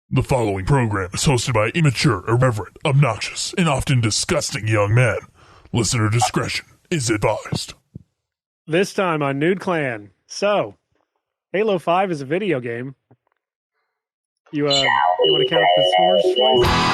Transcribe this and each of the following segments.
The following program is hosted by immature, irreverent, obnoxious, and often disgusting young men. Listener discretion is advised. This time on Nude Clan. So, Halo 5 is a video game. You want to count the scores twice?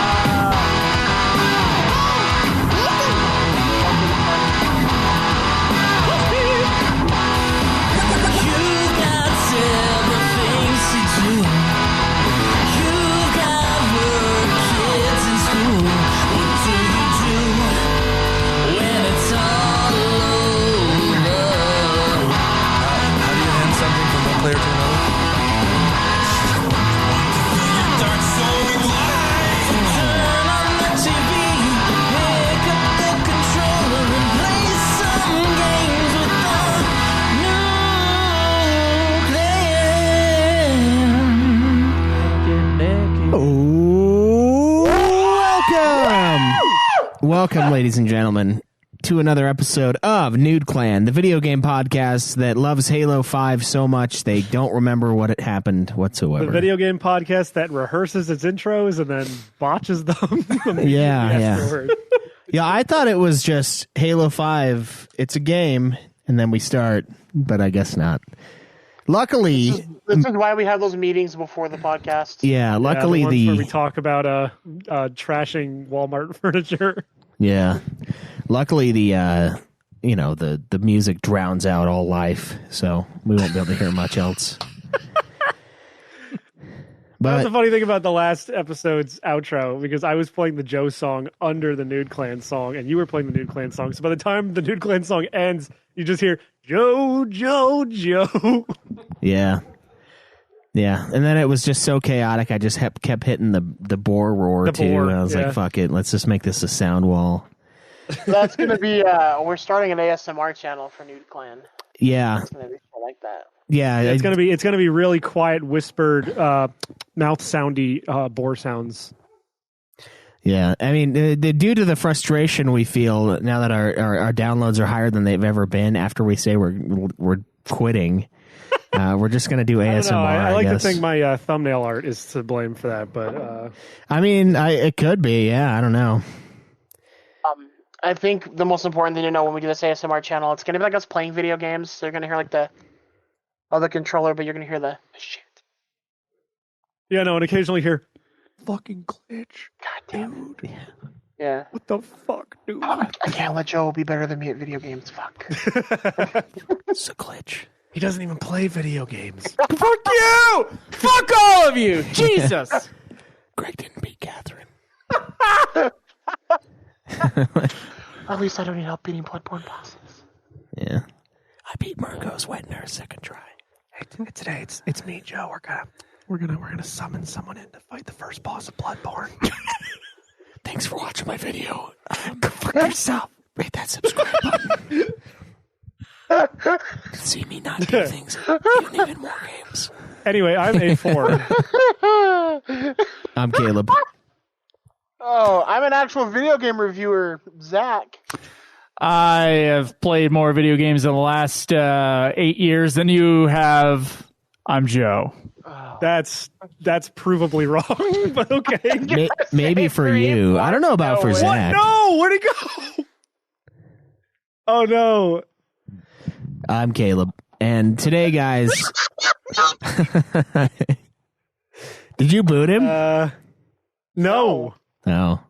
Welcome, ladies and gentlemen, to another episode of Nude Clan, the video game podcast that loves Halo 5 so much they don't remember what it happened whatsoever. The video game podcast that rehearses its intros and then botches them. Yeah. Yeah, I thought it was just Halo 5, it's a game, and then we start, but I guess not. Luckily... This is why we have those meetings before the podcast. Yeah, luckily the ones where we talk about trashing Walmart furniture. Yeah. Luckily the music drowns out all life, so we won't be able to hear much else. That's the funny thing about the last episode's outro, because I was playing the Joe song under the Nude Clan song, and you were playing the Nude Clan song. So by the time the Nude Clan song ends, you just hear Joe, Joe, Joe. Yeah. Yeah, and then it was just so chaotic. I just kept hitting the boar roar too. And I was like, "Fuck it, let's just make this a sound wall." That's gonna be. We're starting an ASMR channel for Nude Clan. Yeah, it's gonna be like that. Yeah, it's gonna be really quiet, whispered, mouth soundy boar sounds. Yeah, I mean, due to the frustration we feel now that our downloads are higher than they've ever been, after we say we're quitting. We're just going to do ASMR. I like guess. to think my thumbnail art is to blame for that, but... I mean, it could be, yeah, I don't know. I think the most important thing to know when we do this ASMR channel, it's going to be like us playing video games. They're going to hear like the controller, but you're going to hear the shit. Yeah, no, and occasionally hear, fucking glitch. God damn it. Yeah. What the fuck, dude? I can't let Joe be better than me at video games. Fuck. It's a glitch. He doesn't even play video games. Fuck you! Fuck all of you! Jesus! Greg didn't beat Catherine. At least I don't need help beating Bloodborne bosses. Yeah. I beat Marco's wet in her second try. Hey, today it's me, Joe. We're gonna summon someone in to fight the first boss of Bloodborne. Thanks for watching my video. Go fuck yourself. Hit that subscribe button. See me not do things in even more games. Anyway, I'm A4. I'm Caleb. Oh, I'm an actual video game reviewer, Zach. I have played more video games in the last 8 years than you have. I'm Joe. Oh. That's provably wrong, but okay. Maybe for you. I don't know about for Zach. No, where'd it go? Oh no. I'm Caleb, and today, guys... Did you boot him? No. Oh.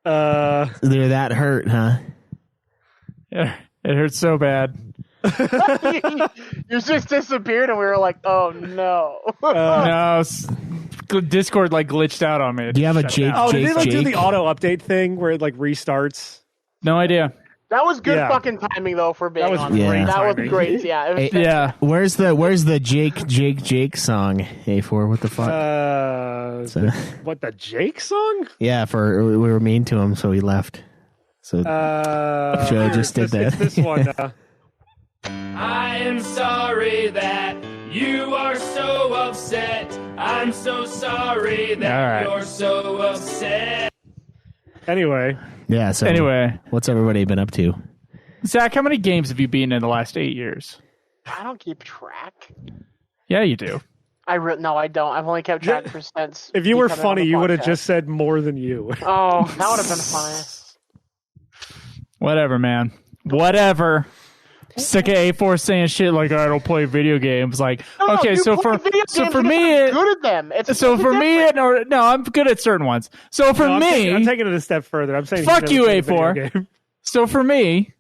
They're that hurt, huh? Yeah, it hurts so bad. You just disappeared, and we were like, "Oh no!" No, Discord glitched out on me. Do you have a Jake? Oh, did they do Jake? the auto update thing where it restarts? No idea. That was good fucking timing, though, for being honest. That was great. Yeah. Yeah. Where's the Jake song? A4, what the fuck? What, the Jake song? Yeah, we were mean to him, so he left. So Joe just did that. It's this one. I am sorry that you are so upset. I'm so sorry that you're so upset. Anyway. Yeah, so what's everybody been up to? Zach, how many games have you beaten in the last 8 years? I don't keep track. Yeah, you do. No, I don't. I've only kept track for since. If you were becoming on funny, the you would have podcast. just said more than you. Oh, that would have been funny. Whatever, man. Whatever. Sick of A4 saying shit like I don't play video games. Like, No, okay, you so play for video so games for and me, you're good at them. It's so for completely me, different. no, I'm good at certain ones. So for No, me, I'm taking it a step further. I'm saying Fuck he's you, never played a A4. video game. so for me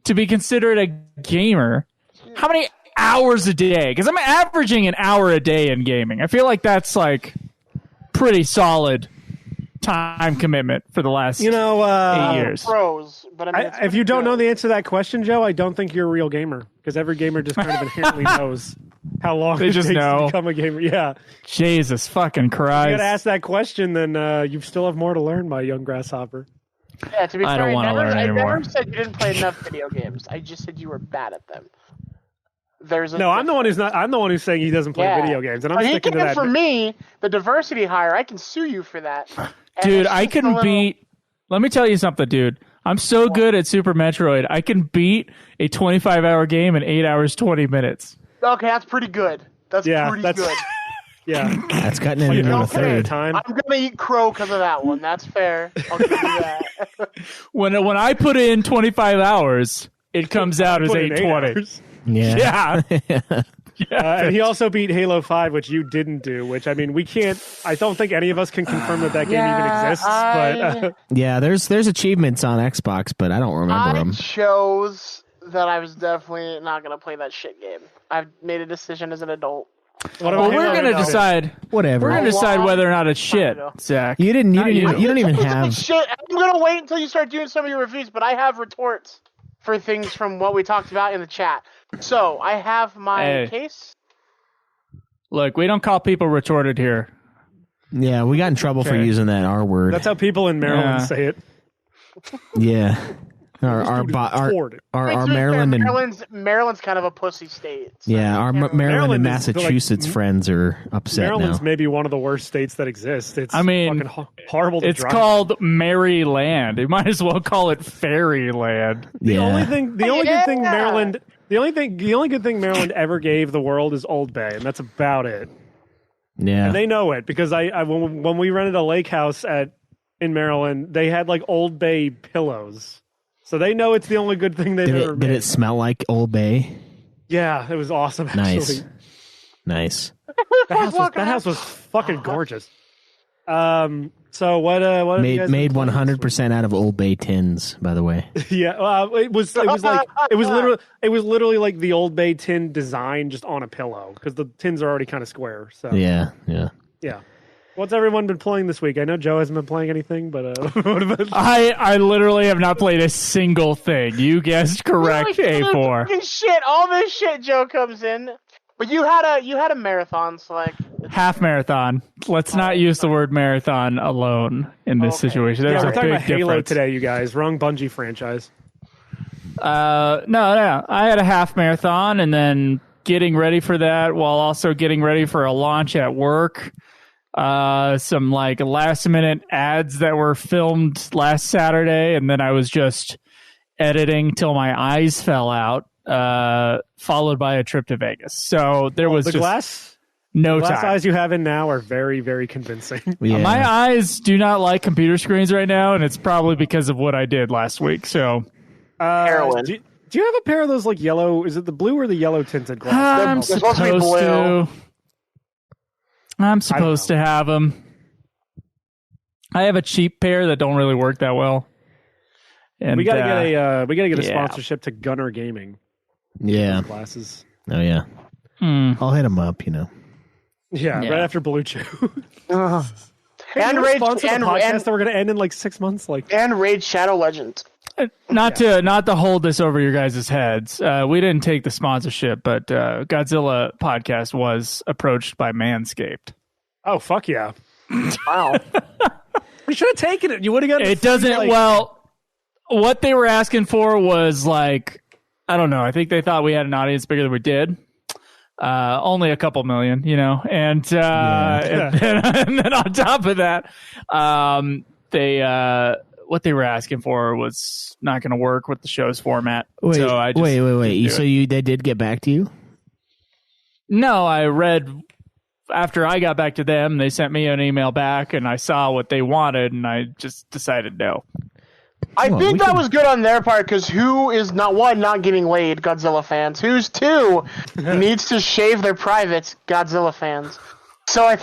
to be considered a gamer, how many hours a day? Because I'm averaging an hour a day in gaming. I feel like that's like pretty solid time commitment for the last 8 years. Pros, but I mean, it's If you don't good. know the answer to that question, Joe, I don't think you're a real gamer because every gamer just kind of inherently knows how long They it just takes know. to become a gamer. Yeah, Jesus fucking if you Christ. got to ask that question, then you still have more to learn, my young grasshopper. Yeah, to be I fair, don't wanna learn I anymore. never said you didn't play enough video games. I just said you were bad at them. No, I'm the one who's not. I'm the one who's saying he doesn't play video games, and I'm But he sticking to came that. for me, the diversity hire. I can sue you for that. And Dude, it's I just a can little- beat. Let me tell you something, dude. I'm so good at Super Metroid. I can beat a 25-hour game in 8 hours 20 minutes. Okay, that's pretty good. That's Yeah, pretty that's- good. Yeah, That's cutting it you into a don't play at a third. time. I'm gonna eat crow because of that one. That's fair. I'll give you that. When I put in 25 hours, it comes out as Put in 8 820. hours. Yeah. Yeah. And he also beat Halo 5, which you didn't do, which, I mean, we can't... I don't think any of us can confirm that game even exists, but... Yeah, there's achievements on Xbox, but I don't remember I them. chose that I was definitely not gonna play that shit game. I've made a decision as an adult. what Well, about we're Halo? going to decide. Whatever. We're going to decide long whether or not it's shit, ago. Zach. You didn't. You Not didn't. you. Even, you don't even have. Shit, I'm gonna wait until you start doing some of your reviews, but I have retorts for things from what we talked about in the chat. So I have my Hey. case. Look, we don't call people retorted here. Yeah, we got in trouble for Okay. using that R word. That's how people in Maryland Yeah. say it. Yeah. Our Dude is our retarded. our, Wait, our to be fair, Maryland and Maryland's kind of a pussy state. So yeah, our you can't really- Maryland and Maryland is, like, Massachusetts friends are upset Maryland's now. maybe one of the worst states that exist. It's I mean, fucking horrible to It's drive. called Maryland. You might as well call it Fairyland. The Yeah. only thing, the only good thing Yeah. Maryland, the only good thing Maryland ever gave the world is Old Bay, and that's about it. Yeah. And they know it because when we rented a lake house in Maryland, they had like Old Bay pillows, so they know it's the only good thing they've ever Did made. it smell like Old Bay? Yeah, it was awesome. Actually. Nice. Nice. That house was fucking gorgeous. So what have you guys Made been playing this 100% out of Old Bay tins, by the way. week? Yeah, it was literally like the Old Bay tin design just on a pillow because the tins are already kind of square. So Yeah. yeah. What's everyone been playing this week? I know Joe hasn't been playing anything, but what about? I literally have not played a single thing. You guessed correct, Really A4. fucking shit. All this shit Joe comes in. But you had a marathon, so like Half marathon. Let's not use the word marathon alone in this Okay. situation. Yeah, There's we're a talking big about Halo difference. today, you guys. Wrong Bungie franchise. No. I had a half marathon and then getting ready for that while also getting ready for a launch at work. Some like last minute ads that were filmed last Saturday, and then I was just editing till my eyes fell out, followed by a trip to Vegas. So there was The just glass no glass time. eyes you have in now are very, very convincing. Yeah. My eyes do not like computer screens right now, and it's probably because of what I did last week. So Heroin. Do you have a pair of those like yellow? Is it the blue or the yellow tinted glasses? I'm They're supposed to be supposed blue. to. I'm supposed to have them. I have a cheap pair that don't really work that well. And we gotta get a yeah. sponsorship to Gunner Gaming Yeah. glasses. Oh, yeah. I'll hit them up, Yeah, Yeah. right after Blue Chew. And Raid sponsor the and, podcast and, that we're gonna end in like 6 months. Like and Raid Shadow Legends. Not to hold this over your guys' heads. We didn't take the sponsorship, but Godzilla podcast was approached by Manscaped. oh fuck yeah, Wow. we should have taken it. You would have got It doesn't. Well, what they were asking for was like, I don't know. I think they thought we had an audience bigger than we did. Only a couple million, and and then on top of that, they what they were asking for was not going to work with the show's format. Wait, so I just wait. didn't do So it. they did get back to you? No, I read after I got back to them, they sent me an email back, and I saw what they wanted, and I just decided no. I think that was good on their part, because who is not getting laid? Godzilla fans. Who's two needs to shave their privates? Godzilla fans. So I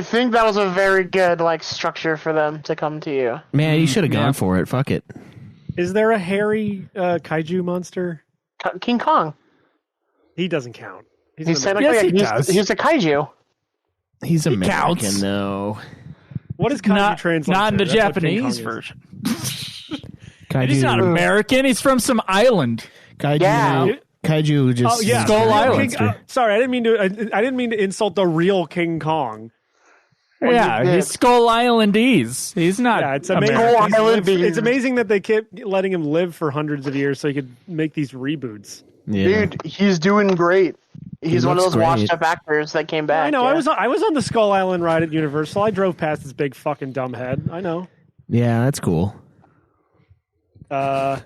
think that was a very good structure for them to come to you. Man, you should have gone for it. Fuck it. Is there a hairy kaiju monster? King Kong. He doesn't count. He's Yes, he does. He's a kaiju. He's American, counts. though. What is kaiju translate Not in to? the That's what King Japanese Kong is. version. Kaiju, He's not American. He's from some island. Kaiju, Yeah. Kaiju just... Oh yeah, Skull Real Island. King- sorry, I didn't mean to insult the real King Kong. Yeah, you he's did. Skull Islandese. He's not. Yeah, it's amazing. American. It's amazing that they kept letting him live for hundreds of years so he could make these reboots. Yeah. Dude, he's doing great. He's one of looks those great. washed-up actors that came back. I know. yeah. I was on the Skull Island ride at Universal. I drove past this big fucking dumbhead. I know. Yeah, that's cool. What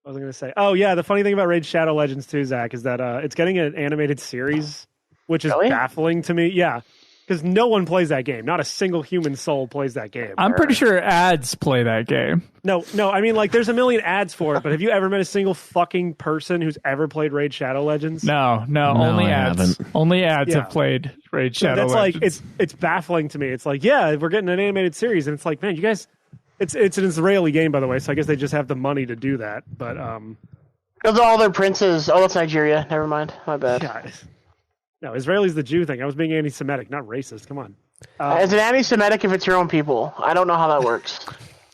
was I going to say? Oh yeah, the funny thing about Raid Shadow Legends 2, Zach, is that it's getting an animated series, which is Really? baffling to me. Yeah, because no one plays that game. Not a single human soul plays that game. I'm pretty sure ads play that game. No. I mean, there's a million ads for it, but have you ever met a single fucking person who's ever played Raid Shadow Legends? No, only I ads. haven't. Only ads Yeah. have played Raid So Shadow that's Legends. it's baffling to me. It's like, yeah, we're getting an animated series, and it's like, man, you guys, it's an Israeli game, by the way, so I guess they just have the money to do that. But Those are all their princes. Oh, that's Nigeria. Never mind. My bad. yeah, no, Israeli's the Jew thing. I was being anti-Semitic, not racist. Come on. Is it anti-Semitic if it's your own people? I don't know how that works.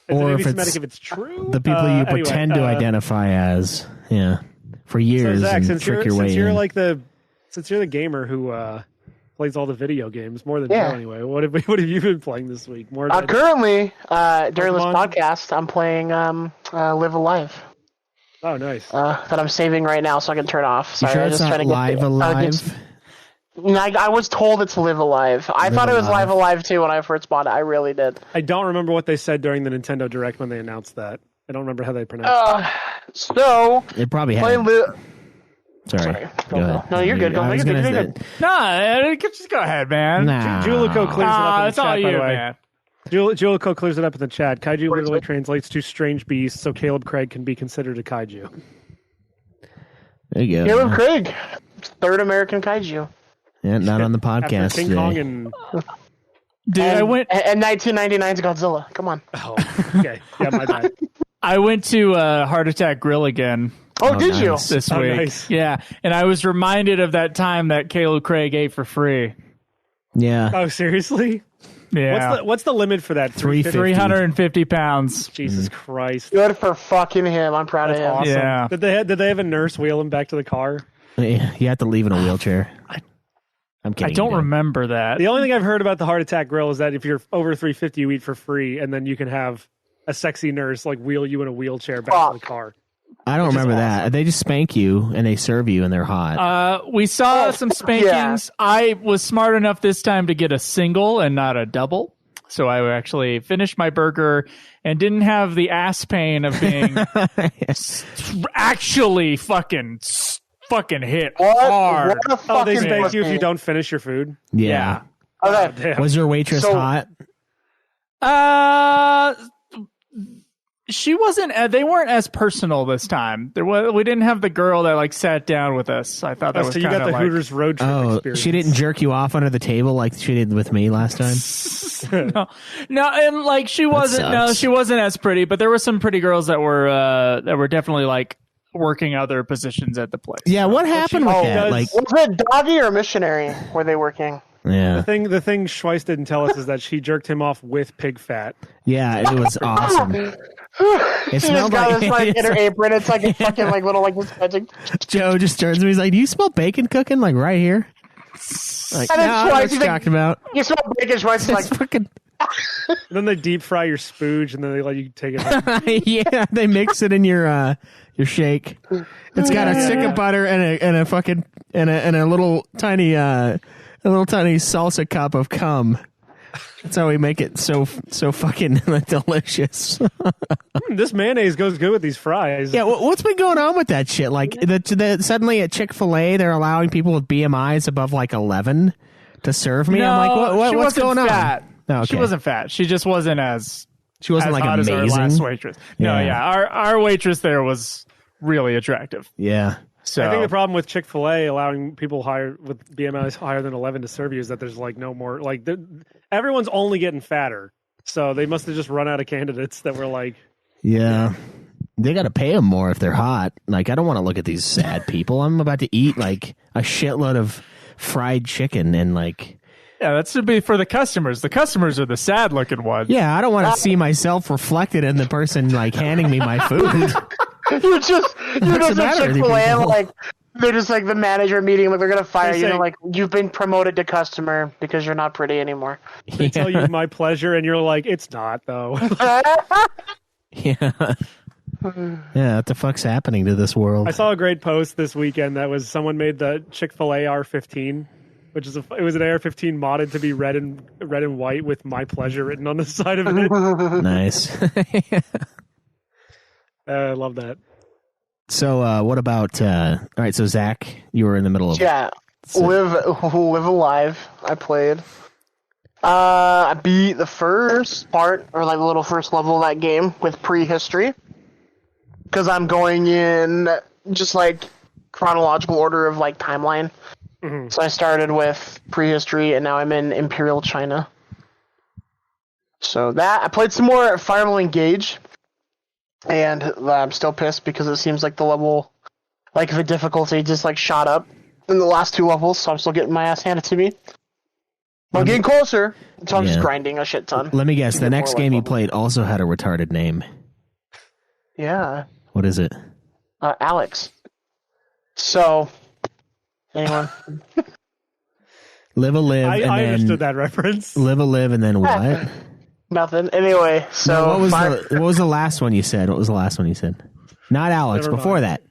Is Or it if anti-Semitic it's if it's true? The people you Anyway, pretend to identify as. Yeah. For So years Zach, and since trick you're your way in. since you're the gamer who plays all the video games more than Yeah. Joe anyway, what have you been playing this week? More than Currently, during this Pokemon? podcast, I'm playing Live Alive. Oh, nice. That I'm saving right now so I can turn off. You Sorry, sure I it's just trying not to get Live the- Alive? I was told it's Live Alive. I thought it was Alive. Live Alive too when I first bought it. I really did. I don't remember what they said during the Nintendo Direct when they announced that. I don't remember how they pronounced it. So It probably playing had. Sorry. Sorry. Go ahead. No, you're good. Go. I was You're gonna good. say- No, just go ahead, man. Nah. Julico clears it up in the It's chat, all by you, the way. man. Julico clears it up in the chat. Kaiju What is literally it? translates to strange beast, so Caleb Craig can be considered a kaiju. There you go. Caleb Craig, third American kaiju. Yeah, not on the After podcast King today. Kong and Dude, I went. And 1999's Godzilla. Come on. oh, okay, yeah, my bad. I went to Heart Attack Grill again Oh, did you? nice. this Oh, week. nice. Yeah, and I was reminded of that time that Caleb Craig ate for free. Yeah. Oh, seriously? Yeah, What's the limit for that? 350. 350 pounds. Jesus Christ! Good for fucking him. I'm proud That's of him. awesome. Yeah. Did they have a nurse wheel him back to the car? Yeah, you have to leave in a wheelchair. I'm kidding. I don't you remember that. The only thing I've heard about the Heart Attack Grill is that if you're over 350, you eat for free, and then you can have a sexy nurse wheel you in a wheelchair back to the car. I don't Which is remember that. They just spank you and they serve you and they're hot. We saw some spankings. I was smart enough this time to get a single and not a double. So I actually finished my burger and didn't have the ass pain of being actually fucking hit hard. What a Oh, fucking they spank pussy. you if you don't finish your food. Yeah. Okay. Damn. Was your waitress So- hot? She wasn't. They weren't as personal this time. We didn't have the girl that sat down with us. I thought that Oh, was so you kind got of the Hooters road trip Oh, experience. she didn't jerk you off under the table like she did with me last time? No, and she wasn't. No, sucks. she wasn't as pretty. But there were some pretty girls that were definitely working other positions at the place. Yeah, what happened with that? does- Was it doggy or missionary? Were they working? Yeah. The thing Schweiss didn't tell us is that she jerked him off with pig fat. Yeah, it was awesome. It She just smelled got this like in her apron. It's like a fucking little this magic. Joe just turns to me. He's like, "Do you smell bacon cooking right here?" Like, And no, then I know what Schweiss, you're he's like- talking about. You smell bacon, Schweiss is like, It's fucking And then they deep fry your spooge, and then they let you take it home. yeah. They mix it in your shake. It's got a stick of butter and a fucking and a little tiny salsa cup of cum. That's how we make it so fucking delicious. This mayonnaise goes good with these fries. Yeah, what's been going on with that shit? Like, suddenly at Chick-fil-A, they're allowing people with BMIs above like 11 to serve me. No, I'm like, what's going fat. on? Oh, okay. She wasn't fat. She just wasn't as. She wasn't as like hot as amazing. our last waitress. No, Yeah. yeah, our waitress there was really attractive. Yeah. So I think the problem with Chick-fil-A allowing people with BMIs higher than 11 to serve you is that there's like no more like everyone's only getting fatter, so they must have just run out of candidates that were like. Yeah. They got to pay them more if they're hot. Like, I don't want to look at these sad people. I'm about to eat like a shitload of fried chicken and like. yeah, that should be for the customers. The customers are the sad looking ones. Yeah, I don't want to see myself reflected in the person like handing me my food. You're just the matter at with you Chick-fil-A, people? like they're just like the manager meeting, like they're gonna fire They you. say- They're like, you've been promoted to customer because you're not pretty anymore. They tell you my pleasure, and you're like, it's not though. Yeah. Yeah, what the fuck's happening to this world? I saw a great post this weekend that was someone made the Chick-fil-A R15, which is it was an AR-15 modded to be red and white with my pleasure written on the side of it. Nice. I love that. So, what about? All right, so Zach, you were in the middle of Yeah, live alive. I played. I beat the first part, or like the little first level of that game with prehistory, because I'm going in just like chronological order of like timeline. Mm-hmm. So I started with prehistory, and now I'm in Imperial China. So that I played some more Fire Emblem Engage, and I'm still pissed because it seems like the level, like the difficulty, just like shot up in the last two levels. So I'm still getting my ass handed to me. I'm getting closer, so I'm just Yeah. grinding a shit ton. Let me guess. The Get next more game you level. played also had a retarded name. Yeah, What is it? Alex. So, anyone? Live a live, I and then understood that reference. live a live, and then what? Nothing. Anyway, so No, what was the last one you said? What was the last one you said? Not Alex. Never Before mind. that.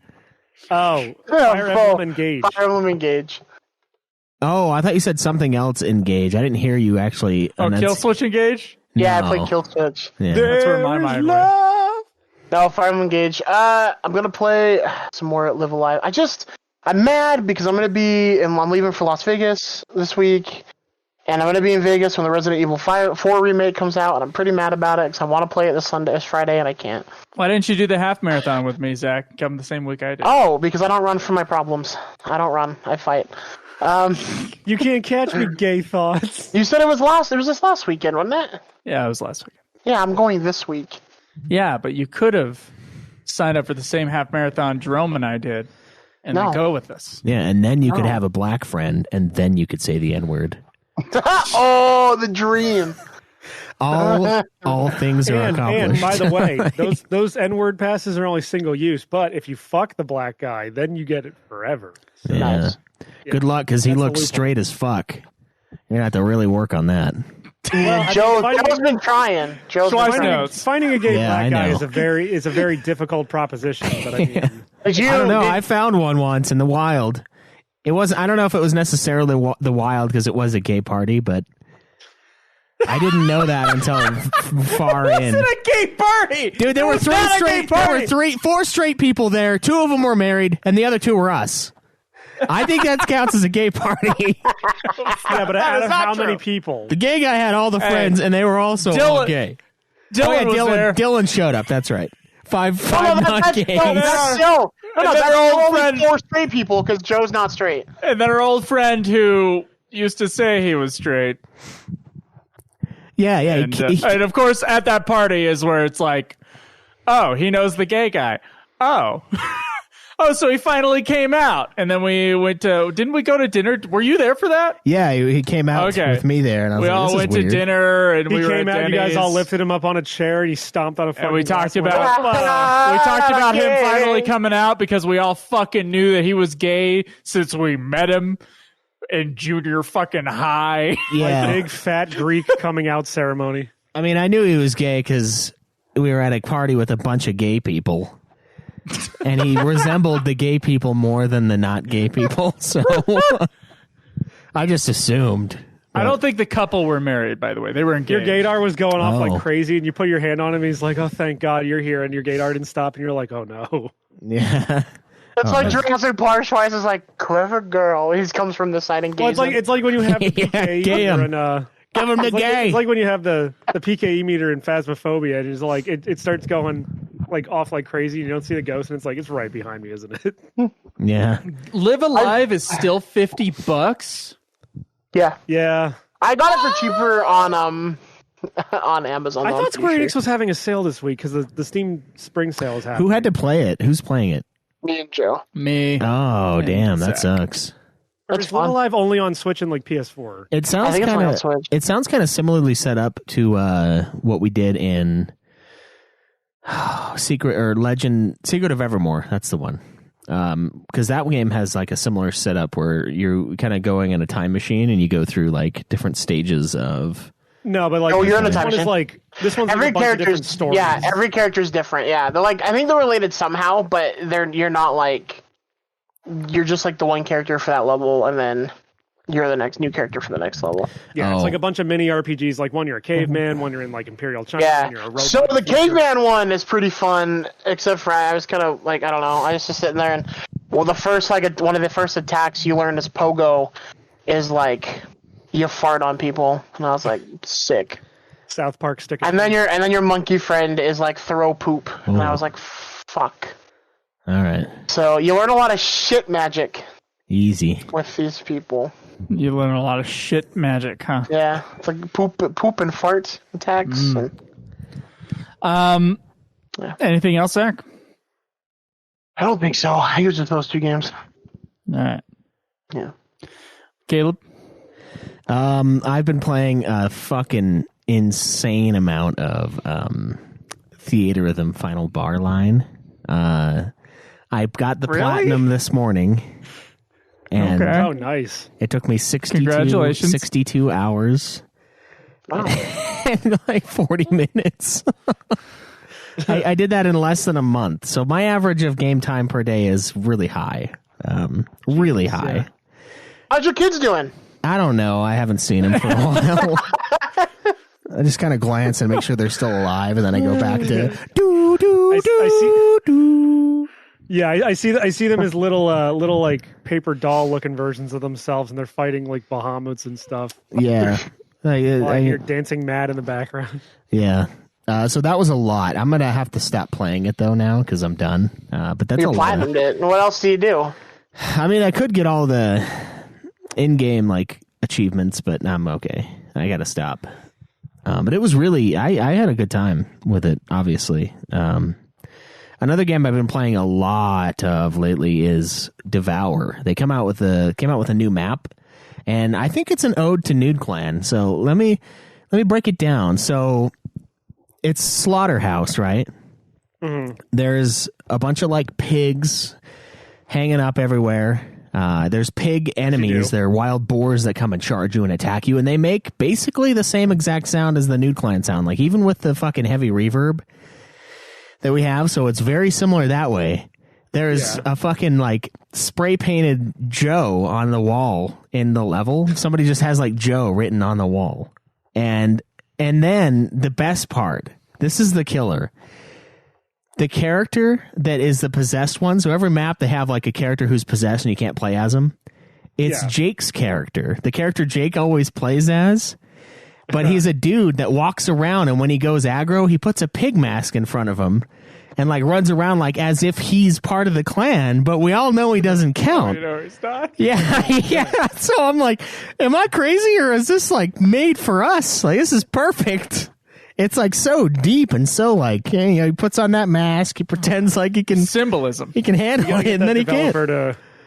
Oh, Fire Emblem Engage. Fire Emblem Engage. Oh, I thought you said something else. Engage. I didn't hear you actually. Oh, enunciate- kill switch engage. Yeah, No. I played Kill Switch. Yeah. That's where my mind went. No, Fire Emblem Engage. I'm gonna play some more Live Alive. I'm mad because I'm leaving for Las Vegas this week, and I'm gonna be in Vegas when the Resident Evil 4 remake comes out, and I'm pretty mad about it because I want to play it this Friday, and I can't. Why didn't you do the half marathon with me, Zach? Come the same week I did. Oh, because I don't run from my problems. I don't run. I fight. You can't catch me, gay thoughts. You said it was this last weekend, wasn't it? Yeah, it was last weekend. Yeah, I'm going this week. Yeah, but you could have signed up for the same half marathon Jerome and I did, and then No. go with us. Yeah, and then you could have a black friend, and then you could say the N word. Oh, the dream. All things are And accomplished. by the way, those N-word passes are only single use, but if you fuck the black guy, then you get it forever. yeah. Nice. Good luck, because he That's the looks loophole. straight as fuck. You're gonna have to really work on that. Joe's been trying. Joe's been Twice trying. now. Finding a gay Yeah, I black guy know. is a very difficult proposition. But I mean, Did you? I don't know. I found one once in the wild. It wasn't. I don't know if it was necessarily the wild because it was a gay party, but I didn't know that until far in. a gay party, Dude, there were four straight people there. Two of them were married, and the other two were us. I think that counts as a gay party. yeah, but out is of not how many true. people? The gay guy had all the friends, and they were also all Dylan- gay. Dylan was there. Dylan showed up. That's right. Five No, not gays. that's Joe. No, And that's their old only friend- 4 straight people because Joe's not straight. And then our old friend who used to say he was straight. Yeah. And, and of course, at that party is where it's like, oh, he knows the gay guy. Oh. Oh, so he finally came out. And then we went to, didn't we go to dinner? Were you there for that? Yeah, he came out Okay. with me there, and I was We like, all this is went to weird. dinner and He we were came at out. You guys all Denny's. lifted him up on a chair, and he stomped on a fucking. And we talked glass about window. we talked about him Okay. finally coming out because we all fucking knew that he was gay since we met him in junior fucking high. Yeah, Big fat Greek coming out ceremony. I mean, I knew he was gay because we were at a party with a bunch of gay people, and he resembled the gay people more than the not gay people. So I just assumed, I don't think the couple were married, by the way. They were engaged. Your gaydar was going off Oh. like crazy, and you put your hand on him, and he's like, "Oh, thank God you're here," and your gaydar didn't stop, and you're like, "Oh no." Yeah. It's like Jurassic Park twice is like clever girl. He comes from the side and Well, gazes. it's like when you have the Yeah, PKE gay him. meter and Give him the it's like, gay. it's like when you have the PKE meter in Phasmophobia, and it's like it starts going like off like crazy. You don't see the ghost, and it's like it's right behind me, isn't it? Yeah. Live Alive is still $50. Yeah, Yeah. I got it for cheaper on Amazon. I though, thought I'm Square pretty Enix was having a sale this week because the Steam Spring sale is happening. Who had to play it? Who's playing it? sure. Me and Joe. Me. Oh, damn, that Zach. sucks. Or That's is Live fun. Alive only on Switch and like PS4? It sounds think it's only on kind Switch. of. It sounds kind of similarly set up to what we did in Secret of Evermore. That's the one. Because that game has like a similar setup where you're kind of going in a time machine and you go through like different stages of. No, but like Oh, you're in a this time one is machine? like this one's Every like a bunch of different character's stories. yeah, every character's different. Yeah, they're like I think they're related somehow, but you're not like you're just like the one character for that level, and then you're the next new character for the next level. Yeah, Oh. it's like a bunch of mini RPGs. Like one you're a caveman, one you're in like Imperial China, one you're a Yeah. robot. So the caveman one is pretty fun, except for I was kind of like I don't know. I was just sitting there and well, the first one of the first attacks you learn as Pogo is like you fart on people, and I was like sick. South Park sticker. And then your monkey friend is like throw poop, and I Ooh. was like fuck. All right, So you learn a lot of shit magic easy. with these people. You learn a lot of shit magic, huh? Yeah, it's like poop and fart attacks. And, Yeah. Anything else, Zach? I don't think so. I use just those two games. All right. Yeah. Caleb? I've been playing a fucking insane amount of Theater Rhythm Final Bar Line. I got the Really? platinum this morning, and Okay. Oh, nice. it took me Congratulations. 62 hours Wow. and like 40 minutes. I did that in less than a month, so my average of game time per day is really high. Really high. yeah. How's your kids doing? I don't know. I haven't seen them for a while. I just kind of glance and make sure they're still alive, and then I go back to do do I do do. Yeah, I see them as little like paper doll looking versions of themselves, and they're fighting like Bahamut's and stuff. Yeah, While I hear dancing mad in the background. yeah. So that was a lot. I'm gonna have to stop playing it though now because I'm done. But that's You a lot. platinumed it. And what else do you do? I mean, I could get all the in-game like achievements, but I'm okay. I gotta stop. But it was really, I had a good time with it. Obviously, another game I've been playing a lot of lately is Devour. They came out with a new map, and I think it's an ode to Nude Clan. So let me break it down. So it's Slaughterhouse, right? Mm-hmm. There's a bunch of like pigs hanging up everywhere. There's pig enemies. They're wild boars that come and charge you and attack you, and they make basically the same exact sound as the Nude Clan sound, like even with the fucking heavy reverb that we have. So it's very similar that way. There's a fucking like spray painted Joe on the wall in the level. Somebody just has like Joe written on the wall, and then the best part. This is the killer. The character that is the possessed one, so every map they have like a character who's possessed and you can't play as him. It's Jake's character. The character Jake always plays as. But he's a dude that walks around, and when he goes aggro, he puts a pig mask in front of him and like runs around like as if he's part of the clan, but we all know he doesn't count. He's not. Yeah, yeah. So I'm like, am I crazy or is this like made for us? Like this is perfect. It's like so deep and so like, he puts on that mask, he pretends like he can Symbolism. handle it, and then he can't.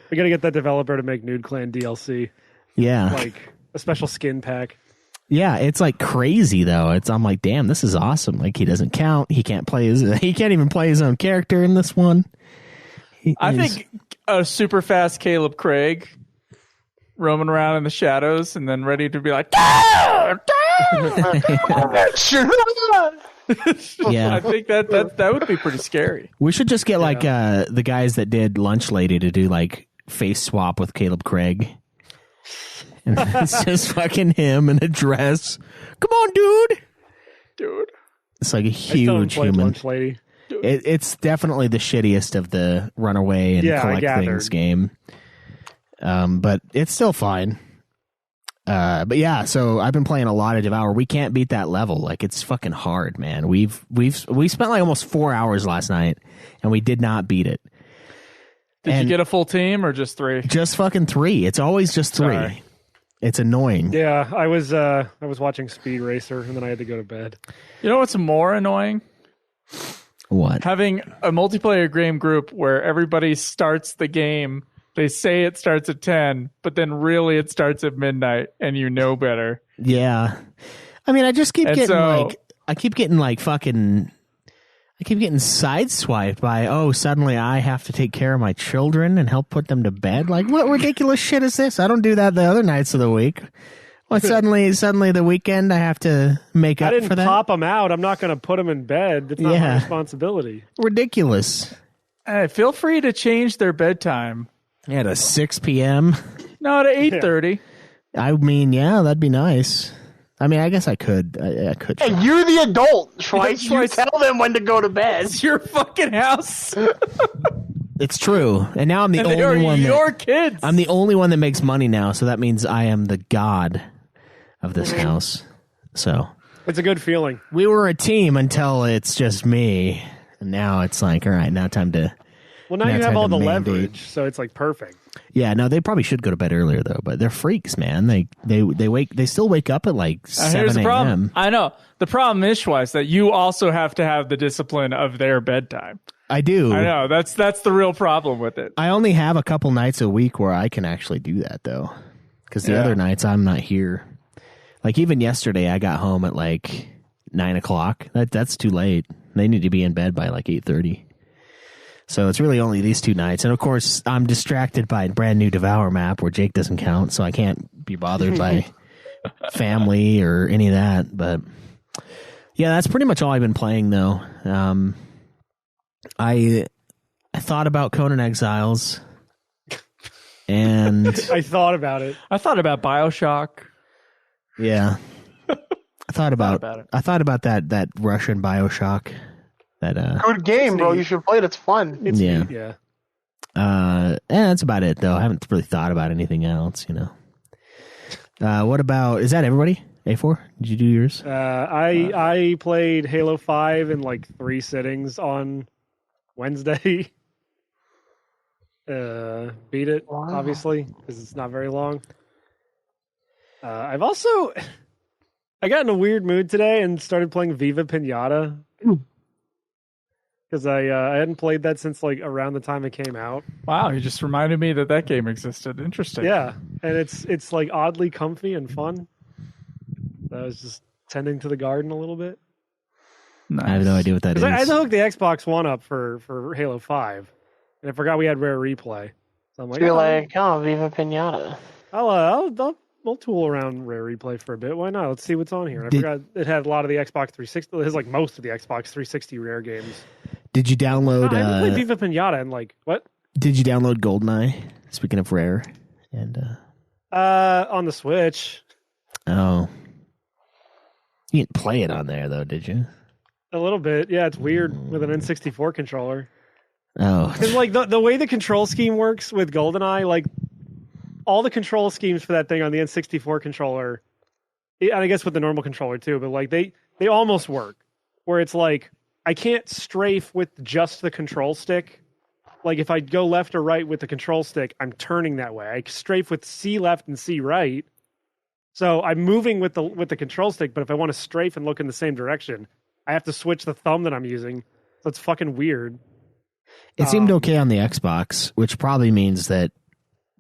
We gotta get that developer to make Nude Clan DLC, Yeah, like a special skin pack. yeah. It's like crazy though. I'm like, damn, this is awesome. Like he doesn't count. He can't even play his own character in this one. I think a super fast Caleb Craig roaming around in the shadows and then ready to be like, "Ah! Yeah. I think that would be pretty scary. We should just get like the guys that did Lunch Lady to do like face swap with Caleb Craig. And it's just fucking him in a dress. Come on, dude. It's like a I still haven't huge played human. Lunch Lady. It's definitely the shittiest of the run away and Yeah, I collect gathered. things game. But it's still fine. But yeah, so I've been playing a lot of Devour. We can't beat that level. Like, it's fucking hard, man. We spent like almost 4 hours last night, and we did not beat it. Did you get a full team or just 3? Just fucking 3. It's always just 3. Sorry. It's annoying. Yeah, I was watching Speed Racer, and then I had to go to bed. You know what's more annoying? What? Having a multiplayer game group where everybody starts the game. They say it starts at 10, but then really it starts at midnight, and you know better. Yeah. I mean, I just keep And getting so- I keep getting sideswiped by, suddenly I have to take care of my children and help put them to bed. Like, what ridiculous shit is this? I don't do that the other nights of the week. Well, suddenly the weekend I have to make I up didn't for that? pop them out. I'm not going to put them in bed. It's not my Yeah. responsibility. Ridiculous. Hey, feel free to change their bedtime. Yeah, to 6 p.m. No, to 8:30. I mean, yeah, that'd be nice. I mean, I guess I could. I could. Hey, try. you're the adult, Schweiss. You Schweiss. tell them when to go to bed. It's your fucking house. It's true. And now I'm the And they are only one. your kids. I'm the only one that makes money now, so that means I am the god of this house. So It's a good feeling. we were a team until it's just me, and now it's like, all right, now time to. Well, now Yeah, you it's have hard all to the mandate. leverage, so it's like perfect. Yeah, no, they probably should go to bed earlier though, but they're freaks, man. They still wake up at like Here's 7 the problem. a.m. I know. The problem is, Schweiss, that you also have to have the discipline of their bedtime. I do. I know. That's the real problem with it. I only have a couple nights a week where I can actually do that though, because the other nights I'm not here. Like even yesterday, I got home at like 9 o'clock. That's too late. They need to be in bed by like 8:30. So it's really only these 2 nights, and of course I'm distracted by a brand new Devour map where Jake doesn't count, so I can't be bothered by family or any of that. But yeah, that's pretty much all I've been playing though. I thought about Conan Exiles, and I thought about it. I thought about BioShock. yeah, I thought about it. I thought about that Russian BioShock. That Good game, bro. You should play it. It's fun. It's Yeah. neat, yeah. that's about it though. I haven't really thought about anything else, you know. What about, is that everybody? A4? Did you do yours? I played Halo 5 in like 3 sittings on Wednesday. Beat it, obviously, because it's not very long. I got in a weird mood today and started playing Viva Pinata. Because I hadn't played that since like around the time it came out. Wow, you just reminded me that game existed. Interesting. Yeah, and it's like oddly comfy and fun. I was just tending to the garden a little bit. Nice. I have no idea what that is. Because I had to hook the Xbox One up for Halo 5, and I forgot we had Rare Replay. So I'm like, You're like, oh, Viva Pinata. I'll tool around Rare Replay for a bit. Why not? Let's see what's on here. And I forgot it had a lot of the Xbox 360. It has like most of the Xbox 360 Rare games. Did you download? I haven't played Viva Pinata and like what? Did you download GoldenEye? Speaking of Rare, and On the Switch. oh, you didn't play it on there though, did you? A little bit. Yeah, it's weird with an N64 controller. Oh, Because like the way the control scheme works with GoldenEye, like all the control schemes for that thing on the N64 controller, and I guess with the normal controller too, but like they almost work. Where it's like I can't strafe with just the control stick. Like if I go left or right with the control stick, I'm turning that way. I strafe with C left and C right. So I'm moving with the control stick, but if I want to strafe and look in the same direction, I have to switch the thumb that I'm using. So it's fucking weird. it seemed okay on the Xbox, which probably means that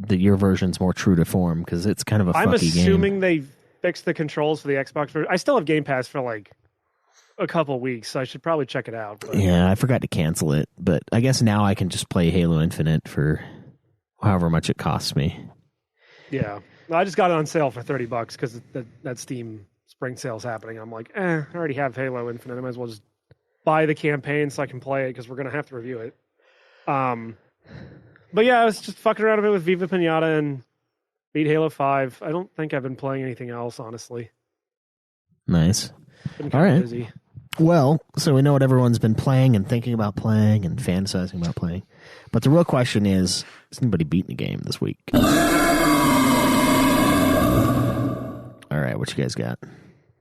your version's more true to form because it's kind of a I'm fucky assuming game. they fixed the controls for the Xbox version. I still have Game Pass for like a couple weeks, so I should probably check it out. But Yeah, I forgot to cancel it, but I guess now I can just play Halo Infinite for however much it costs me. yeah, I just got it on sale for $30 because that Steam spring sale's happening. I'm like, I already have Halo Infinite. I might as well just buy the campaign so I can play it because we're gonna have to review it. But yeah, I was just fucking around a bit with Viva Pinata, and Beat Halo 5. I don't think I've been playing anything else, honestly. Nice. Been All kind of right. busy. Well, so we know what everyone's been playing and thinking about playing and fantasizing about playing. But the real question is, has anybody beaten a game this week? All right, what you guys got?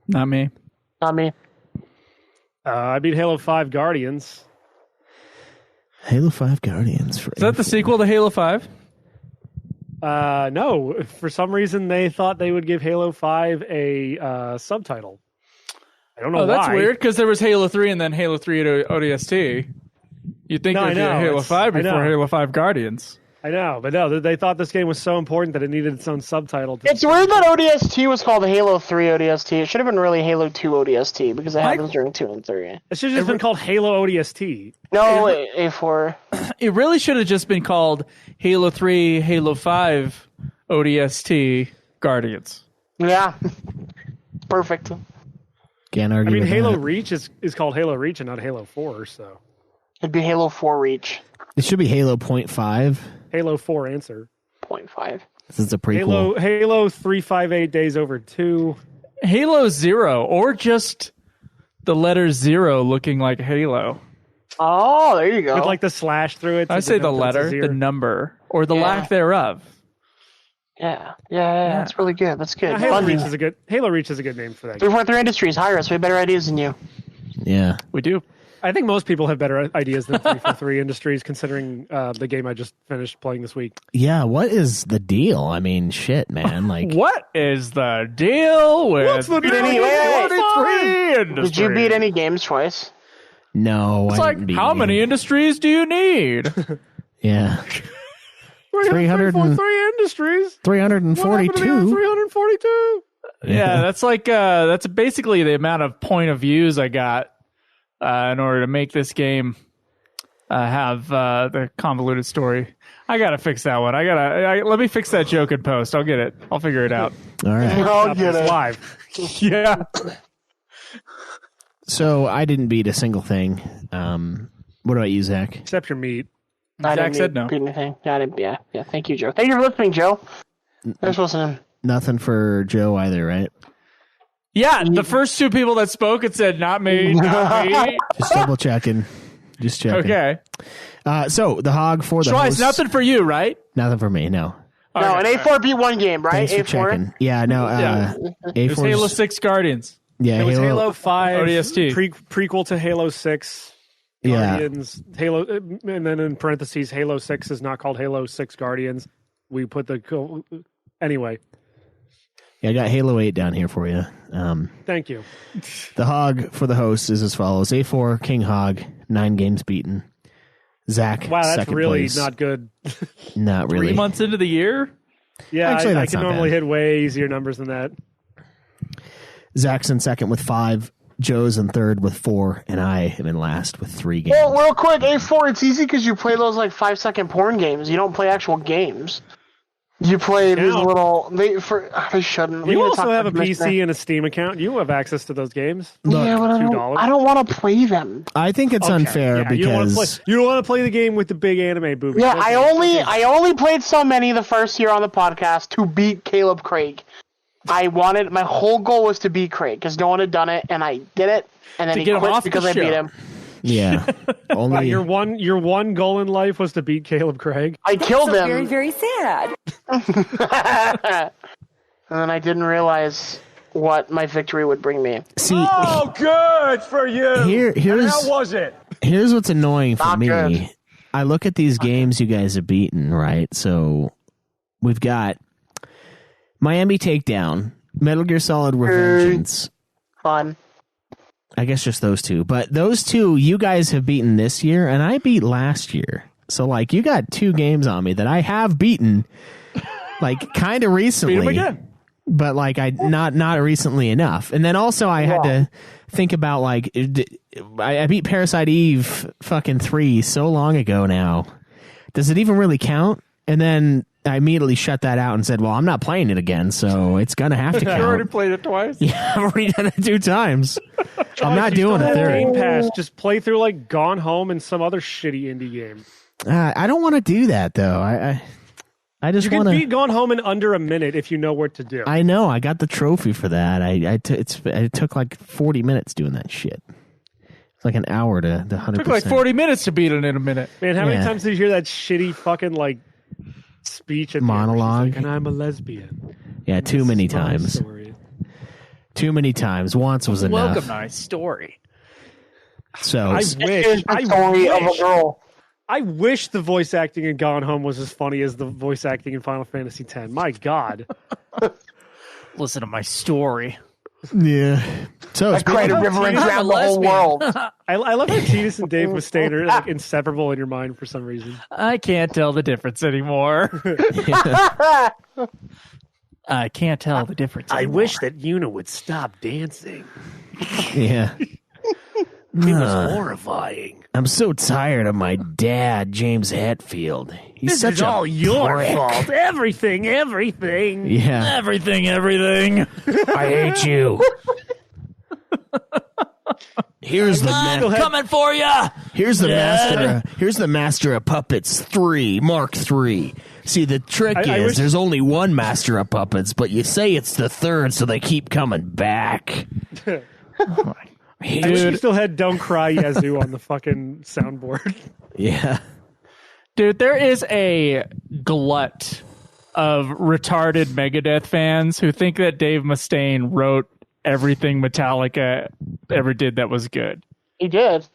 Not me. Not me. I beat Halo 5 Guardians. Halo 5 Guardians. Is that the sequel to Halo 5? No. For some reason, they thought they would give Halo 5 a subtitle. I don't know why. That's weird, because there was Halo 3 and then Halo 3 ODST. You'd think there'd be a Halo 5 before Halo 5 Guardians. I know, but no, they thought this game was so important that it needed its own subtitle. It's weird that ODST was called Halo 3 ODST. It should have been really Halo 2 ODST because it happens during 2 and 3. It should have just been called Halo ODST. No, A4. It really should have just been called Halo 3, Halo 5, ODST, Guardians. Yeah. Perfect. Can't argue I mean, with Halo that. Reach is called Halo Reach and not Halo 4, so. It'd be Halo 4 Reach. It should be Halo 0.5. Halo 4 Answer. 0.5. This is a prequel. Halo 358 Days Over 2. Halo 0, or just the letter 0 looking like Halo. Oh, there you go. With like the slash through it. I say the denote that it's a letter, zero. the number, or the Yeah. lack thereof. Yeah. That's really good. That's good. Yeah, Halo Reach Bungie. is a good. Halo Reach is a good name for that. 343 Industries, hire us. We have better ideas than you. Yeah. We do. I think most people have better ideas than 343 Industries, considering the game I just finished playing this week. Yeah, what is the deal? I mean, shit, man. Like, What is the deal with What's the deal with 343 Did Industries? you beat any games twice? no. It's I like, didn't beat how any. many industries do you need? Yeah. 343 Industries. 342. 342. Yeah, that's like that's basically the amount of point of views I got in order to make this game have the convoluted story. I gotta fix that one. Let me fix that joke in post. I'll get it. I'll figure it out. All right. I'll get it. Live. Yeah. So I didn't beat a single thing. What about you, Zach? Except your meat. I Zach didn't said no. beat anything. Yeah, I didn't, yeah. Thank you, Joe. Thank you for listening, Joe. Thanks for listening. Nothing for Joe either, right? Yeah, the first two people that spoke, it said not me, not me. Just double checking. Just checking. Okay. So the hog for the Twice, host. nothing for you, right? Nothing for me. No. No, an A4 beat one game, right? Thanks for A4. checking. Yeah. No. Yeah. A4. It was Halo 6 Guardians. Yeah. It was Halo 5 ODST. prequel to Halo 6. Yeah. Guardians, Halo, and then in parentheses, Halo 6 is not called Halo 6 Guardians. We put the anyway. Yeah. I got Halo 8 down here for you. Thank you. The hog for the host is as follows: A4 King Hog, 9 games beaten. Zach, Wow, that's second really place. not good. Not really. 3 months into the year? Yeah, Actually, I that's can not normally bad. hit way easier numbers than that. Zach's in second with 5. Joe's in third with 4, and I am in last with 3 games. Well, real quick, A4, it's easy because you play those like 5-second porn games. You don't play actual games. You play these little. They shouldn't. We You need to also talk have a about this PC and a Steam account. You have access to those games. Yeah, but $2. I don't want to play them. I think it's unfair Yeah, you don't wanna because you don't want to play the game with the big anime boobies. Yeah, Okay. I only played so many the first year on the podcast to beat Caleb Craig. My whole goal was to beat Craig because no one had done it, and I did it, and then To he get him quit off the because I beat show. him. yeah, only Your one goal in life was to beat Caleb Craig. I killed him. Very, very sad. And then I didn't realize what my victory would bring me. see. Oh, good for you. Here's How was it? here's what's annoying for Not me. good. I look at these games you guys have beaten, right? So we've got Miami Takedown, Metal Gear Solid Revengeance. Fun. I guess just those two. But those two you guys have beaten this year, and I beat last year. So, like, you got 2 games on me that I have beaten, like, kind of recently. Beat him again. But, like, not recently enough. And then also I had to think about, like, I beat Parasite Eve fucking 3 so long ago now. Does it even really count? And then I immediately shut that out and said, well, I'm not playing it again, so it's going to have to You already count. played it twice? Yeah, I've already done it 2 times. I'm not You doing still a have third. Game Pass. Just play through like Gone Home and some other shitty indie game. I don't want to do that, though. I just You can want beat to. Gone Home in under a minute if you know what to do. I know. I got the trophy for that. It took like 40 minutes doing that shit. It's like an hour to 100%. Took like 40 minutes to beat it in a minute. Man, how many Yeah. times did you hear that shitty fucking like speech at the end where she's Monologue? like, and I'm a lesbian. Yeah, too many This is my times. story. Too many times. Once was enough. Welcome to my story. So I Here's wish. the story of a girl. I wish the voice acting in Gone Home was as funny as the voice acting in Final Fantasy X. My God. Listen to my story. yeah. So I it's cried a river and I'm a drowned the whole lesbian. world. I love how Tidus and Dave Mustaine are like inseparable in your mind for some reason. I can't tell the difference anymore. I can't tell the difference anymore. that Yuna would stop dancing. yeah. It was horrifying. I'm so tired of my dad, James Hetfield. He's This such is a all your prick. fault. Everything. Yeah. Everything. I hate you. Here's the Coming for ya. Here's the master. Here's the Master of Puppets 3, Mark 3. See, the trick I is wish- there's only one Master of Puppets, but you say it's the third, so they keep coming back. I wish you still had Don't Cry Yazoo on the fucking soundboard. Yeah. Dude, there is a glut of retarded Megadeth fans who think that Dave Mustaine wrote everything Metallica ever did that was good. He did.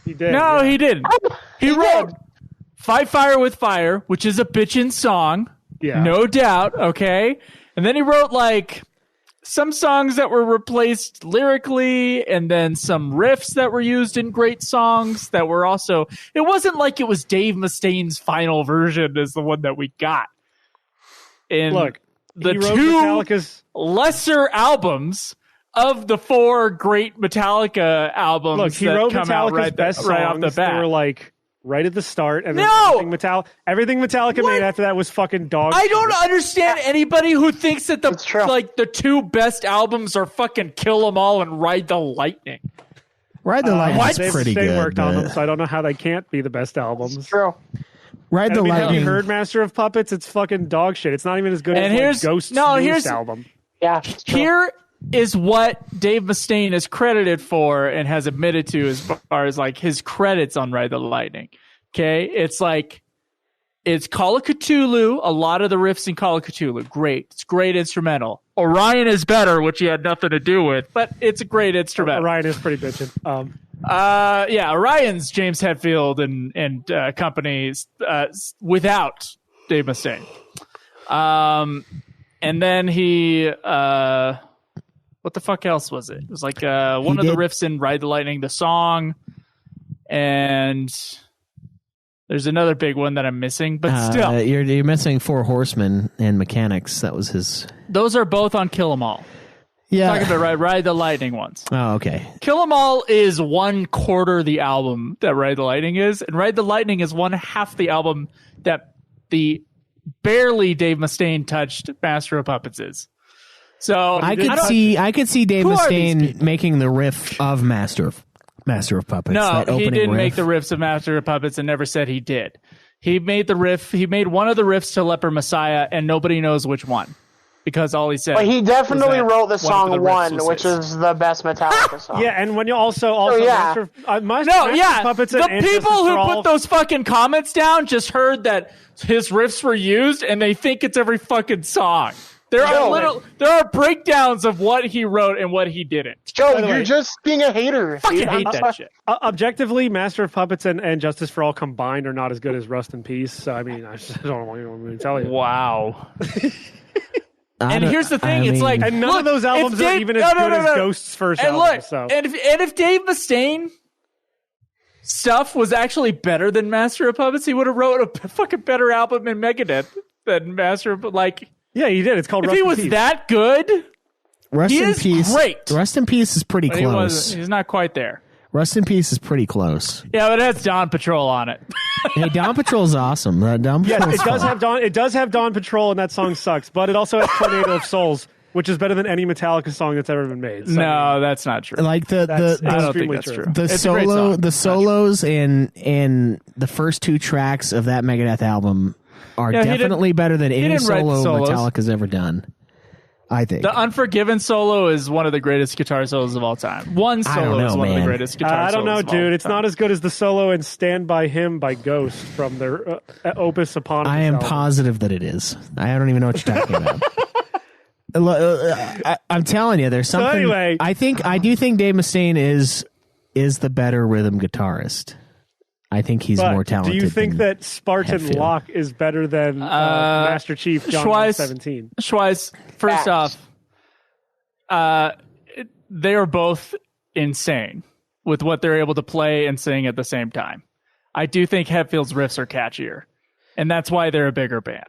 He did. No, yeah. he didn't. He wrote Fight Fire with Fire, which is a bitchin' song. Yeah. No doubt, okay? And then he wrote, like, some songs that were replaced lyrically, and then some riffs that were used in great songs that were also... It wasn't like it was Dave Mustaine's final version as the one that we got. And Look, the he wrote two Metallica's. lesser albums of the four great Metallica albums Look, he that wrote come out Metallica's best songs. right off the That bat. were like right at the start, and then No! everything Metallica made after that was fucking dog. I don't understand anybody who thinks that It's true. the two best albums are fucking Kill 'Em All and Ride the Lightning. Ride the Lightning's Dave pretty Mustaine good. worked on them, but- so I don't know how they can't be the best albums. True. Ride I the mean, have Lightning. you heard Master of Puppets? It's fucking dog shit. It's not even as good And as here's- like, Ghost's no, newest here's- album. Yeah. It's true. Here is what Dave Mustaine is credited for and has admitted to as far as like his credits on Ride the Lightning. Okay, it's like it's Call of Cthulhu. A lot of the riffs in Call of Cthulhu, great. It's great instrumental. Orion is better, which he had nothing to do with, but it's a great instrumental. Ryan is pretty bitchin'. Yeah, Orion's James Hetfield and companies without Dave Mustaine. And then he what the fuck else was it? It was like one of the did- riffs in Ride the Lightning, the song, and there's another big one that I'm missing, but still, You're missing Four Horsemen and Mechanics. That was his. those are both on Kill 'Em All. Yeah. Talking about Ride the Lightning ones. Oh, okay. Kill 'Em All is 1/4 the album that Ride the Lightning is, and Ride the Lightning is 1/2 the album that the barely Dave Mustaine touched Master of Puppets is. So I could see Dave Who are these Mustaine people? making the riff of Master of Puppets. no, that he opening didn't riff. make the riffs of Master of Puppets and never said he did. He made the riff. He made one of the riffs to Leper Messiah, and nobody knows which one because all he said. But he definitely was that wrote the one of song the riffs One, was which his. is the best Metallica song. Yeah, and when you also yeah. Master of No, Master yeah. of Puppets The and people Justice who for All- put those fucking comments down just heard that his riffs were used, and they think it's every fucking song. There are breakdowns of what he wrote and what he didn't. Joe, the you're way- just being a hater. Fucking hate that shit. Objectively, Master of Puppets and Justice for All combined are not as good as Rust in Peace. So I mean, I just don't want to tell you. Wow. I And don't- here's the thing: I it's mean, like, And none look, of those albums if are Dave- even as no, good no, as no. Ghost's first And album. look, So and if Dave Mustaine stuff was actually better than Master of Puppets, he would have wrote a fucking better album in Megadeth than Master of like. yeah, he did. It's called If Rust he in was Peace. that good, Rust he in is Peace. great. Rust in Peace is pretty but he close. wasn't. He's not quite there. Rust in Peace is pretty close. Yeah, but it has Dawn Patrol on it. Hey, Dawn Patrol's awesome. Dawn Yes, Patrol's it does fun. have Dawn. It does have Dawn Patrol, and that song sucks. But it also has Tornado of Souls, which is better than any Metallica song that's ever been made. So, No, that's not true. Like the That's I don't think extremely that's true. true. the It's a great song. the solos in the first two tracks of that Megadeth album are definitely better than any solo Metallica's ever done. I think the Unforgiven solo is one of the greatest guitar solos of all time. One solo is one of the greatest guitar solos. I don't know, of all dude. It's time. not as good as the solo in "Stand by Him" by Ghost from their Opus Eponymous. I am album. positive that it is. I don't even know what you're talking about. I'm telling you, there's something. So anyway, I do think Dave Mustaine is the better rhythm guitarist. I think he's more talented. Do you think that Spartan Hetfield. Locke is better than Master Chief John 117? Schweiss, first off, they are both insane with what they're able to play and sing at the same time. I do think Hetfield's riffs are catchier, and that's why they're a bigger band.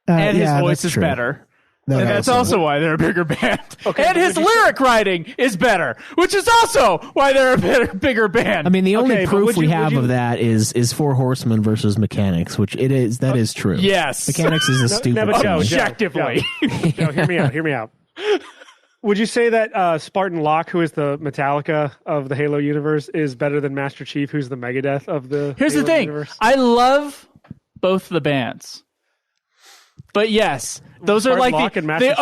And his voice is better. And that's also why they're a bigger band. Okay, and his lyric writing is better, which is also why they're a bigger band. I mean, the only proof we have of that is Four Horsemen versus Mechanics, which that is true. Yes. Mechanics is a stupid Joe, objectively. Joe, hear me out. Would you say that Spartan Locke, who is the Metallica of the Halo universe, is better than Master Chief, who's the Megadeth of the Here's Halo the thing. universe? I love both the bands. But yes, those Spartan are like Locke and Master the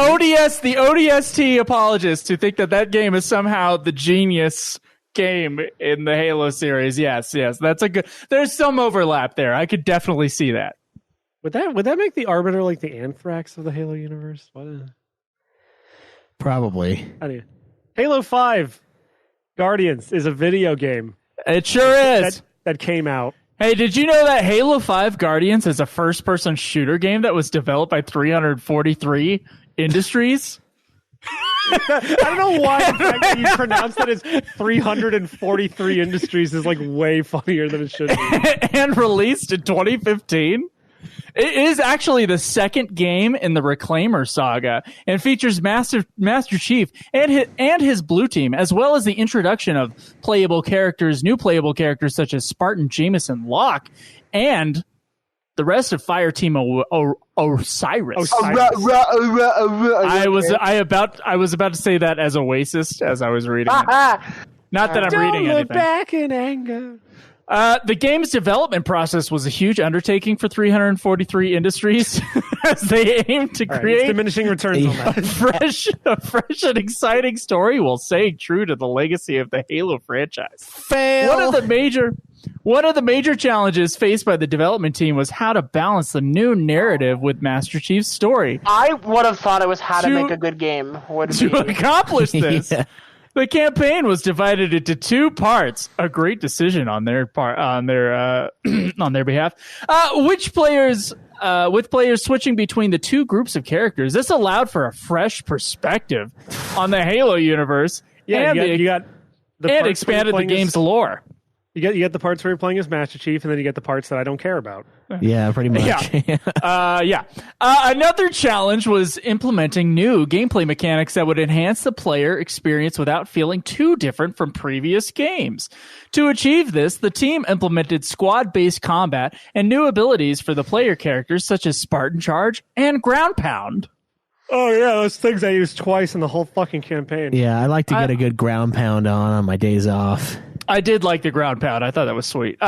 ODST apologists who think that game is somehow the genius game in the Halo series. Yes, that's a good. There's some overlap there. I could definitely see that. Would that make the Arbiter like the Anthrax of the Halo universe? What? Probably. Halo 5 Guardians is a video game. It sure is. That came out. Hey, did you know that Halo 5 Guardians is a first-person shooter game that was developed by 343 Industries? I don't know why the fact that you pronounced it as 343 Industries is like way funnier than it should be. And released in 2015? It is actually the second game in the Reclaimer saga and features Master Chief and his blue team, as well as the introduction of new playable characters such as Spartan, Jameson, Locke, and the rest of Fire Team Osiris. I was about to say that as Oasis as I was reading it. Not that I'm reading anything. Don't look back in anger. The game's development process was a huge undertaking for 343 Industries as they aimed to create diminishing returns on that. a fresh and exciting story while staying true to the legacy of the Halo franchise. Fail. One of the major challenges faced by the development team was how to balance the new narrative with Master Chief's story. I would have thought it was how to make a good game. To accomplish this. Yeah. The campaign was divided into two parts. A great decision on their part, on their behalf. With players switching between the two groups of characters. This allowed for a fresh perspective on the Halo universe. Yeah, and expanded the game's lore. You get the parts where you're playing as Master Chief, and then you get the parts that I don't care about. Yeah, pretty much. Yeah. Another challenge was implementing new gameplay mechanics that would enhance the player experience without feeling too different from previous games. To achieve this, the team implemented squad-based combat and new abilities for the player characters such as Spartan Charge and Ground Pound. Oh, yeah, those things I used twice in the whole fucking campaign. Yeah, I like to get a good ground pound on my days off. I did like the ground pound. I thought that was sweet.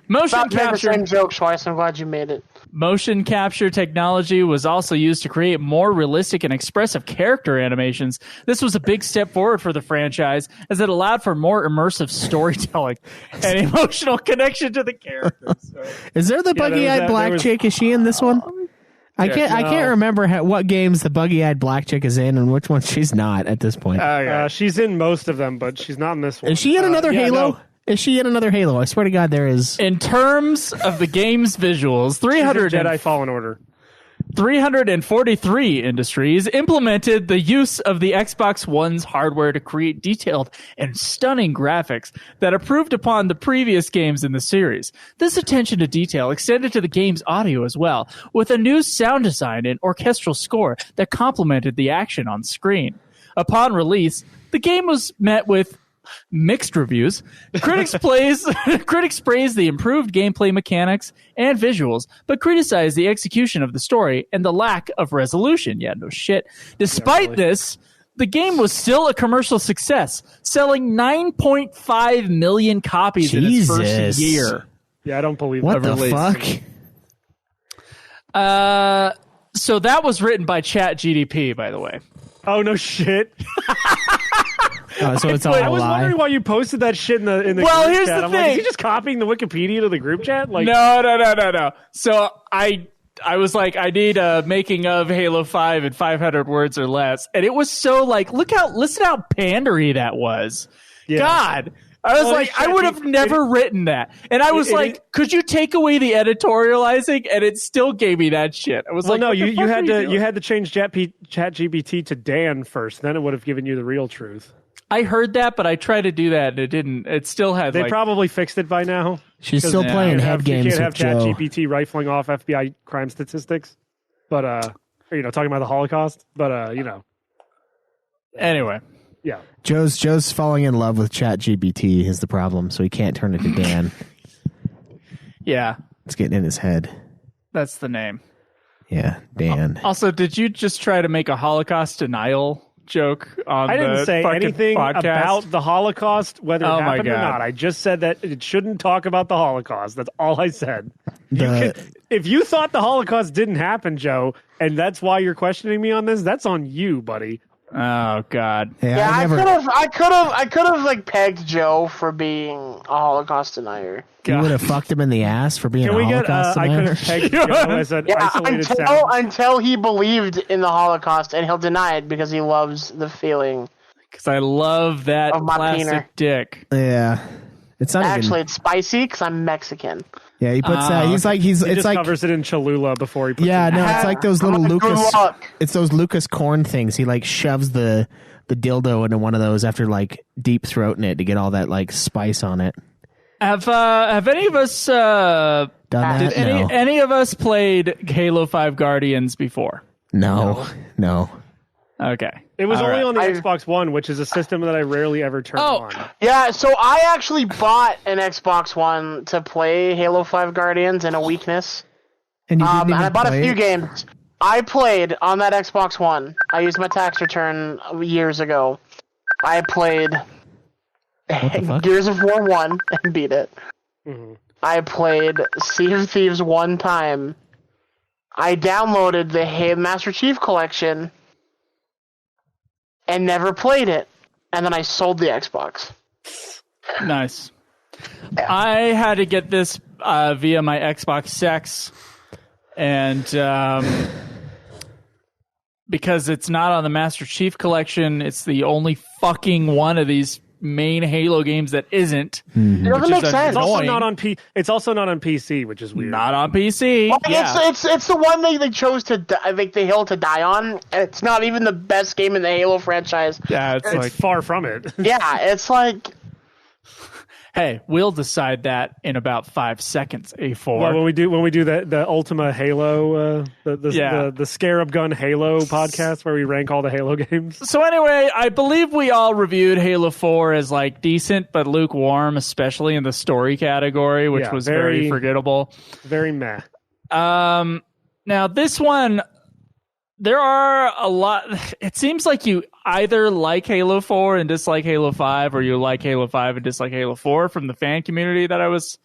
Motion capture. Same joke twice. I'm glad you made it. Motion capture technology was also used to create more realistic and expressive character animations. This was a big step forward for the franchise as it allowed for more immersive storytelling and emotional connection to the characters. Is there the buggy-eyed black chick? Is she in this one? I can't remember what games the buggy-eyed black chick is in and which ones she's not at this point. She's in most of them, but she's not in this one. Is she in another Halo? No. Is she in another Halo? I swear to God, there is. In terms of the game's visuals, 300 Jedi Fallen Order. 343 Industries implemented the use of the Xbox One's hardware to create detailed and stunning graphics that improved upon the previous games in the series. This attention to detail extended to the game's audio as well, with a new sound design and orchestral score that complemented the action on screen. Upon release, the game was met with mixed reviews. Critics praised the improved gameplay mechanics and visuals, but criticized the execution of the story and the lack of resolution. Yeah, no shit. Despite this, the game was still a commercial success, selling 9.5 million copies in its first year. Yeah, I don't believe what that. the fuck. So that was written by ChatGDP, by the way. Oh no shit! So it's all I a was lie. wondering why you posted that shit in the Well, group here's chat. the I'm like, thing. is he just copying the Wikipedia to the group chat? Like, No. So I was like, I need a making of Halo 5 in 500 words or less. And it was so like, listen how pandery that was. Yeah. God. I was Well, like, it's I would have never written that. And I was like, could you take away the editorializing? And it still gave me that shit. I was well, like, no, what the you fuck had are to doing? you had to change ChatGPT to Dan first. Then it would have given you the real truth. I heard that, but I tried to do that and it didn't. It still had They like, probably fixed it by now. She's still Yeah. playing head You games can't have with Joe. ChatGPT rifling off FBI crime statistics, but or, talking about the Holocaust. But anyway. yeah. Joe's falling in love with ChatGPT is the problem, so he can't turn it to Dan. Yeah, It's getting in his head. that's the name. Yeah, Dan. Also, did you just try to make a Holocaust denial joke on I didn't the say fucking anything podcast? about the Holocaust, whether Oh it my happened or God. not. I just said that it shouldn't talk about the Holocaust. That's all I said. The- If you thought the Holocaust didn't happen, Joe, and that's why you're questioning me on this, that's on you, buddy. Oh God. Yeah, I never. I could have like pegged Joe for being a Holocaust denier. You would have fucked him in the ass for being Can a we get? Holocaust I could denier? have pegged Joe as an Yeah, isolated sound. until he believed in the Holocaust, and he'll deny it because he loves the feeling. Because I love that Of my plastic peener. dick. Yeah, it's not Actually, even. it's spicy because I'm Mexican. Yeah, he puts. He's like He it's just like. covers it in Cholula before he puts Yeah, it in. no, it's like those little Good Lucas. luck. It's those Lucas corn things. He like shoves the dildo into one of those after like deep throating it to get all that like spice on it. Have any of us Done that? did any of us played Halo 5 Guardians before? No. Okay. It was All only right. on the Xbox One, which is a system that I rarely ever turn Oh. on. Yeah, so I actually bought an Xbox One to play Halo 5 Guardians in a weakness. And you didn't And even I bought a play few it? games. I played on that Xbox One. I used my tax return years ago. I played the fuck? Gears of War 1 and beat it. Mhm. I played Sea of Thieves one time. I downloaded the Master Chief Collection and never played it. And then I sold the Xbox. Nice. I had to get this via my Xbox Sex, and because it's not on the Master Chief Collection, it's the only fucking one of these main Halo games that isn't. It doesn't make sense. It's also Annoying. not on It's also not on PC, which is weird. Not on PC. Well, Yeah. it's the one they chose to like the hill to die on. And it's not even the best game in the Halo franchise. Yeah, it's It's like, far from it. Yeah, it's like hey, we'll decide that in about 5 seconds. A4. Well, when we do the Ultima Halo, Yeah. the Scarab Gun Halo podcast where we rank all the Halo games. So anyway, I believe we all reviewed Halo 4 as like decent but lukewarm, especially in the story category, which Yeah, was very very- forgettable. Very meh. Now this one, there are a lot. It seems like you either like Halo 4 and dislike Halo 5, or you like Halo 5 and dislike Halo 4 from the fan community that I was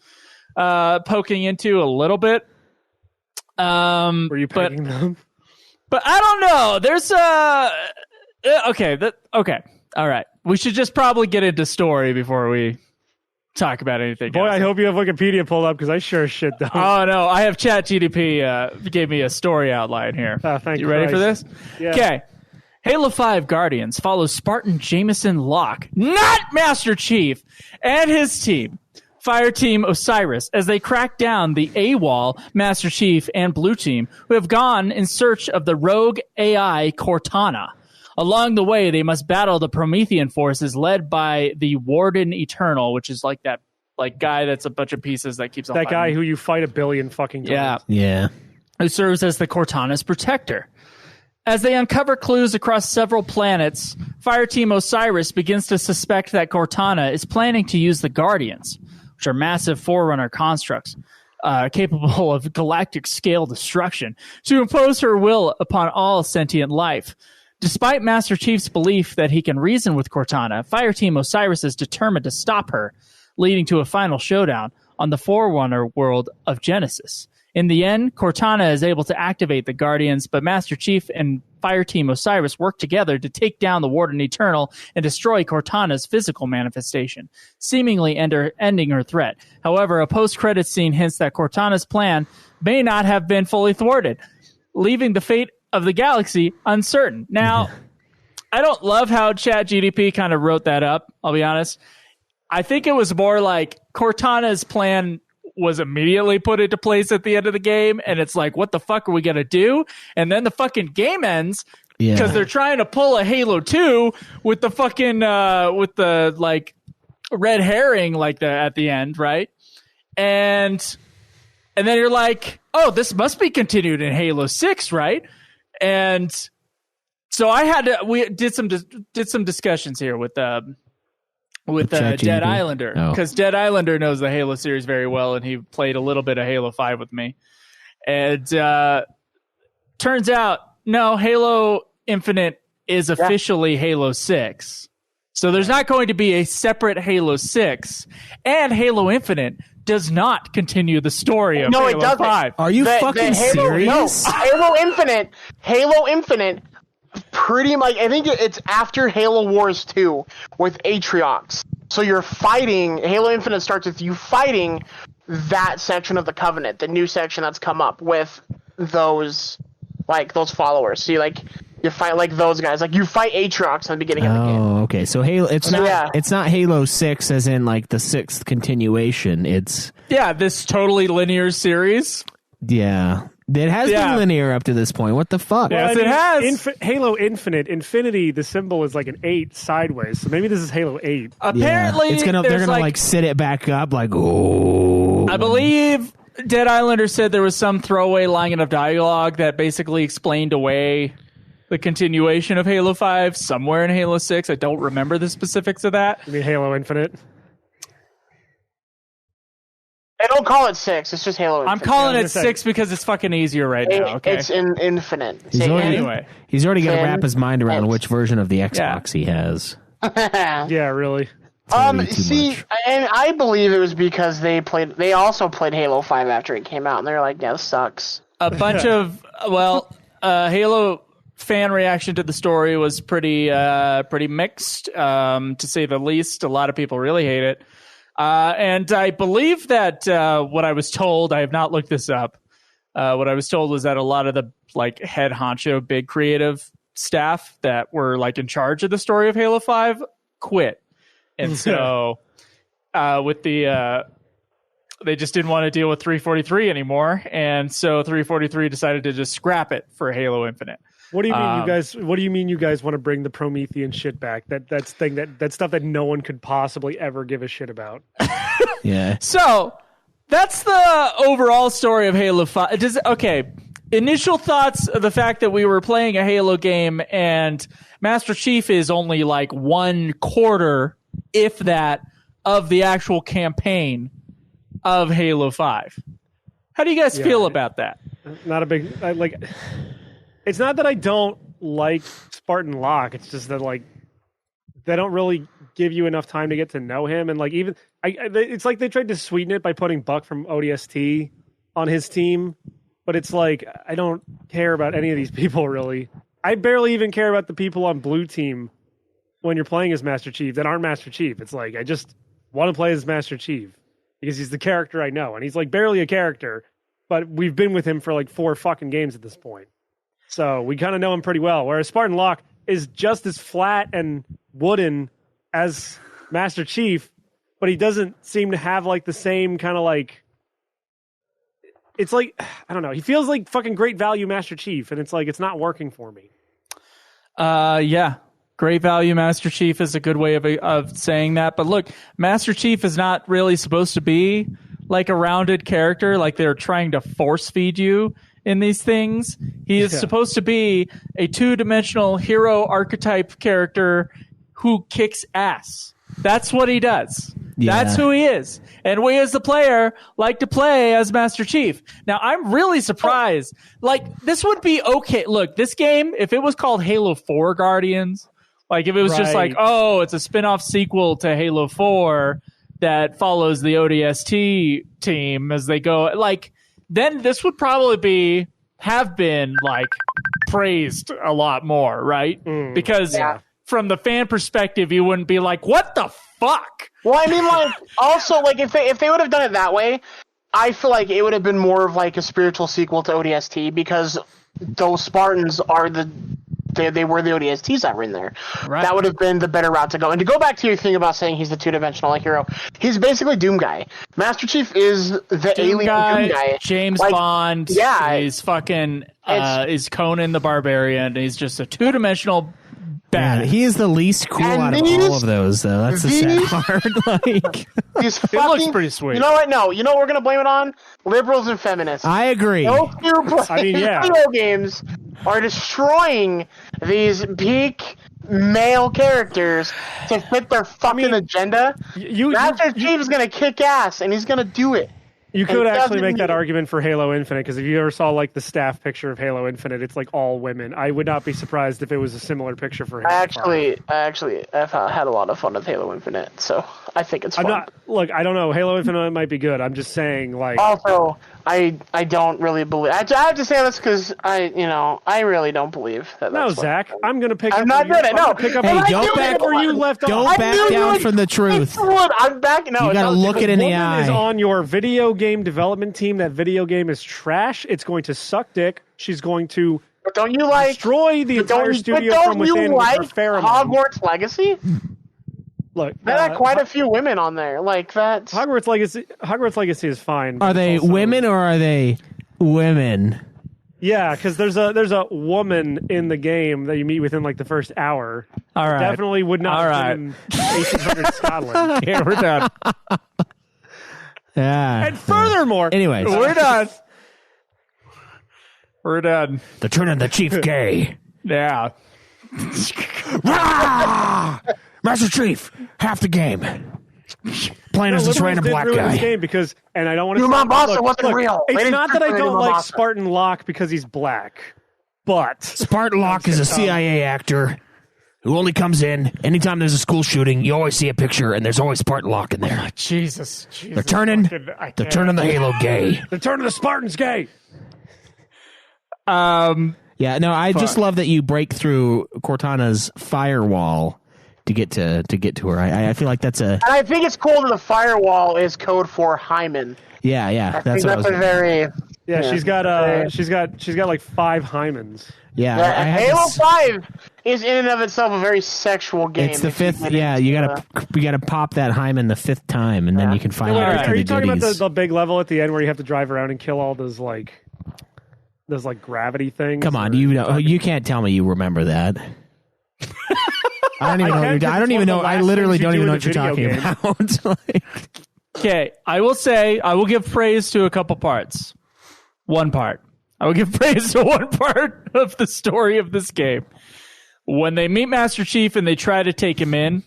poking into a little bit. Were you but- pegging them? But I don't know. There's okay. All right. We should just probably get into story before we talk about anything. Boy, else. I hope you have Wikipedia pulled up because I sure as shit don't. Oh no, I have ChatGDP gave me a story outline here. Thank you ready for this? Christ. Yeah. Okay. Halo 5 Guardians follows Spartan Jameson Locke, not Master Chief, and his team, Fireteam Osiris, as they crack down the AWOL, Master Chief, and Blue Team, who have gone in search of the rogue AI Cortana. Along the way, they must battle the Promethean forces led by the Warden Eternal, which is like that guy that's a bunch of pieces that keeps on That guy fighting. who you fight a billion fucking times. Yeah, Yeah. who serves as the Cortana's protector. As they uncover clues across several planets, Fireteam Osiris begins to suspect that Cortana is planning to use the Guardians, which are massive Forerunner constructs capable of galactic-scale destruction, to impose her will upon all sentient life. Despite Master Chief's belief that he can reason with Cortana, Fireteam Osiris is determined to stop her, leading to a final showdown on the Forerunner world of Genesis. In the end, Cortana is able to activate the Guardians, but Master Chief and Fireteam Osiris work together to take down the Warden Eternal and destroy Cortana's physical manifestation, seemingly ending her threat. However, a post-credits scene hints that Cortana's plan may not have been fully thwarted, leaving the fate of the galaxy uncertain. Now, I don't love how ChatGPT kind of wrote that up, I'll be honest. I think it was more like Cortana's plan was immediately put into place at the end of the game, and it's like, what the fuck are we gonna do? And then the fucking game ends because they're trying to pull a Halo 2 with the fucking with the like red herring like the at the end, right? And then you're like, oh, this must be continued in Halo 6, right? And so we did some discussions here with Dead Islander, because Dead Islander knows the Halo series very well, and he played a little bit of Halo 5 with me. And turns out, no, Halo Infinite is officially Halo 6. So there's not going to be a separate Halo 6, and Halo Infinite does not continue the story of Halo 5. Are you fucking serious? No, Halo Infinite pretty much, I think it's after Halo Wars 2 with Atriox. So you're fighting, Halo Infinite starts with you fighting that section of the Covenant, the new section that's come up with those followers. So you fight like those guys. Like you fight Atriox in the beginning of the game. Oh, okay. So Halo, it's not Halo 6 as in like the 6th continuation. It's this totally linear series. Yeah. It has been linear up to this point. What the fuck? Yes, it has. Halo Infinite, Infinity, the symbol is like an 8 sideways. So maybe this is Halo 8. Apparently, they're gonna like sit it back up like, oh. I believe Dead Islander said there was some throwaway line of dialogue that basically explained away the continuation of Halo 5 somewhere in Halo 6. I don't remember the specifics of that. You mean Halo Infinite? I don't call it 6. It's just Halo Infinite. I'm calling it 6 because it's fucking easier right now. Okay, it's Infinite. He's already going to wrap his mind around which version of the Xbox he has. Yeah, really. See, and I believe it was because they also played Halo 5 after it came out, and they're like, yeah, this sucks. A bunch of Halo fan reaction to the story was pretty mixed, to say the least. A lot of people really hate it. And I believe that what I was told, I have not looked this up, what I was told was that a lot of the like head honcho big creative staff that were like in charge of the story of Halo 5 quit. And so with the they just didn't want to deal with 343 anymore, and so 343 decided to just scrap it for Halo Infinite. What do you mean, you guys? What do you mean, you guys want to bring the Promethean shit back? That's stuff that no one could possibly ever give a shit about. Yeah. So that's the overall story of Halo 5. Initial thoughts of the fact that we were playing a Halo game and Master Chief is only like 1/4, if that, of the actual campaign of Halo 5. How do you guys feel about that? Not a big it's not that I don't like Spartan Locke. It's just that like they don't really give you enough time to get to know him, and like even it's like they tried to sweeten it by putting Buck from ODST on his team, but it's like I don't care about any of these people really. I barely even care about the people on Blue Team when you're playing as Master Chief that aren't Master Chief. It's like I just want to play as Master Chief because he's the character I know, and he's like barely a character, but we've been with him for like 4 fucking games at this point. So we kind of know him pretty well, whereas Spartan Locke is just as flat and wooden as Master Chief, but he doesn't seem to have like the same kind of like... It's like, I don't know, he feels like fucking great value Master Chief, and it's like, it's not working for me. Yeah. Great value Master Chief is a good way of saying that. But look, Master Chief is not really supposed to be like a rounded character, like they're trying to force feed you in these things. He is supposed to be a 2-dimensional hero archetype character who kicks ass. That's what he does. Yeah. That's who he is. And we as the player like to play as Master Chief. Now, I'm really surprised. Like, this would be okay. Look, this game, if it was called Halo 4 Guardians, like if it was just like, oh, it's a spin-off sequel to Halo 4 that follows the ODST team as they go, like, then this would probably have been like praised a lot more, right? Because from the fan perspective, you wouldn't be like, what the fuck? Well, I mean, like, also, like, if they would have done it that way, I feel like it would have been more of like a spiritual sequel to ODST, because those Spartans are they were the ODSTs that were in there. Right. That would have been the better route to go. And to go back to your thing about saying he's the two-dimensional hero, he's basically Doom Guy. Master Chief is the alien Doom Guy. James Bond. Yeah. He's fucking is Conan the Barbarian. He's just a two-dimensional bad. Yeah, he is the least cool out of all of those, though. That's the sad part. Like, he's it looks pretty sweet. You know what? No, you know what we're gonna blame it on? Liberals and feminists. I agree. Those two video games are destroying these peak male characters to fit their fucking agenda. Master Chief is gonna kick ass, and he's gonna do it. You could actually make that argument for Halo Infinite, because if you ever saw like the staff picture of Halo Infinite, it's like all women. I would not be surprised if it was a similar picture for Halo. I've had a lot of fun with Halo Infinite, so I think it's fun. I don't know. Halo Infinite might be good. I'm just saying, like. Also, I don't really believe. I have to say this because I really don't believe that. No, Zach, I'm gonna pick. I'm not good at no. Pick up hey, don't back where you left off. Don't back down from the truth. I'm back. No, you gotta look it in the eye. Is on your video game development team. That video game is trash. It's going to suck dick. She's going to. But don't you like destroy the entire studio from within with her pheromone? Hogwarts Legacy? Look, there are quite a few women on there. Like that. Hogwarts Legacy is fine. Are they women or are they women? Yeah, because there's a woman in the game that you meet within like the first hour. All right. Definitely would not have been in 1800 Scotland. Yeah, we're done. Yeah. And furthermore, anyways, we're done. We're done. They're turning the chief gay. Yeah. Master Chief, half the game. Playing as this random black guy. This game because, and I don't want to. My boss wasn't real. It's not that I don't like Spartan Locke because he's black, but Spartan Locke is a CIA actor who only comes in anytime there's a school shooting. You always see a picture, and there's always Spartan Locke in there. Oh, Jesus. They're turning the Halo gay. They're turning the Spartans gay. Yeah, no, I just love that you break through Cortana's firewall to get to her. I feel like that's a. And I think it's cool that the firewall is code for hymen. Yeah, that's a very. Yeah, she's got like 5 hymens. Yeah, Halo 5 is in and of itself a very sexual game. It's the 5th. Yeah, you gotta pop that hymen the 5th time, and then you can find out. Are you talking about the big level at the end where you have to drive around and kill all those gravity things? Come on, you can't tell me you remember that. I don't even know. I literally don't even know what you're talking about. Okay, I will give praise to a couple parts. One part. I will give praise to one part of the story of this game. When they meet Master Chief and they try to take him in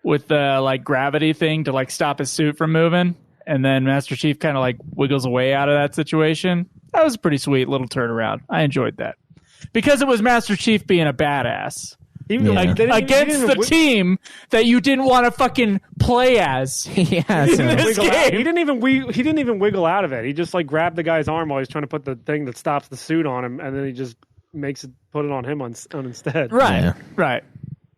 with the gravity thing to stop his suit from moving, and then Master Chief kind of wiggles away out of that situation. That was a pretty sweet little turnaround. I enjoyed that. Because it was Master Chief being a badass. Against the team that you didn't want to fucking play as. Yeah, he didn't even wiggle out of it. He just grabbed the guy's arm while he's trying to put the thing that stops the suit on him, and then he just put it on him on instead. Right, yeah. Right.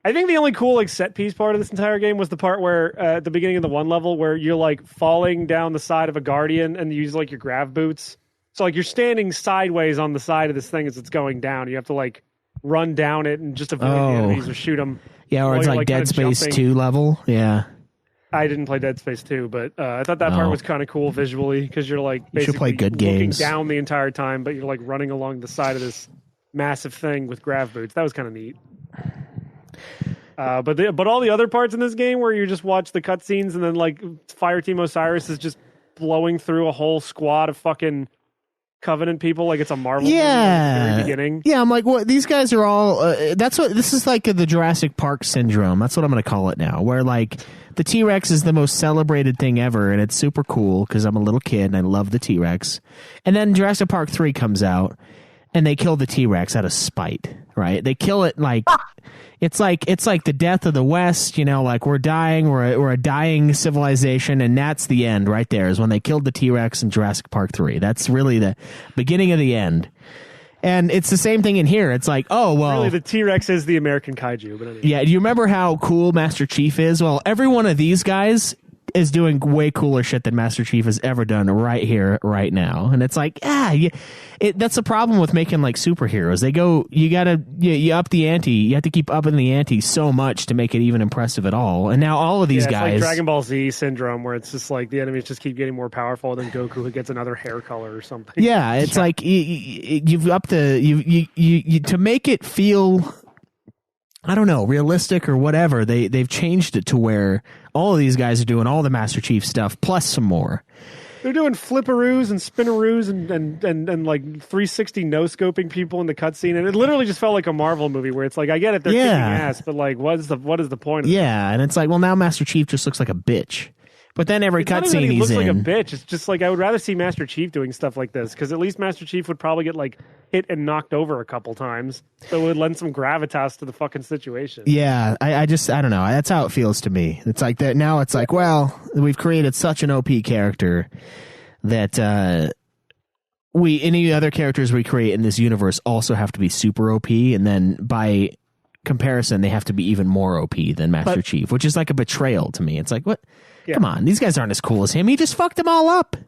I think the only cool set piece part of this entire game was the part where at the beginning of the one level where you're falling down the side of a Guardian and you use your grav boots. So you're standing sideways on the side of this thing as it's going down. You have to run down it and just avoid the enemies or shoot them. Yeah, or it's Dead Space 2 level. Yeah. I didn't play Dead Space 2, but I thought that part was kind of cool visually because you're basically you should play good games. Looking down the entire time, but you're running along the side of this massive thing with grav boots. That was kind of neat. But all the other parts in this game where you just watch the cutscenes and then Fireteam Osiris is just blowing through a whole squad of fucking Covenant people like it's a Marvel movie at the very beginning. Yeah, I'm what these guys are all this is the Jurassic Park syndrome. That's what I'm going to call it now, where the T-Rex is the most celebrated thing ever and it's super cool because I'm a little kid and I love the T-Rex. And then Jurassic Park 3 comes out and they kill the T-Rex out of spite. right? They kill it like it's like the death of the West, you know, like we're dying, we're a dying civilization, and that's the end right there is when they killed the T-Rex in Jurassic Park 3. That's really the beginning of the end. And it's the same thing in here. It's like, oh, well. Really, the T-Rex is the American kaiju. But anyway. Yeah, do you remember how cool Master Chief is? Well, every one of these guys is doing way cooler shit than Master Chief has ever done right here, right now. And it's like, that's the problem with making like superheroes. They go, you up the ante. You have to keep upping the ante so much to make it even impressive at all. And now all of these guys, like Dragon Ball Z syndrome, where it's just like the enemies just keep getting more powerful than Goku, who gets another hair color or something. Yeah, it's like you've upped you to make it feel, I don't know, realistic or whatever. They've changed it to where all of these guys are doing all the Master Chief stuff plus some more. They're doing flipperoos and spinneroos and like 360 no scoping people in the cutscene, and it literally just felt like a Marvel movie where it's like, I get it, they're kicking ass, but like, what is the point of it? Yeah, and it's like, well, now Master Chief just looks like a bitch. But then every cutscene he's looks in, like a bitch. It's just like I would rather see Master Chief doing stuff like this, because at least Master Chief would probably get like hit and knocked over a couple times, so it would lend some gravitas to the fucking situation. Yeah, I don't know. That's how it feels to me. It's like that now. It's like, well, we've created such an OP character that any other characters we create in this universe also have to be super OP, and then by comparison, they have to be even more OP than Master Chief, which is like a betrayal to me. It's like, what? Yeah. Come on, these guys aren't as cool as him. He just fucked them all up.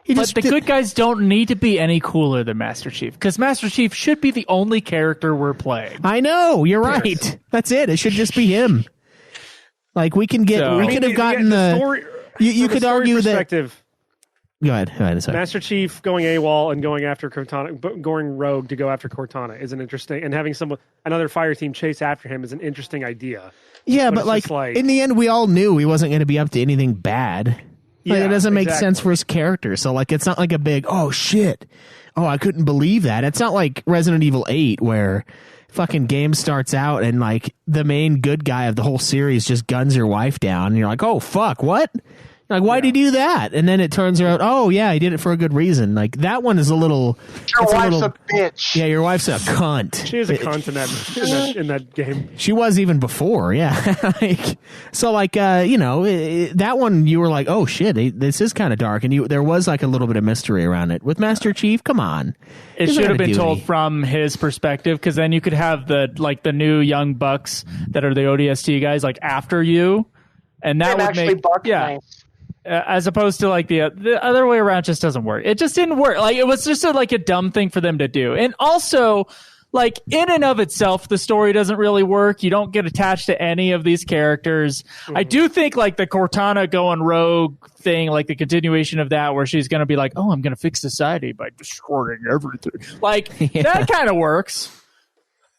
But the good guys don't need to be any cooler than Master Chief, because Master Chief should be the only character we're playing. I know, you're right. Yes. That's it. It should just be him. Like we could have gotten the story. You could argue that. Go ahead. Sorry. Master Chief going AWOL and going after Cortana, going rogue to go after Cortana is an interesting, and having another fire team chase after him is an interesting idea. Yeah, but like in the end, we all knew he wasn't going to be up to anything bad. Like, it doesn't make sense for his character. So like, it's not like a big, oh shit, oh I couldn't believe that. It's not like Resident Evil 8 where fucking game starts out and like the main good guy of the whole series just guns your wife down, and you're like, oh fuck, what? Like, why'd he do that? And then it turns out, oh, yeah, he did it for a good reason. Like, that one is a little... Your wife's a bitch. Yeah, your wife's a cunt. She is a cunt in that game. She was even before, yeah. That one, you were like, oh, shit, this is kind of dark. And there was, like, a little bit of mystery around it. With Master Chief, come on. It should have been told from his perspective, because then you could have the new young bucks that are the ODST guys, like, after you. And that would make... Nice. As opposed to like the other way around, just doesn't work. It just didn't work. Like it was just a dumb thing for them to do. And also, like in and of itself, the story doesn't really work. You don't get attached to any of these characters. Mm-hmm. I do think like the Cortana going rogue thing, like the continuation of that, where she's going to be like, "Oh, I'm going to fix society by destroying everything." Like that kind of works.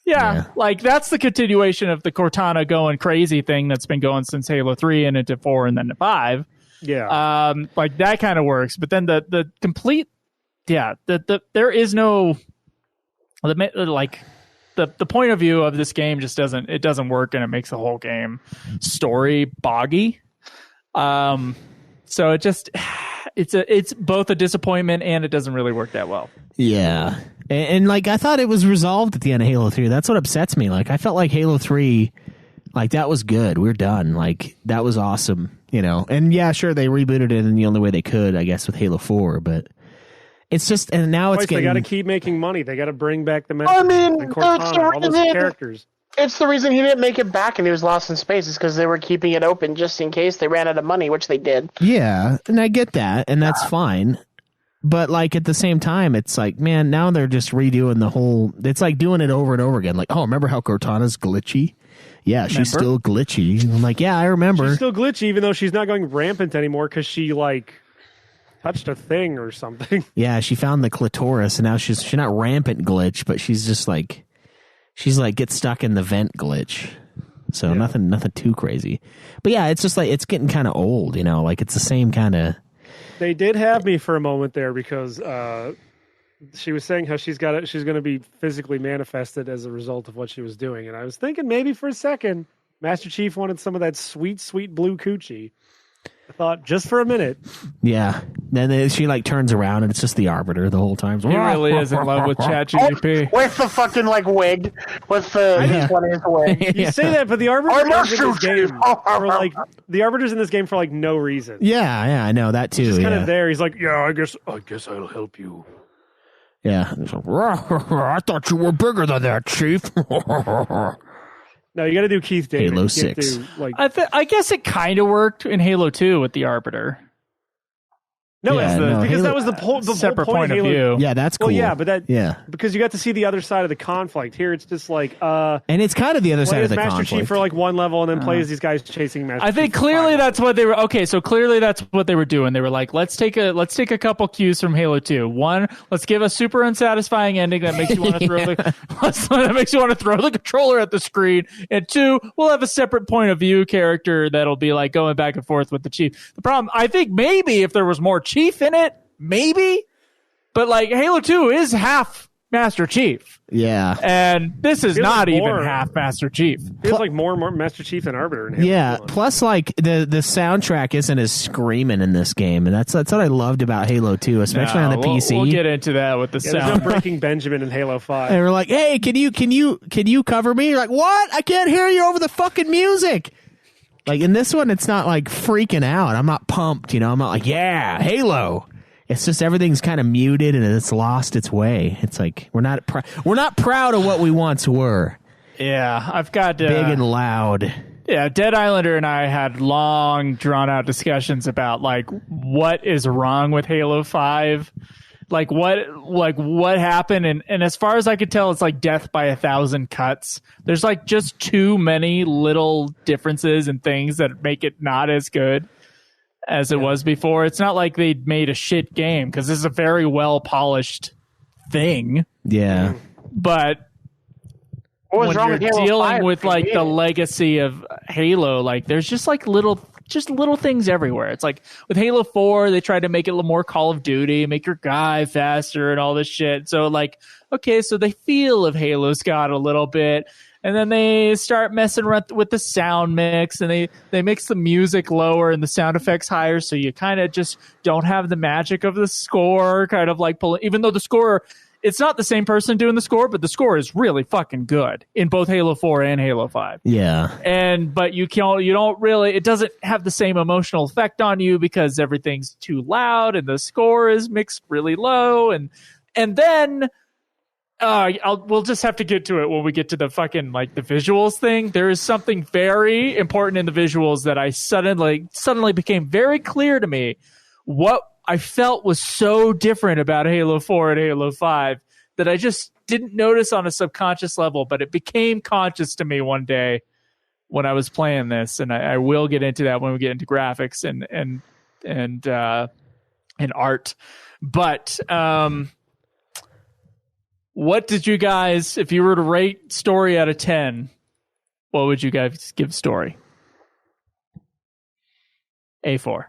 Yeah, like that's the continuation of the Cortana going crazy thing that's been going since Halo 3 and into 4 and then to 5. Yeah. Like that kind of works, but then the complete, there is no, the point of view of this game just doesn't work, and it makes the whole game story boggy. So it's both a disappointment and it doesn't really work that well. Yeah. And like, I thought it was resolved at the end of Halo 3. That's what upsets me. Like, I felt like Halo 3, like, that was good. We're done. Like, that was awesome, you know? And yeah, sure, they rebooted it in the only way they could, I guess, with Halo 4, but it's just, and now it's getting... They gotta keep making money. They gotta bring back the and Cortana, all those characters. It's the reason he didn't make it back and he was lost in space, is because they were keeping it open just in case they ran out of money, which they did. Yeah, and I get that, and that's fine. But, like, at the same time, it's like, man, now they're just redoing the whole... It's like doing it over and over again. Like, oh, remember how Cortana's glitchy? Yeah, she's still glitchy. I'm like, yeah, I remember. She's still glitchy, even though she's not going rampant anymore because she, like, touched a thing or something. Yeah, she found the clitoris, and now she's not rampant glitch, but she's just like... She's like, gets stuck in the vent glitch. So nothing too crazy. But yeah, it's just like, it's getting kind of old, you know? Like, it's the same kind of... They did have me for a moment there because she was saying how she's going to be physically manifested as a result of what she was doing, and I was thinking maybe for a second Master Chief wanted some of that sweet blue coochie. I thought just for a minute. Yeah. Then she like turns around and it's just the Arbiter the whole time. He really is in love with ChatGPT. With the fucking like wig, with the what is the wig? You say that, but the Arbiter's in this game for like the Arbiter's in this game for like no reason. Yeah, I know that too. He's kind of there. He's like, yeah, I guess I'll help you. Yeah. I thought you were bigger than that, Chief. No, you got to do Keith David. Halo 6. I guess it kind of worked in Halo 2 with the Arbiter. No, Yeah, because Halo- that was the Separate whole point of Halo. view. Yeah, that's cool. Well, yeah, but yeah, because you got to see the other side of the conflict. Here, it's just like and it's kind of the other play side of as the Master conflict. Chief for like one level, and then play as these guys chasing Master. I think Chief clearly that's what they were. Okay, so clearly that's what they were doing. They were like, let's take a couple cues from Halo 2. One, let's give a super unsatisfying ending that makes you want to throw the controller at the screen. And two, we'll have a separate point of view character that'll be like going back and forth with the Chief. The problem, I think, maybe if there was more Chief in it, maybe. But like Halo 2 is half Master Chief. Yeah. And this is Feels not like even more. half Master Chief. Feels like more and more Master Chief than Arbiter. In Halo Yeah. 1. Plus, like the soundtrack isn't as screaming in this game, and that's what I loved about Halo 2, especially on the PC. We'll get into that with the There's no sound. Breaking Benjamin in Halo 5. And we're like, "Hey, can you cover me?" You're like, "What? I can't hear you over the fucking music." Like in this one, it's not like freaking out. I'm not pumped, I'm not like, "Yeah, Halo." It's just everything's kind of muted and it's lost its way. It's like we're not proud of what we once were. Yeah, I've got Big and loud. Yeah, Dead Islander and I had long, drawn-out discussions about like what is wrong with Halo 5, like what happened, and as far as I could tell, it's like death by 1,000 cuts. There's like just too many little differences and things that make it not as good as it was before. It's not like they made a shit game, because this is a very well polished thing. Yeah. But What was when wrong you're with Halo dealing 5? with like the legacy of Halo, like there's just like little things everywhere. It's like with Halo 4, they tried to make it a little more Call of Duty, make your guy faster and all this shit. So like, okay, so the feel of Halo's got a little bit. And then they start messing around with the sound mix, and they mix the music lower and the sound effects higher, so you kind of just don't have the magic of the score, kind of like pulling. Even though the score, it's not the same person doing the score, but the score is really fucking good in both Halo 4 and Halo 5. Yeah. But you don't really, it doesn't have the same emotional effect on you because everything's too loud and the score is mixed really low, and then. We'll just have to get to it when we get to the fucking like the visuals thing. There is something very important in the visuals that I suddenly became very clear to me. What I felt was so different about Halo 4 and Halo 5 that I just didn't notice on a subconscious level, but it became conscious to me one day when I was playing this, and I will get into that when we get into graphics and art. But what did you guys, if you were to rate story out of 10, what would you guys give story? A4.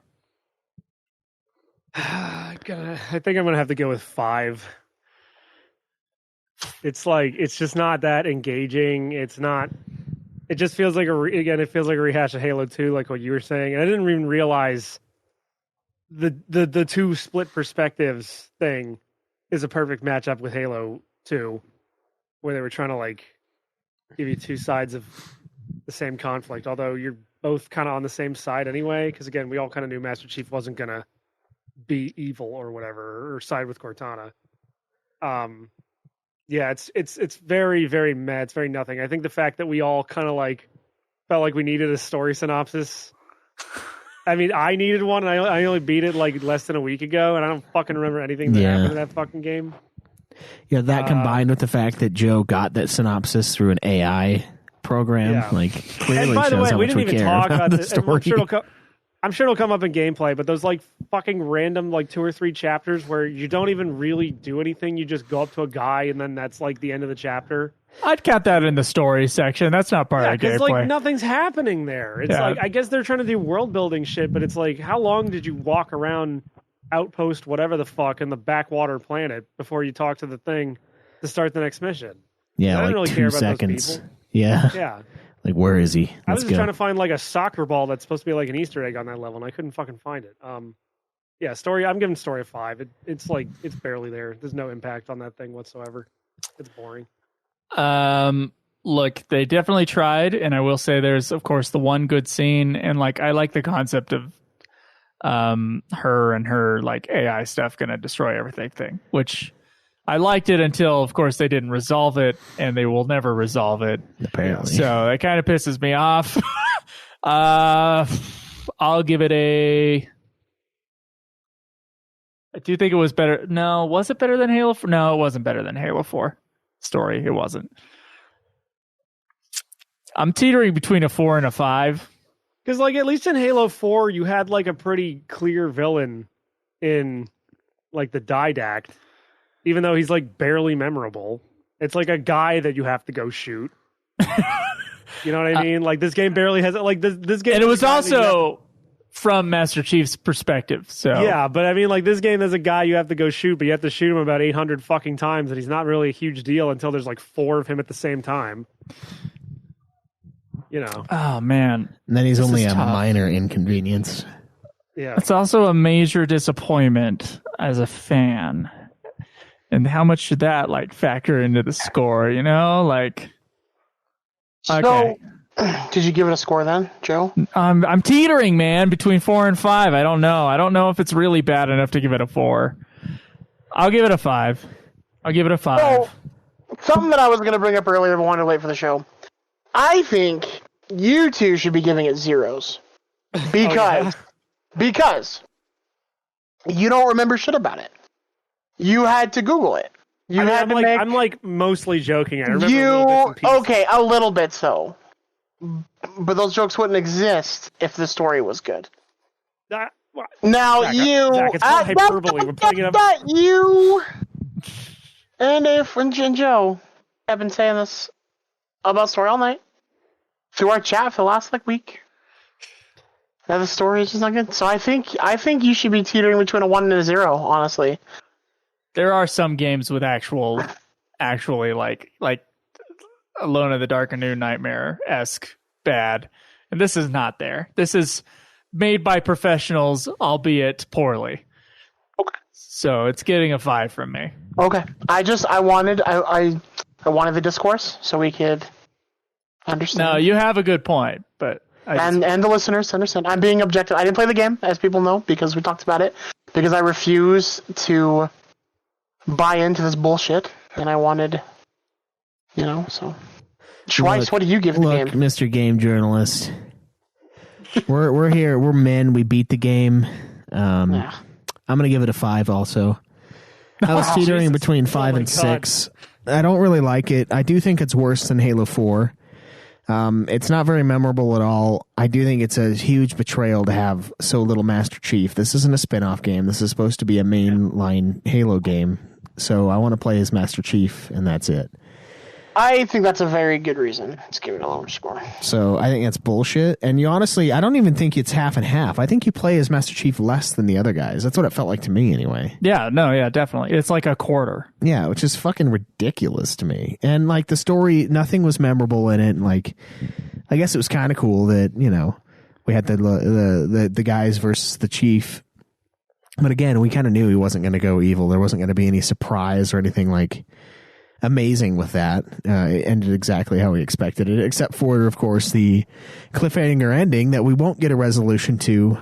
I think I'm going to have to go with 5. It's like, it's just not that engaging. It just feels like it feels like a rehash of Halo 2, like what you were saying. And I didn't even realize the two split perspectives thing is a perfect matchup with Halo 2, where they were trying to like give you two sides of the same conflict, although you're both kind of on the same side anyway, because again, we all kind of knew Master Chief wasn't gonna be evil or whatever, or side with Cortana. Yeah, it's very, very meh. It's very nothing. I think the fact that we all kind of like felt like we needed a story synopsis. I mean, I needed one, and I only beat it like less than a week ago, and I don't fucking remember anything that happened in that fucking game. Yeah, that combined with the fact that Joe got that synopsis through an AI program, like clearly and by the shows way, how we much didn't even care talk about about the this. story. I'm sure it'll come up in gameplay, but those like fucking random like 2 or 3 chapters where you don't even really do anything. You just go up to a guy and then that's like the end of the chapter. I'd count that in the story section. That's not part of the gameplay. Like nothing's happening there. It's like, I guess they're trying to do world building shit, but it's like, how long did you walk around Outpost whatever the fuck in the backwater planet before you talk to the thing to start the next mission? Yeah, I like didn't really 2 care about seconds. those people. Yeah. Yeah. Like, where is he? I was just trying to find like a soccer ball that's supposed to be like an Easter egg on that level, and I couldn't fucking find it. Yeah, story. I'm giving story a 5. It's barely there. There's no impact on that thing whatsoever. It's boring. Look, they definitely tried, and I will say there's of course the one good scene, and like I like the concept of her and her like AI stuff gonna destroy everything thing, which I liked it until of course they didn't resolve it, and they will never resolve it. Apparently. So that kind of pisses me off. I'll give it a... I do think it was better. No, was it better than Halo 4? No, it wasn't better than Halo 4 story. It wasn't. I'm teetering between a 4 and a 5. Because, like, at least in Halo 4, you had, like, a pretty clear villain in, like, the Didact. Even though he's, like, barely memorable. It's, like, a guy that you have to go shoot. You know what I mean? Like, this game barely has... Like, this game... And it was also... from Master Chief's perspective, so... Yeah, but I mean, like, this game, there's a guy you have to go shoot, but you have to shoot him about 800 fucking times, and he's not really a huge deal until there's, like, 4 of him at the same time. You know. Oh, man. And then he's only a minor inconvenience. Yeah. It's also a major disappointment as a fan. And how much should that, like, factor into the score, you know? Like... Okay. So, did you give it a score then, Joe? I'm teetering, man, between 4 and 5. I don't know. I don't know if it's really bad enough to give it a 4. I'll give it a 5. I'll give it a 5. So, something that I was going to bring up earlier but wanted to wait for the show. I think you two should be giving it 0s. Because you don't remember shit about it. You had to Google it. I'm like mostly joking. I remember little bits and pieces. Okay, a little bit so. But those jokes wouldn't exist if the story was good. Zach, it's not hyperbole. We're putting it up. You and Joe have been saying this about story all night through our chat for the last like week. That the story is just not good. So I think you should be teetering between a 1 and a 0. Honestly, there are some games with actually like Alone in the Dark and New Nightmare-esque bad. And this is not there. This is made by professionals, albeit poorly. Okay. So it's getting a 5 from me. Okay. I wanted the discourse so we could understand. No, you have a good point, but and the listeners understand. I'm being objective. I didn't play the game, as people know, because we talked about it. Because I refuse to buy into this bullshit, and I wanted... so. Schweiss, what do you give the game? Mr. Game Journalist. We're here. We're men. We beat the game. I'm going to give it a 5 also. I was teetering between 5 and 6. I don't really like it. I do think it's worse than Halo 4. It's not very memorable at all. I do think it's a huge betrayal to have so little Master Chief. This isn't a spin-off game. This is supposed to be a mainline Halo game. So I want to play as Master Chief, and that's it. I think that's a very good reason to give it a lower score. So I think that's bullshit. And I don't even think it's half and half. I think you play as Master Chief less than the other guys. That's what it felt like to me anyway. Yeah, definitely. It's like a quarter. Yeah, which is fucking ridiculous to me. And like the story, nothing was memorable in it. And like, I guess it was kind of cool that, we had the guys versus the Chief. But again, we kind of knew he wasn't going to go evil. There wasn't going to be any surprise or anything like amazing with that. It ended exactly how we expected it, except for, of course, the cliffhanger ending that we won't get a resolution to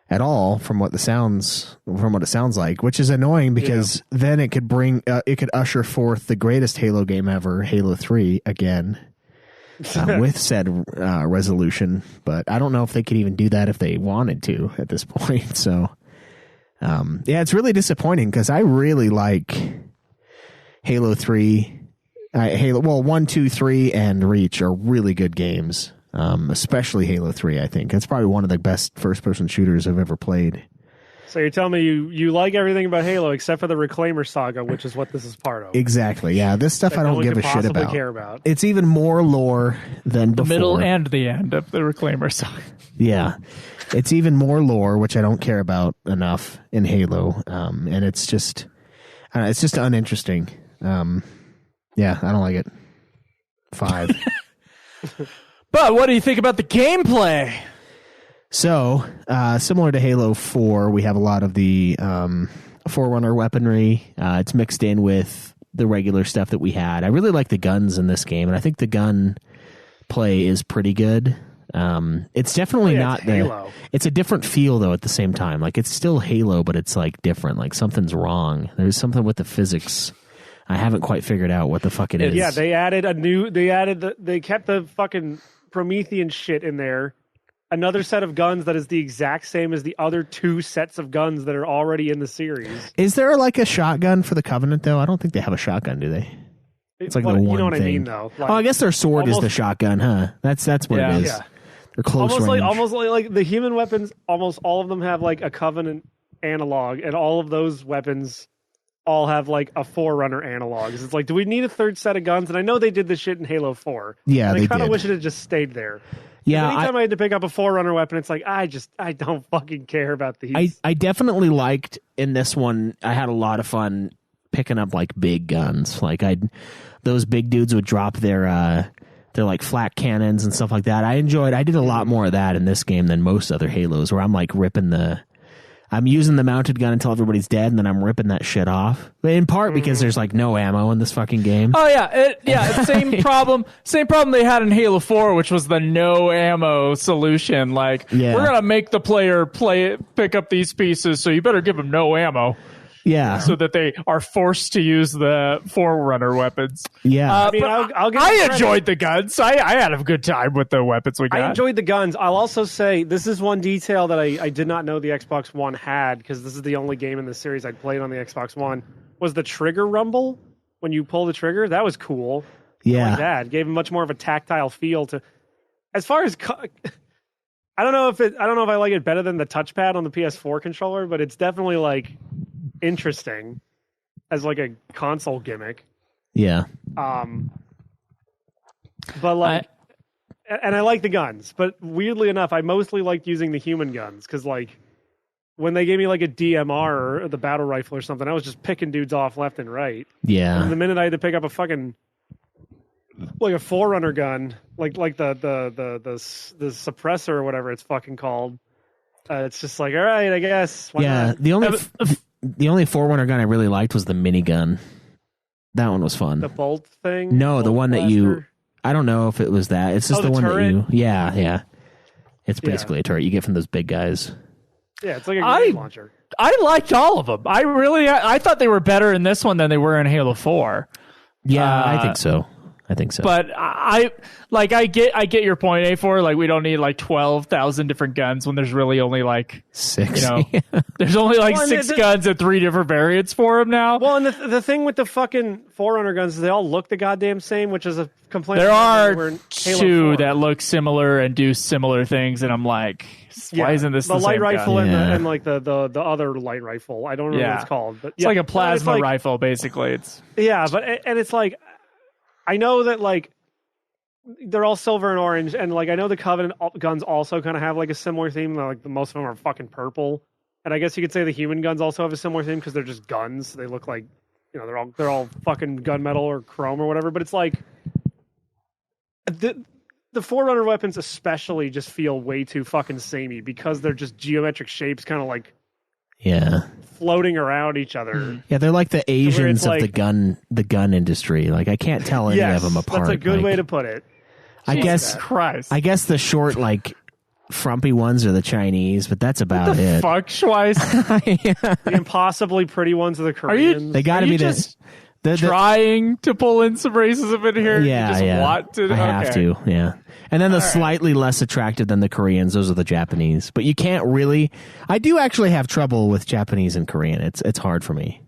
at all from what it sounds like, which is annoying because then it could usher forth the greatest Halo game ever, Halo 3 again, with said resolution. But I don't know if they could even do that if they wanted to at this point. So it's really disappointing because I really like Halo 3, 1, 2, 3, and Reach are really good games, especially Halo 3, I think. It's probably one of the best first-person shooters I've ever played. So you're telling me you like everything about Halo except for the Reclaimer saga, which is what this is part of. Exactly, yeah. This stuff I don't give a shit about. Care about. It's even more lore than before. The middle and the end of the Reclaimer saga. Yeah. It's even more lore, which I don't care about enough in Halo, and it's just uninteresting. I don't like it. 5. But what do you think about the gameplay? So, similar to Halo 4, we have a lot of the Forerunner weaponry. It's mixed in with the regular stuff that we had. I really like the guns in this game, and I think the gun play is pretty good. It's definitely not Halo. It's a different feel, though, at the same time. Like, it's still Halo, but it's, like, different. Like, something's wrong. There's something with the physics. I haven't quite figured out what the fuck it is. Yeah, they kept the fucking Promethean shit in there. Another set of guns that is the exact same as the other 2 sets of guns that are already in the series. Is there like a shotgun for the Covenant though? I don't think they have a shotgun, do they? It's like the one you know what thing. I mean, though. Like, I guess their sword is the shotgun, huh? That's what it is. Yeah. They're close range. Almost like the human weapons. Almost all of them have like a Covenant analog, and all of those weapons all have like a Forerunner analog. It's like, do we need a third set of guns? And I know they did this shit in Halo 4. Yeah, and they I kind of did. wish it had just stayed there. Yeah, anytime I had to pick up a Forerunner weapon, it's like I don't fucking care about these. I definitely liked in this one. I had a lot of fun picking up like big guns. Like those big dudes would drop their like flat cannons and stuff like that. I did a lot more of that in this game than most other Halos, where I'm like I'm using the mounted gun until everybody's dead, and then I'm ripping that shit off. In part because there's like no ammo in this fucking game. Oh yeah, same problem they had in Halo 4, which was the no ammo solution. Like, we're gonna make the player pick up these pieces, so you better give them no ammo. Yeah, so that they are forced to use the Forerunner weapons. Yeah, I enjoyed the guns. I had a good time with the weapons we got. I enjoyed the guns. I'll also say this is one detail that I did not know the Xbox One had, because this is the only game in the series I'd played on the Xbox One, was the trigger rumble when you pull the trigger. That was cool. Yeah, I like that. It gave much more of a tactile feel to. As far as I don't know if I like it better than the touchpad on the PS4 controller, but it's definitely like interesting as like a console gimmick. Yeah. But like, and I like the guns, but weirdly enough, I mostly liked using the human guns, because like when they gave me like a DMR or the battle rifle or something, I was just picking dudes off left and right. Yeah. And the minute I had to pick up a fucking like a Forerunner gun, like the suppressor or whatever it's fucking called, it's just like, all right, I guess. Why not? The only Forerunner gun I really liked was the minigun. That one was fun. The bolt thing? No, the one blaster? that you... I don't know if it was that. It's just the one turret? that you... Yeah. It's basically a turret you get from those big guys. Yeah, it's like a grenade launcher. I liked all of them. I thought they were better in this one than they were in Halo 4. Yeah, I think so. But I get your point, A4. Like, we don't need like 12,000 different guns when there's really only like 6. There's only like 6 guns and 3 different variants for them now. Well, and the thing with the fucking Forerunner guns is they all look the goddamn same, which is a complaint. There are Halo 2 4. that look similar and do similar things, and I'm like, why isn't this the light same rifle gun? and like the other light rifle? I don't remember what it's called, but it's like a plasma like, rifle, basically. It's and it's like, I know that like they're all silver and orange, and like I know the Covenant guns also kind of have like a similar theme. Like most of them are fucking purple, and I guess you could say the human guns also have a similar theme because they're just guns. They look like, they're all fucking gunmetal or chrome or whatever. But it's like the Forerunner weapons especially just feel way too fucking samey because they're just geometric shapes, kind of like floating around each other. Yeah, they're like the Asians of like, the gun industry. Like, I can't tell any of them apart. That's a good way to put it. I guess the short, like, frumpy ones are the Chinese, but that's about it. Fuck, Schweiss. The impossibly pretty ones are the Koreans. They got to be the trying to pull in some racism in here. Yeah, you just want to. I have to. Yeah. And then the slightly less attractive than the Koreans, those are the Japanese. But you can't really. I do actually have trouble with Japanese and Korean. It's hard for me.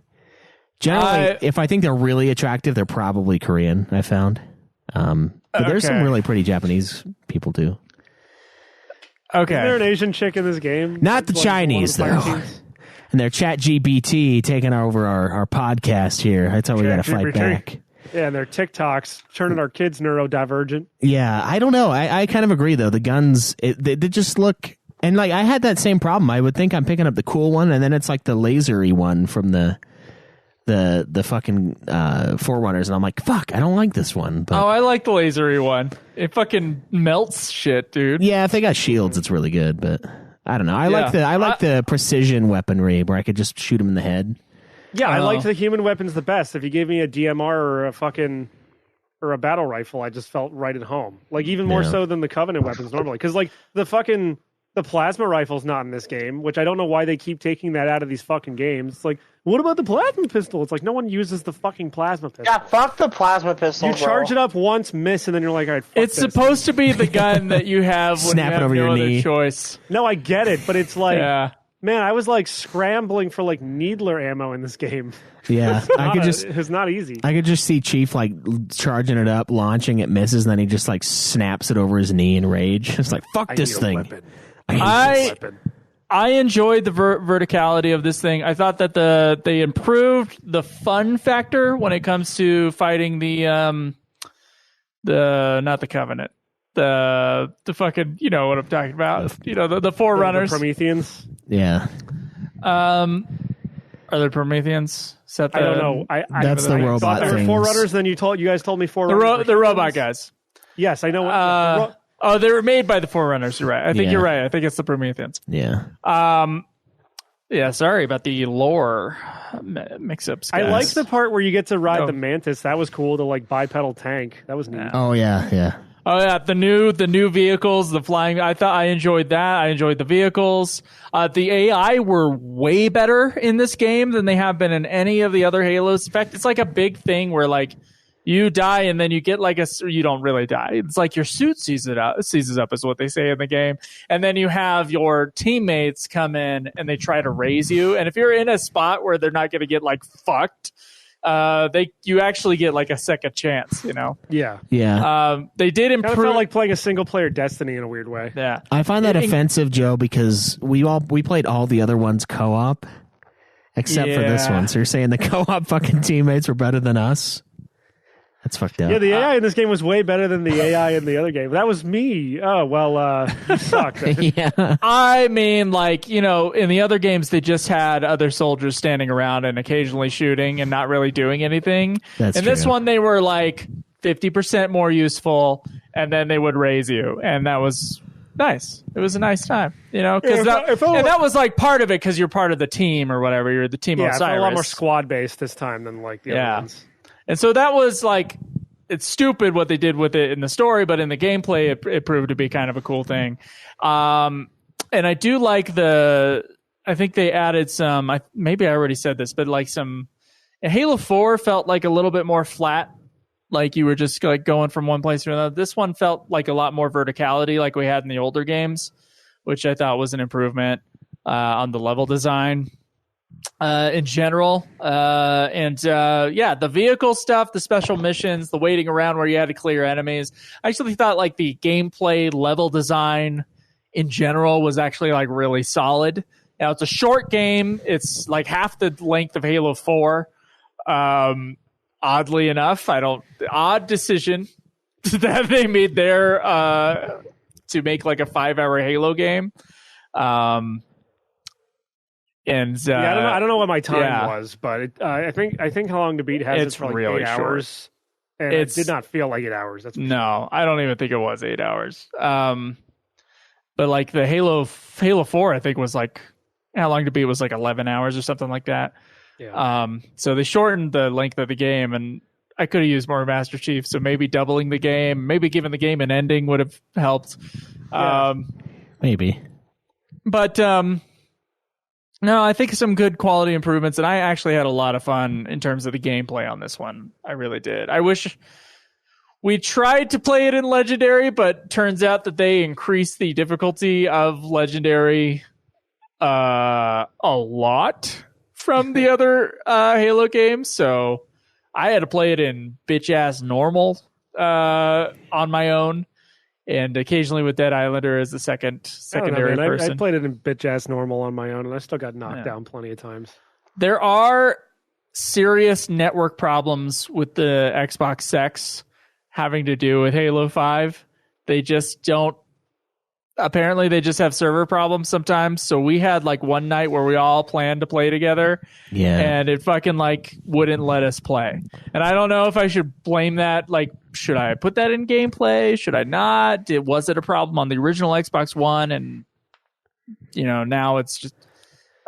Generally, if I think they're really attractive, they're probably Korean. I found. But there's some really pretty Japanese people too. Okay. Is there an Asian chick in this game? Not the Chinese, though. And their chat GPT taking over our podcast here. That's how we got to fight back. Yeah, and their TikToks turning our kids neurodivergent. Yeah, I don't know. I kind of agree, though. The guns, they just look... And, like, I had that same problem. I would think I'm picking up the cool one, and then it's like the lasery one from the the fucking Forerunners, and I'm like, fuck, I don't like this one. But I like the lasery one. It fucking melts shit, dude. yeah, if they got shields, it's really good. But I don't know. I like the precision weaponry where I could just shoot him in the head. Yeah, I liked the human weapons the best. If you gave me a DMR or a battle rifle, I just felt right at home. Like even more so than the Covenant weapons normally, because like the plasma rifle's not in this game, which I don't know why they keep taking that out of these fucking games. It's like, what about the plasma pistol? It's like no one uses the fucking plasma pistol. Yeah, fuck the plasma pistol. You charge it up once, miss, and then you're like, all right, fuck it's this. supposed to be the gun that you have when Snap you it have over no your other knee. choice. No, I get it, but it's like, Yeah. man, I was like scrambling for like needler ammo in this game. Yeah, It's not easy. I could just see Chief like charging it up, launching, it misses, and then he just like snaps it over his knee in rage. It's like, fuck this thing. Weapon. I enjoyed the verticality of this thing. I thought that they improved the fun factor when it comes to fighting the not the Covenant, the fucking, you know what I'm talking about, you know, the Forerunners, the Prometheans. Yeah, are there Prometheans? I don't know. that's the robot There were things. Forerunners. Then you guys told me Forerunners. The robot guys. Yes, I know. Oh, they were made by the Forerunners. You're right. I think you're right. I think it's the Prometheans. Yeah. Yeah. Sorry about the lore mix-ups, guys. I like the part where you get to ride the Mantis. That was cool. The like bipedal tank. That was neat. Oh yeah. Oh yeah, the new vehicles, the flying. I enjoyed that. I enjoyed the vehicles. The AI were way better in this game than they have been in any of the other Halos. In fact, it's like a big thing where like you die and then you get like you don't really die. It's like your suit seizes up is what they say in the game. And then you have your teammates come in and they try to raise you. And if you're in a spot where they're not going to get like fucked, you actually get like a second chance, you know? Yeah. They did improve. Kind of felt like playing a single player Destiny in a weird way. Yeah. I find that offensive, Joe, because we played all the other ones co-op except for this one. So you're saying the co-op fucking teammates were better than us? That's fucked up. Yeah, the AI in this game was way better than the AI in the other game. That was me. Oh, well, you suck. Yeah. I mean, like, you know, in the other games, they just had other soldiers standing around and occasionally shooting and not really doing anything. That's in true. this one, they were like 50% more useful, and then they would raise you. And that was nice. It was a nice time, you know? And that was like part of it because you're part of the team or whatever. You're the team of Osiris. Yeah, a lot more squad-based this time than like the other ones. And so that was like, it's stupid what they did with it in the story, but in the gameplay, it proved to be kind of a cool thing. And I do like I think they added some, maybe I already said this, but like Halo 4 felt like a little bit more flat. Like you were just like going from one place to another. This one felt like a lot more verticality like we had in the older games, which I thought was an improvement on the level design. In general, the vehicle stuff, the special missions, the waiting around where you had to clear enemies. I actually thought like the gameplay level design in general was actually like really solid. Now it's a short game. It's like half the length of Halo 4. Oddly enough, odd decision that they made there to make like a 5-hour Halo game. And I don't know what my time was, but I think How Long to Beat has it for like really 8 hours, and it did not feel like 8 hours. No, I don't even think it was 8 hours. But like the Halo 4, I think was like How Long to Beat was like 11 hours or something like that. Yeah. So they shortened the length of the game, and I could have used more Master Chief. So maybe doubling the game, maybe giving the game an ending would have helped. Maybe, but. No, I think some good quality improvements, and I actually had a lot of fun in terms of the gameplay on this one. I really did. I wish we tried to play it in Legendary, but turns out that they increased the difficulty of Legendary a lot from the other Halo games, so I had to play it in bitch-ass normal on my own. And occasionally with Dead Islander as the secondary person. I played it in bitch-ass normal on my own, and I still got knocked down plenty of times. There are serious network problems with the Xbox X having to do with Halo 5. They just don't apparently they just have server problems sometimes. So we had like one night where we all planned to play together. Yeah. And it fucking like wouldn't let us play. And I don't know if I should blame that. Like, should I put that in gameplay? Should I not? Was it a problem on the original Xbox One? And, now it's just,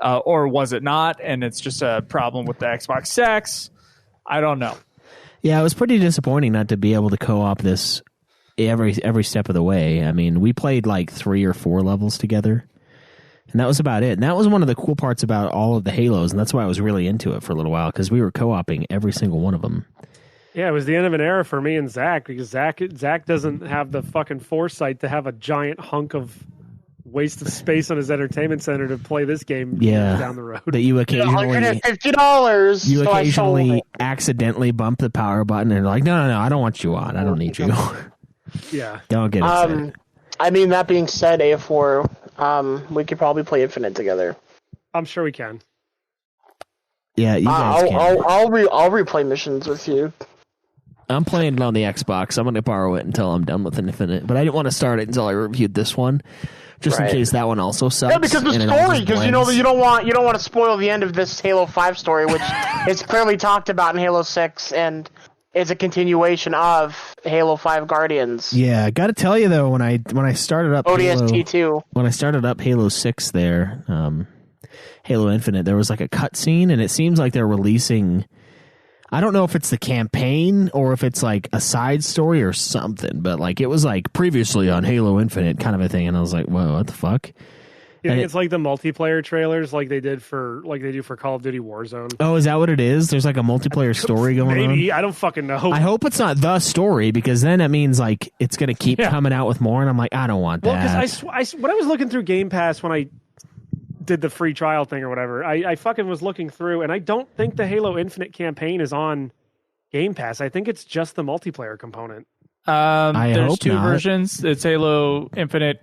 or was it not? And it's just a problem with the Xbox X. I don't know. Yeah, it was pretty disappointing not to be able to co-op this every step of the way. I mean, we played like 3 or 4 levels together, and that was about it. And that was one of the cool parts about all of the Halos, and that's why I was really into it for a little while, because we were co-oping every single one of them. Yeah, it was the end of an era for me and Zach, because Zach doesn't have the fucking foresight to have a giant hunk of waste of space on his entertainment center to play this game down the road. That you occasionally $150. You occasionally accidentally bump the power button and you're like, no, I don't want you on. I don't need you. Yeah. Don't get excited. I mean, that being said, A4, we could probably play Infinite together. I'm sure we can. Yeah, you guys can. I'll replay missions with you. I'm playing it on the Xbox. I'm going to borrow it until I'm done with Infinite. But I didn't want to start it until I reviewed this one. Just in case that one also sucks. Yeah, because the story, because you don't want to spoil the end of this Halo 5 story, which is clearly talked about in Halo 6 and is a continuation of Halo 5 Guardians. Yeah, I got to tell you though, when I started up ODST2, when I started up Halo 6 there, Halo Infinite, there was like a cutscene, and it seems like they're releasing. I don't know if it's the campaign or if it's like a side story or something, but like it was like previously on Halo Infinite kind of a thing, and I was like, whoa, what the fuck? You think it's like the multiplayer trailers like they do for Call of Duty Warzone? Oh, is that what it is? There's like a multiplayer story going on? Maybe. I don't fucking know. I hope it's not the story, because then it means like it's going to keep coming out with more, and I'm like, I don't want that. Well, because when I was looking through Game Pass when I did the free trial thing or whatever, I fucking was looking through, and I don't think the Halo Infinite campaign is on Game Pass. I think it's just the multiplayer component. There's 2 versions. It's Halo Infinite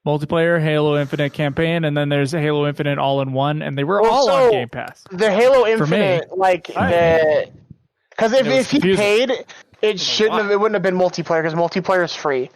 multiplayer, Halo Infinite campaign, and then there's a Halo Infinite all-in-one, and they were all on Game Pass. The Halo Infinite, because if you paid, it wouldn't have been multiplayer, because multiplayer is free.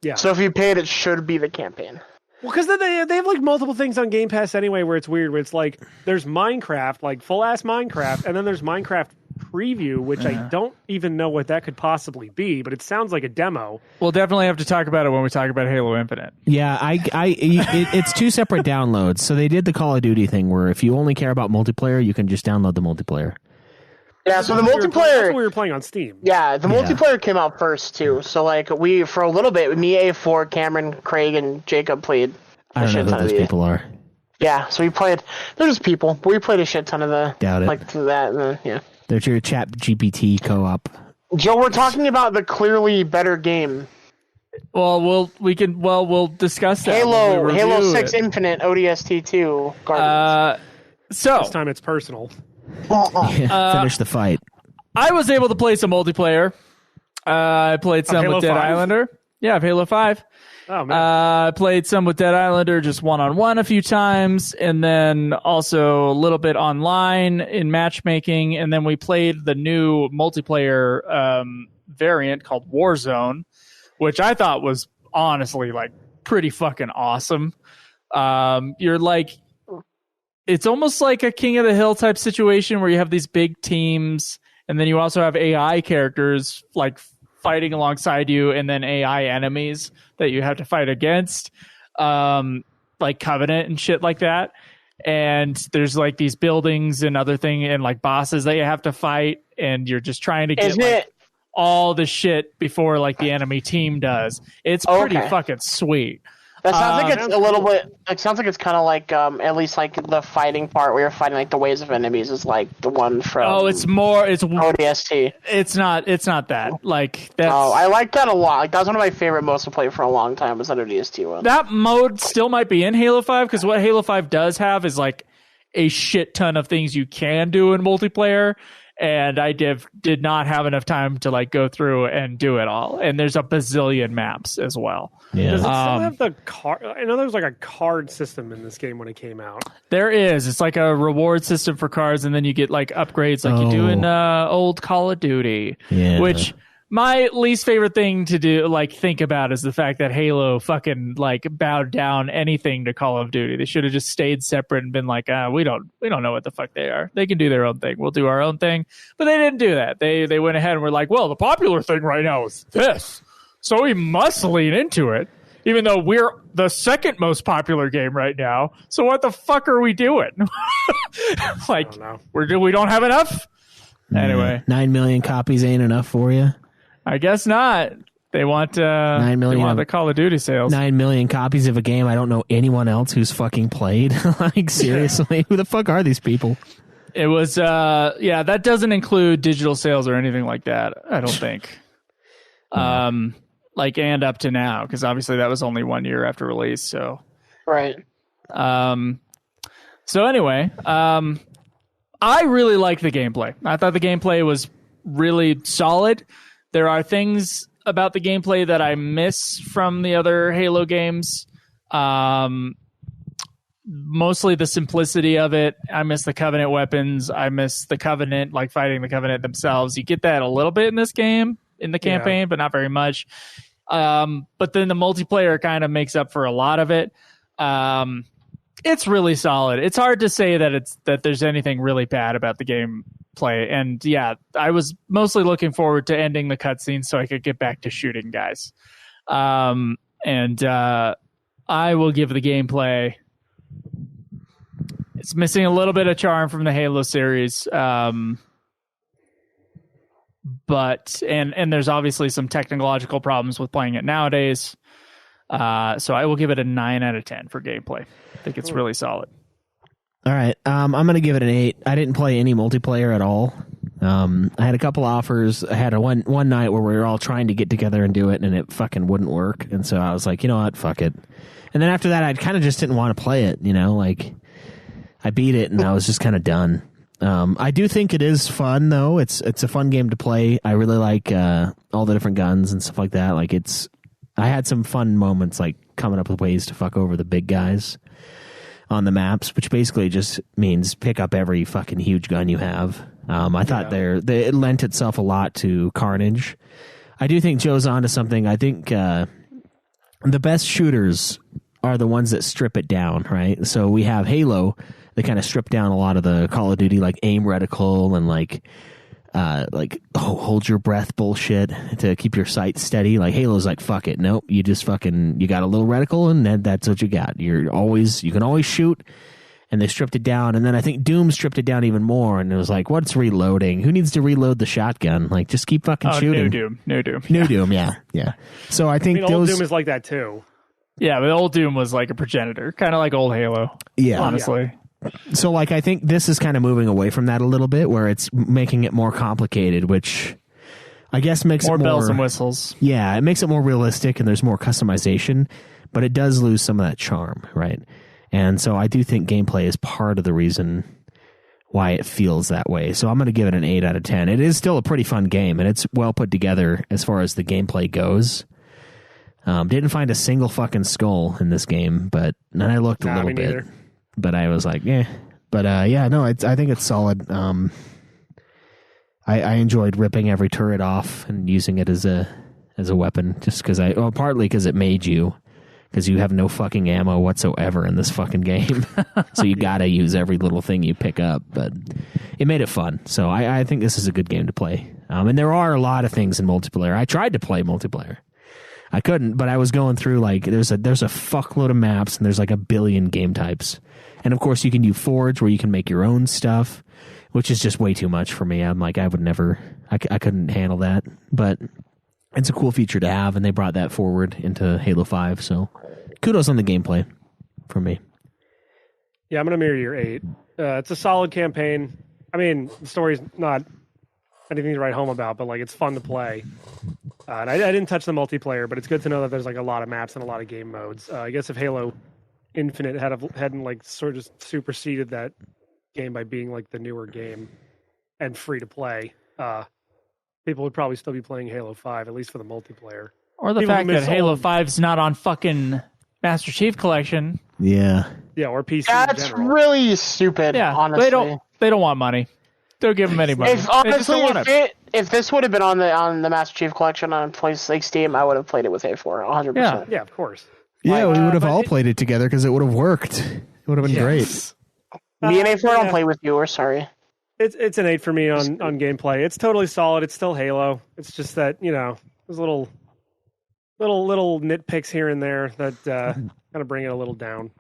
Yeah. So if you paid, it should be the campaign. Well, because they have like multiple things on Game Pass anyway, where it's weird. Where it's like there's Minecraft, like full ass Minecraft, and then there's Minecraft Preview, which I don't even know what that could possibly be, but it sounds like a demo. We'll definitely have to talk about it when we talk about Halo Infinite. Yeah, it's 2 separate downloads. So they did the Call of Duty thing where if you only care about multiplayer, you can just download the multiplayer. Yeah, so the multiplayer. That's what we were playing on Steam. Yeah, the multiplayer came out first too. So like for a little bit, me, A4, Cameron, Craig, and Jacob played. I don't know who those people are. Yeah, so we played. They're just people. We played a shit ton of the. Doubt it. Like that, and then, yeah. They're your Chat GPT co-op. Joe, we're talking about the clearly better game. Well, we'll discuss that. Halo 6 Infinite ODST2 Guardians. So this time it's personal. Finish the fight. I was able to play some multiplayer. I played some with Dead 5? Islander. Yeah, of Halo 5. Oh, man. I played some with Dead Islander just one-on-one a few times, and then also a little bit online in matchmaking, and then we played the new multiplayer variant called Warzone, which I thought was honestly like pretty fucking awesome. You're like, it's almost like a King of the Hill type situation where you have these big teams, and then you also have AI characters like fighting alongside you, and then AI enemies that you have to fight against, like Covenant and shit like that. And there's like these buildings and other thing and like bosses that you have to fight, and you're just trying to get all the shit before like the enemy team does. It's pretty fucking sweet. That sounds like it's a little bit. It sounds like it's kind of like at least like the fighting part where you're fighting like the waves of enemies is like the one from. Oh, it's more. It's ODST. It's not that. Like that's. Oh, I like that a lot. Like that's one of my favorite modes to play for a long time. Was that ODST one? That mode still might be in Halo 5 because what Halo 5 does have is like a shit ton of things you can do in multiplayer. And I did not have enough time to like go through and do it all. And there's a bazillion maps as well. Yeah. Does it still have the card? I know there was like a card system in this game when it came out. There is. It's like a reward system for cards, and then you get like upgrades like you do in old Call of Duty. Yeah. Which My least favorite thing to do, like, think about is the fact that Halo fucking, like, bowed down anything to Call of Duty. They should have just stayed separate and been like, we don't know what the fuck they are. They can do their own thing. We'll do our own thing. But they didn't do that. They went ahead and were like, well, the popular thing right now is this. So we must lean into it, even though we're the second most popular game right now. So what the fuck are we doing? Like, we don't have enough? Anyway. 9 million copies ain't enough for you? I guess not. They want 9 million. They want the Call of Duty sales. 9 million copies of a game I don't know anyone else who's fucking played. Like, seriously, who the fuck are these people? It was that doesn't include digital sales or anything like that, I don't think. Like, and up to now, because obviously that was only 1 year after release. So right. So anyway, I really liked the gameplay. I thought the gameplay was really solid. There are things about the gameplay that I miss from the other Halo games. Mostly the simplicity of it. I miss the Covenant weapons. I miss the Covenant, like fighting the Covenant themselves. You get that a little bit in this game, in the campaign, but not very much. But then the multiplayer kind of makes up for a lot of it. It's really solid. It's hard to say that there's anything really bad about the gameplay. And yeah, I was mostly looking forward to ending the cutscene so I could get back to shooting guys. I will give the gameplay. It's missing a little bit of charm from the Halo series. But there's obviously some technological problems with playing it nowadays. So I will give it a 9 out of 10 for gameplay. I think it's really solid. All right. I'm going to give it an 8. I didn't play any multiplayer at all. I had a couple offers. I had one night where we were all trying to get together and do it, and it fucking wouldn't work. And so I was like, you know what? Fuck it. And then after that, I kind of just didn't want to play it. You know, like, I beat it, and I was just kind of done. I do think it is fun, though. It's a fun game to play. I really like all the different guns and stuff like that. Like, I had some fun moments, like coming up with ways to fuck over the big guys on the maps, which basically just means pick up every fucking huge gun you have. I thought it lent itself a lot to Carnage. I do think Joe's onto something. I think the best shooters are the ones that strip it down, right? So we have Halo. They kind of strip down a lot of the Call of Duty, like aim reticle and like hold your breath bullshit to keep your sight steady. Like Halo's like, fuck it. Nope. You just you got a little reticle and that's what you got. You can always shoot, and they stripped it down. And then I think Doom stripped it down even more. And it was like, what's reloading? Who needs to reload the shotgun? Like, just keep fucking shooting. New Doom. Yeah. So I think old Doom is like that too. Yeah, but old Doom was like a progenitor, kind of like old Halo. Yeah. Honestly. Yeah. So, like, I think this is kind of moving away from that a little bit, where it's making it more complicated, which I guess makes more it more bells and whistles. Yeah, it makes it more realistic, and there's more customization, but it does lose some of that charm, right? And so I do think gameplay is part of the reason why it feels that way. So I'm going to give it an 8 out of 10. It is still a pretty fun game, and it's well put together as far as the gameplay goes. Didn't find a single fucking skull in this game, but then I looked a little bit. Neither. But I was like, eh. But I think it's solid. I enjoyed ripping every turret off and using it as a weapon, just because partly because it made you, because you have no fucking ammo whatsoever in this fucking game, so you gotta use every little thing you pick up. But it made it fun, so I think this is a good game to play. And there are a lot of things in multiplayer. I tried to play multiplayer. I couldn't, but I was going through, like, there's a fuckload of maps, and there's like a billion game types. And of course you can do Forge, where you can make your own stuff, which is just way too much for me. I'm like, I couldn't handle that. But it's a cool feature to have, and they brought that forward into Halo 5. So kudos on the gameplay for me. Yeah, I'm going to mirror your 8. It's a solid campaign. I mean, the story's not anything to write home about, but, like, it's fun to play. And I didn't touch the multiplayer, but it's good to know that there's, like, a lot of maps and a lot of game modes. I guess if Halo Infinite hadn't, like, sort of superseded that game by being, like, the newer game and free to play, people would probably still be playing Halo 5, at least for the multiplayer. Or the fact that Halo 5's not on fucking Master Chief Collection. Yeah. Yeah, or PC. That's really stupid, honestly. They don't want money. Don't give them any money. If this would have been on the Master Chief Collection on place like Steam, I would have played it with A4, 100%. Yeah, of course. Yeah, we would have all played it together because it would have worked. It would have been great. Me and A4 don't play with you. We're sorry. It's an 8 for me on gameplay. It's totally solid. It's still Halo. It's just that there's little nitpicks here and there that kind of bring it a little down.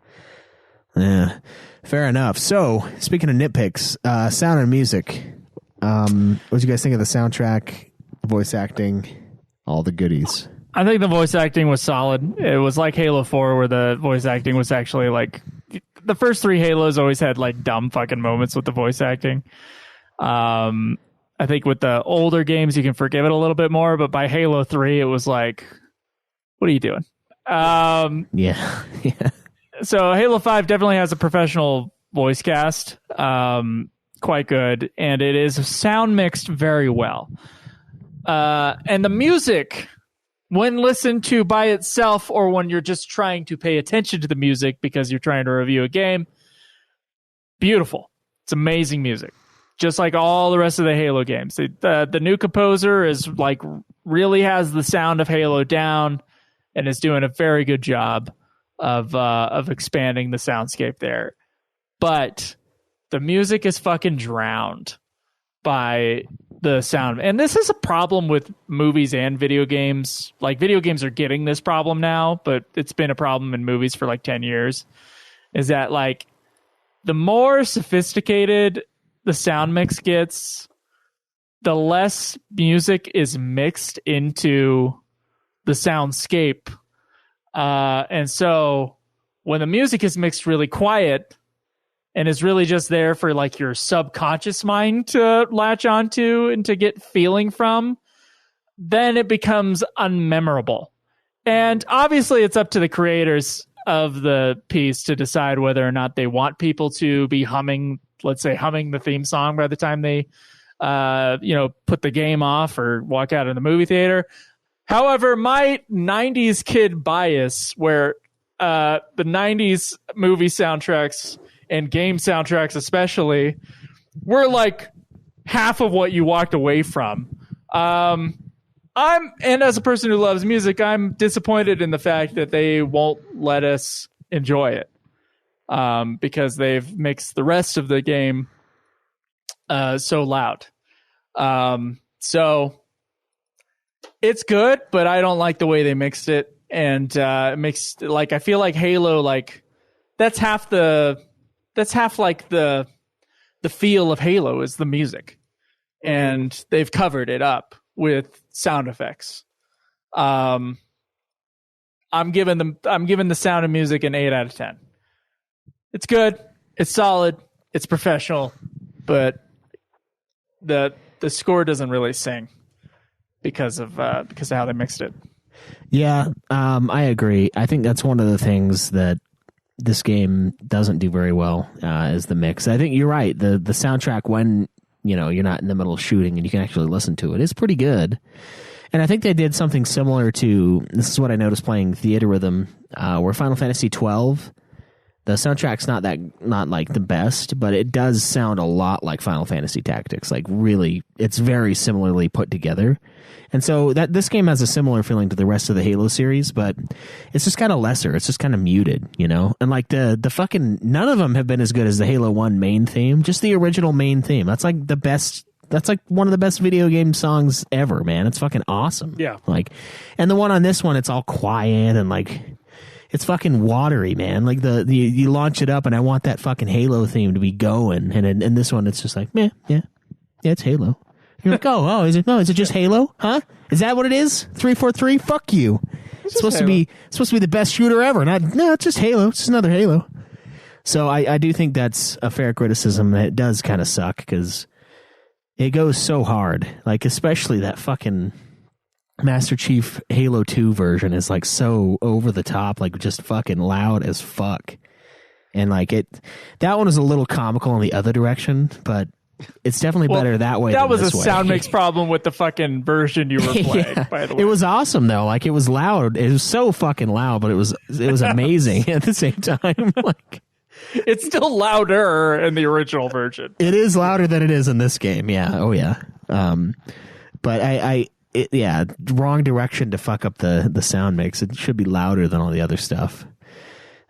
Yeah, fair enough. So, speaking of nitpicks, sound and music. What did you guys think of the soundtrack, voice acting, all the goodies? I think the voice acting was solid. It was like Halo 4, where the voice acting was actually like the first 3 Halos always had like dumb fucking moments with the voice acting. I think with the older games you can forgive it a little bit more, but by Halo 3 it was like, what are you doing? Yeah. So Halo 5 definitely has a professional voice cast, quite good, and it is sound mixed very well. And the music, when listened to by itself or when you're just trying to pay attention to the music because you're trying to review a game, beautiful. It's amazing music. Just like all the rest of the Halo games. The new composer is like really has the sound of Halo down and is doing a very good job of expanding the soundscape there. But the music is fucking drowned by the sound. And this is a problem with movies and video games. Like, video games are getting this problem now, but it's been a problem in movies for like 10 years. Is that, like, the more sophisticated the sound mix gets, the less music is mixed into the soundscape. And so when the music is mixed really quiet and is really just there for like your subconscious mind to latch onto and to get feeling from, then it becomes unmemorable. And obviously it's up to the creators of the piece to decide whether or not they want people to be humming the theme song by the time they put the game off or walk out of the movie theater. However, my 90s kid bias, where the 90s movie soundtracks and game soundtracks especially were like half of what you walked away from. And as a person who loves music, I'm disappointed in the fact that they won't let us enjoy it, because they've mixed the rest of the game so loud. So it's good, but I don't like the way they mixed it. And I feel like Halo, like that's half like the feel of Halo is the music, and they've covered it up with sound effects. I'm giving the sound and music an 8 out of 10. It's good, it's solid, it's professional, but the score doesn't really sing because of how they mixed it. Yeah, I agree. I think that's one of the things that this game doesn't do very well, is the mix. I think you're right. The soundtrack, when you're not in the middle of shooting and you can actually listen to it, is pretty good. And I think they did something similar to, this is what I noticed playing Theater Rhythm, where Final Fantasy 12, the soundtrack's not like the best, but it does sound a lot like Final Fantasy Tactics. Like, really, it's very similarly put together. And so this game has a similar feeling to the rest of the Halo series, but it's just kind of lesser. It's just kind of muted, And like the fucking, none of them have been as good as the Halo 1 main theme. Just the original main theme. That's like the best. That's like one of the best video game songs ever, man. It's fucking awesome. Yeah. Like, and the one on this one, it's all quiet and like, it's fucking watery, man. Like you launch it up and I want that fucking Halo theme to be going. And in this one, it's just like, yeah, it's Halo. You're like, is it just Halo? Huh? Is that what it is? 343? Fuck you. It's supposed to be the best shooter ever. No, it's just Halo. It's just another Halo. So I do think that's a fair criticism. It does kind of suck because it goes so hard. Like, especially that fucking Master Chief Halo 2 version is like so over the top, like just fucking loud as fuck. And like that one is a little comical in the other direction, but it's definitely better that way. That was a sound mix problem with the fucking version you were playing, by the way. It was awesome though. Like, it was loud. It was so fucking loud, but it was amazing at the same time. Like, It's still louder in the original version. It is louder than it is in this game. Yeah. Oh yeah. But wrong direction to fuck up the sound mix. It should be louder than all the other stuff.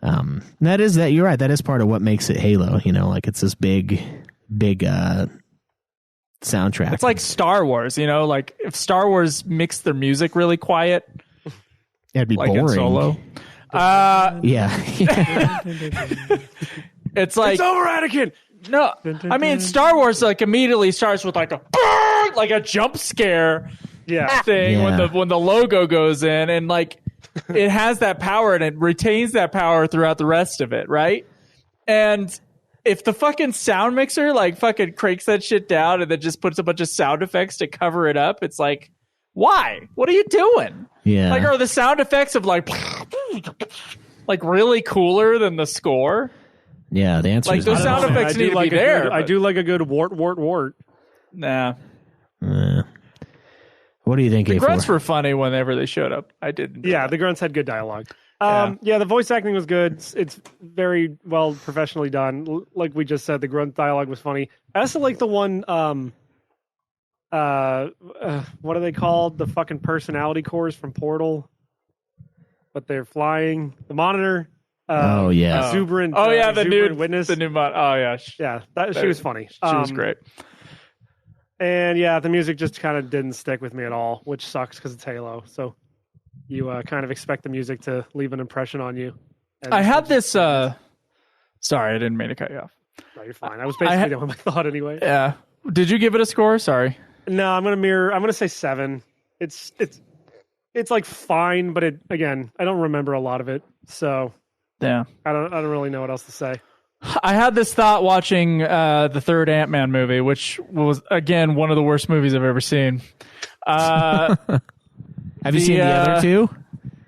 You're right. That is part of what makes it Halo. Like it's this big soundtrack. It's like Star Wars. Like if Star Wars mixed their music really quiet, it'd be like boring. In Solo. Yeah. It's like It's over, Anakin. no. I mean, Star Wars like immediately starts with like a jump scare thing Yeah. when the logo goes in, and like it has that power and it retains that power throughout the rest of it, right? And if the fucking sound mixer like fucking cranks that shit down and then just puts a bunch of sound effects to cover it up, it's like, why? What are you doing? Yeah. Like, are the sound effects of like really cooler than the score? Yeah, the answer Like is those no. sound effects need to be there. I but- do like a good wart. Nah. What do you think? The A4? grunts were funny whenever they showed up. I did. Yeah, the grunts had good dialogue. Yeah, the voice acting was good. It's very well professionally done. Like we just said, the grunt dialogue was funny. I also like the one. What are they called? The fucking personality cores from Portal, but they're flying. The Monitor. Oh yeah. Exuberant. Oh yeah, the Exuberant new Witness. The new mod. Oh yeah. She was funny. She was great. And yeah, the music just kind of didn't stick with me at all, which sucks because it's Halo. So you kind of expect the music to leave an impression on you. And I had this. Sorry, I didn't mean to cut you off. No, you're fine. I was basically doing my thought anyway. Yeah. Did you give it a score? Sorry. No, I'm gonna say 7. It's like fine, but I don't remember a lot of it, so Yeah. I don't really know what else to say. I had this thought watching the third Ant-Man movie, which was again one of the worst movies I've ever seen. Have you seen the other two?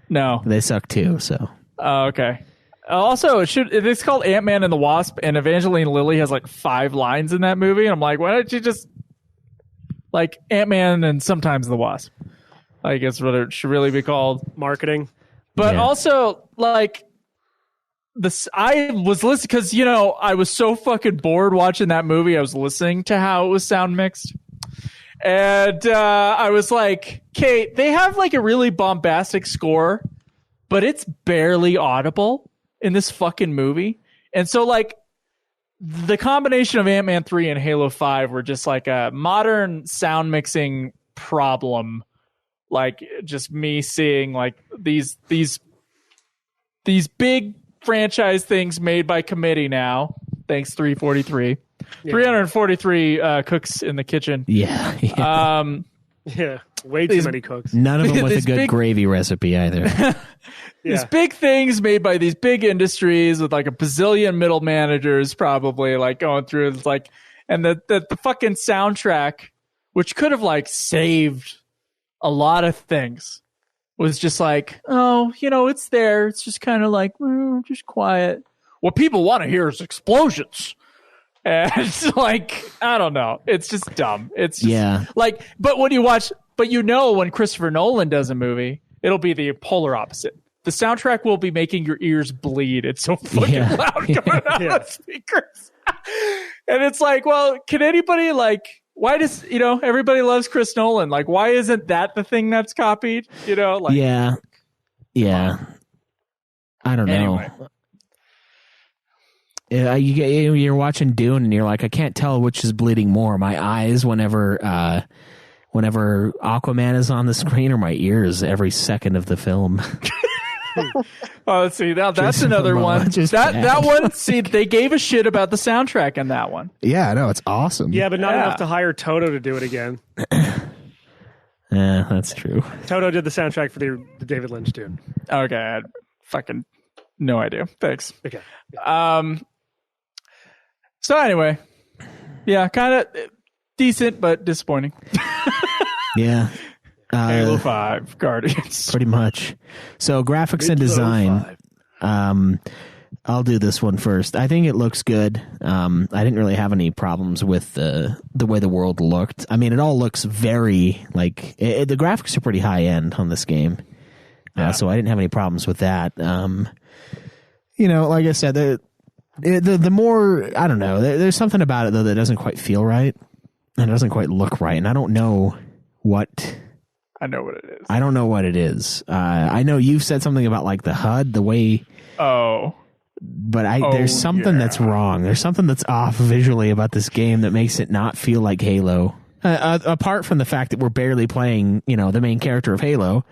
No. They suck too. So. Oh, okay. Also, it's called Ant-Man and the Wasp, and Evangeline Lilly has like 5 lines in that movie. And I'm like, why don't you just like Ant-Man and sometimes the Wasp? I guess what it should really be called. Marketing. But Yeah. also, like, I was listening because, I was so fucking bored watching that movie. I was listening to how it was sound mixed. And I was like, Kate, they have like a really bombastic score, but it's barely audible in this fucking movie. And so, like, the combination of Ant-Man 3 and Halo 5 were just like a modern sound mixing problem. Like, just me seeing like these big franchise things made by committee now. Thanks, 343. Yeah. 343 cooks in the kitchen. Yeah. Yeah, way too many cooks. None of them with a good gravy recipe either. These big things made by these big industries with like a bazillion middle managers probably like going through. It's like, and the fucking soundtrack, which could have like saved a lot of things, was just like, oh, it's there. It's just kind of like, just quiet. What people want to hear is explosions. And it's like, I don't know. It's just dumb. It's just like, but when when Christopher Nolan does a movie, it'll be the polar opposite. The soundtrack will be making your ears bleed. It's so fucking loud coming out of the speakers. And it's like, well, can anybody like, why does, everybody loves Chris Nolan. Like, why isn't that the thing that's copied? Like, yeah. I don't know. Anyway. You're watching Dune and you're like, I can't tell which is bleeding more, my eyes whenever Aquaman is on the screen, or my ears every second of the film. Oh, let's see. Now that's another one. That one. See, they gave a shit about the soundtrack in that one. Yeah, I know, it's awesome. Yeah, but not enough to hire Toto to do it again. Yeah, that's true. Toto did the soundtrack for the David Lynch Dune. Okay, I had fucking no idea. Thanks. Okay. So anyway, yeah, kind of decent but disappointing. Yeah. Halo 5 Guardians. Pretty much. So graphics and design. I'll do this one first. I think it looks good. I didn't really have any problems with the way the world looked. I mean, it all looks very like the graphics are pretty high end on this game. So I didn't have any problems with that. Like I said, The more, I don't know, there's something about it, though, that doesn't quite feel right. And it doesn't quite look right. And I don't know what... I know what it is. I don't know what it is. I know you've said something about like the HUD, the way... Oh. But there's something that's wrong. There's something that's off visually about this game that makes it not feel like Halo. Apart from the fact that we're barely playing, the main character of Halo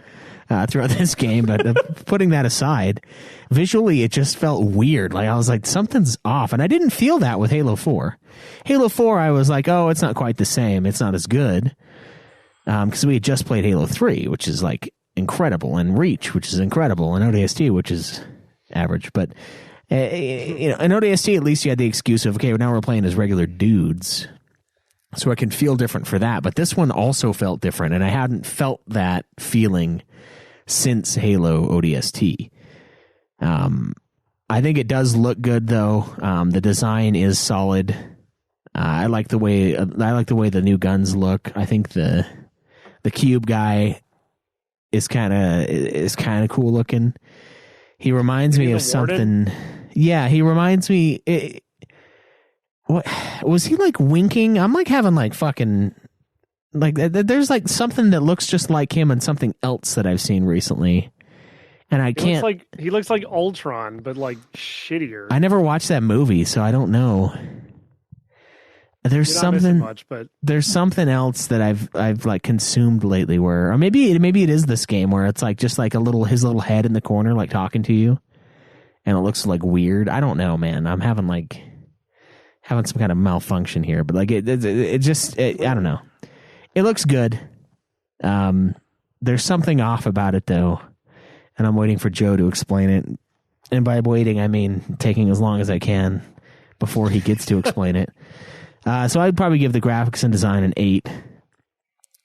throughout this game, but putting that aside, visually it just felt weird. Like I was like, something's off, and I didn't feel that with Halo 4. Halo 4, I was like, oh, it's not quite the same. It's not as good. Because we had just played Halo 3, which is like incredible, and Reach, which is incredible, and ODST, which is average. But in ODST, at least you had the excuse of, okay, now we're playing as regular dudes, so I can feel different for that. But this one also felt different, and I hadn't felt that feeling since Halo ODST. I think it does look good, though. The design is solid. I like the way the new guns look. I think the cube guy is kind of cool looking. He reminds me of something. Yeah, he reminds me. What was he like winking? I'm like having like fucking like there's like something that looks just like him and something else that I've seen recently, and I can't. He looks like Ultron, but like shittier. I never watched that movie, so I don't know. There's something there's something else that I've like consumed lately where, or maybe it is this game where it's like just like his little head in the corner like talking to you, and it looks like weird. I don't know, man. I'm having some kind of malfunction here, but like it just I don't know. It looks good. There's something off about it though, and I'm waiting for Joe to explain it. And by waiting, I mean taking as long as I can before he gets to explain it. So I'd probably give the graphics and design an 8.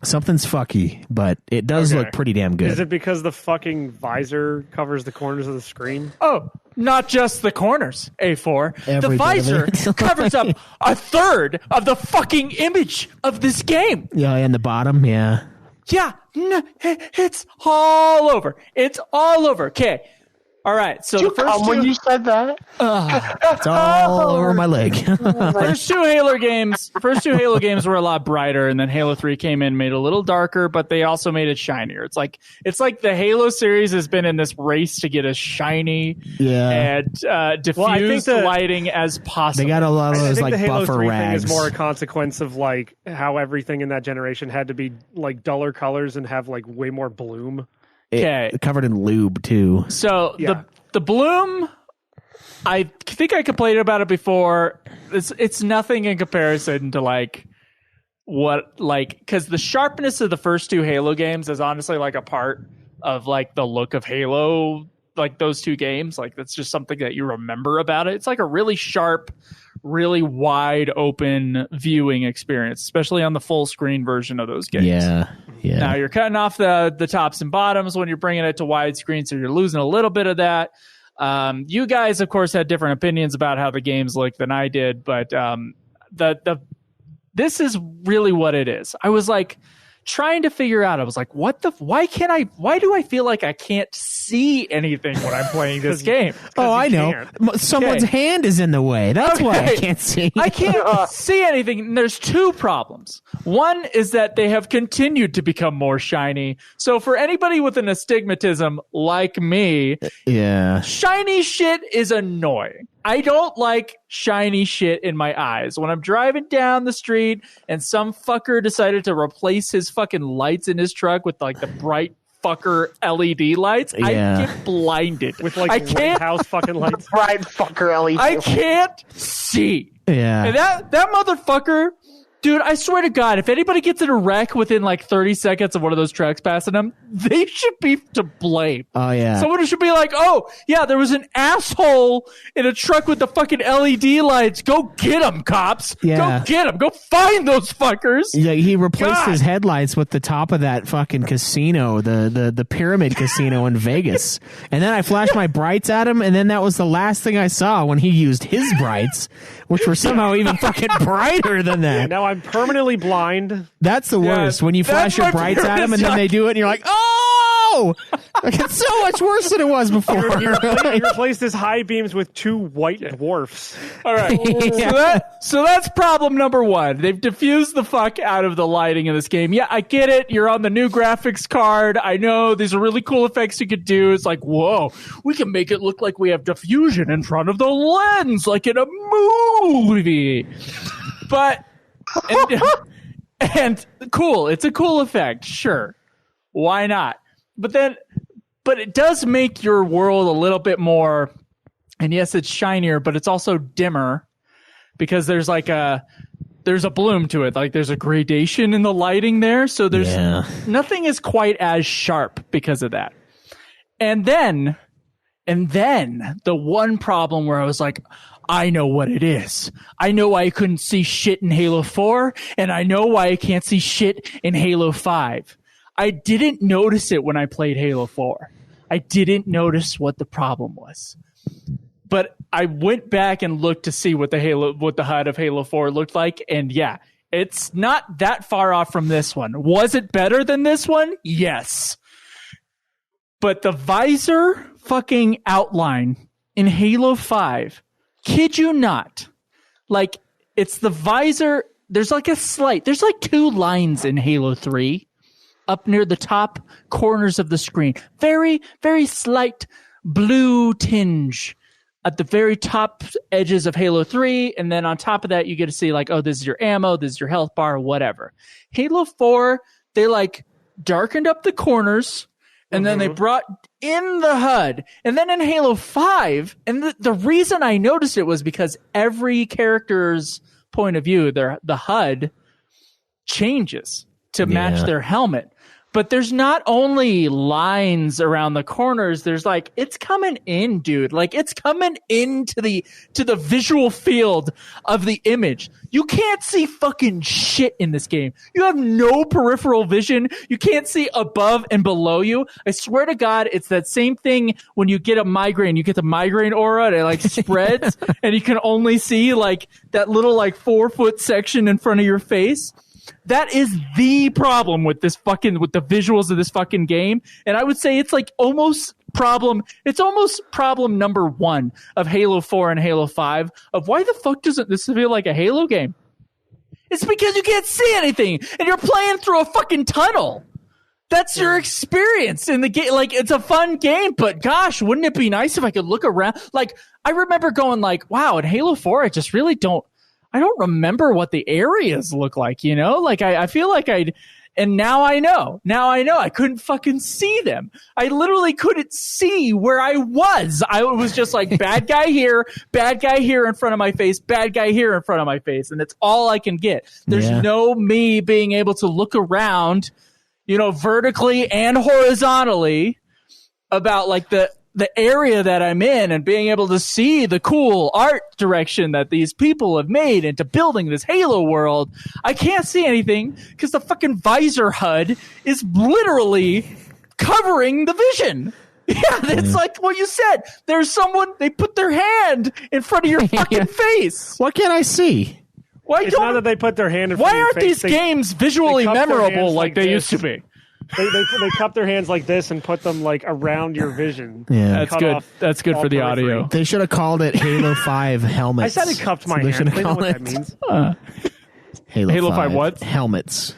Something's fucky, but it does look pretty damn good. Is it because the fucking visor covers the corners of the screen? Oh, not just the corners, A4. The visor covers up a third of the fucking image of this game. Yeah, and the bottom, yeah. Yeah, it's all over. It's all over. Okay. All right, so the first when you said that, it's all over my leg. First two Halo games were a lot brighter, and then Halo 3 came in, made it a little darker, but they also made it shinier. It's like the Halo series has been in this race to get as shiny and diffused lighting as possible. They got a lot of those like the Halo buffer 3 rags. thing is more a consequence of like how everything in that generation had to be like duller colors and have like way more bloom. Covered in lube too. So the bloom, I think I complained about it before. It's nothing in comparison to like what like, because the sharpness of the first two Halo games is honestly like a part of like the look of Halo, like those two games. Like that's just something that you remember about it. It's like a really sharp, really wide open viewing experience, especially on the full screen version of those games. Yeah. Now you're cutting off the tops and bottoms when you're bringing it to widescreen, so you're losing a little bit of that. You guys, of course, had different opinions about how the games look than I did, but this is really what it is. I was like trying to figure out. I was like, why do I feel like I can't see anything when I'm playing this game? Oh, I know. Someone's hand is in the way. That's why I can't see. I can't see anything. And there's two problems. One is that they have continued to become more shiny. So for anybody with an astigmatism like me, shiny shit is annoying. I don't like shiny shit in my eyes. When I'm driving down the street and some fucker decided to replace his fucking lights in his truck with like the bright fucker LED lights, I get blinded. With like house fucking lights. Bright fucker LED. I can't see. Yeah. And that motherfucker, dude, I swear to God, if anybody gets in a wreck within like 30 seconds of one of those trucks passing them, they should be to blame. Oh, yeah. Someone should be like, oh, yeah, there was an asshole in a truck with the fucking LED lights. Go get him, cops. Yeah. Go get him. Go find those fuckers. Yeah, he replaced his headlights with the top of that fucking casino, the Pyramid Casino in Vegas. And then I flashed my brights at him, and then that was the last thing I saw when he used his brights, which were somehow even fucking brighter than that. Now I'm permanently blind. That's the worst. When you flash your brights at them and then they do it and you're like, oh, Like, it's so much worse than it was before. You replaced his high beams with 2 white dwarfs. All right. So that's problem number 1. They've diffused the fuck out of the lighting in this game. Yeah, I get it. You're on the new graphics card. I know these are really cool effects you could do. It's like, whoa, we can make it look like we have diffusion in front of the lens, like in a movie. But, and cool. It's a cool effect. Sure. Why not? But it does make your world a little bit more, and yes, it's shinier, but it's also dimmer because there's a bloom to it. Like there's a gradation in the lighting there. So nothing is quite as sharp because of that. And then the one problem where I was like, I know what it is. I know why I couldn't see shit in Halo 4, and I know why I can't see shit in Halo 5. I didn't notice it when I played Halo 4. I didn't notice what the problem was. But I went back and looked to see what the HUD of Halo 4 looked like, and yeah, it's not that far off from this one. Was it better than this one? Yes. But the visor fucking outline in Halo 5, kid you not, like, it's the visor, there's like 2 lines in Halo 3 up near the top corners of the screen. Very, very slight blue tinge at the very top edges of Halo 3, and then on top of that, you get to see like, oh, this is your ammo, this is your health bar, whatever. Halo 4, they like darkened up the corners, and then they brought in the HUD. And then in Halo 5, and the reason I noticed it was because every character's point of view, the HUD changes to match their helmet. But there's not only lines around the corners, there's like, it's coming in, dude. Like, it's coming into the visual field of the image. You can't see fucking shit in this game. You have no peripheral vision. You can't see above and below you. I swear to God, it's that same thing when you get a migraine. You get the migraine aura, and it like spreads, and you can only see like that little like 4-foot section in front of your face. That is the problem with the visuals of this fucking game. And I would say it's almost problem number 1 of Halo 4 and Halo 5 of why the fuck doesn't this feel like a Halo game? It's because you can't see anything and you're playing through a fucking tunnel. That's your experience in the game. Like, it's a fun game, but gosh, wouldn't it be nice if I could look around? Like, I remember going like, wow, in Halo 4, I just really don't remember what the areas look like, you know? Like, I feel like and now I know. I couldn't fucking see them. I literally couldn't see where I was. I was just like, bad guy here in front of my face, bad guy here in front of my face. And that's all I can get. There's no me being able to look around, you know, vertically and horizontally about like the area that I'm in and being able to see the cool art direction that these people have made into building this Halo world. I can't see anything because the fucking visor HUD is literally covering the vision. Yeah, it's like what you said. There's someone, they put their hand in front of your fucking face. What can I see? It's not that they put their hand in front of your face. Why aren't these games visually memorable like they used to be? They cup their hands like this and put them like around your vision. Yeah, that's good. That's good for the audio. They should have called it Halo 5 helmets. I said it cupped my hand. They know what that means. Halo 5 what? Helmets.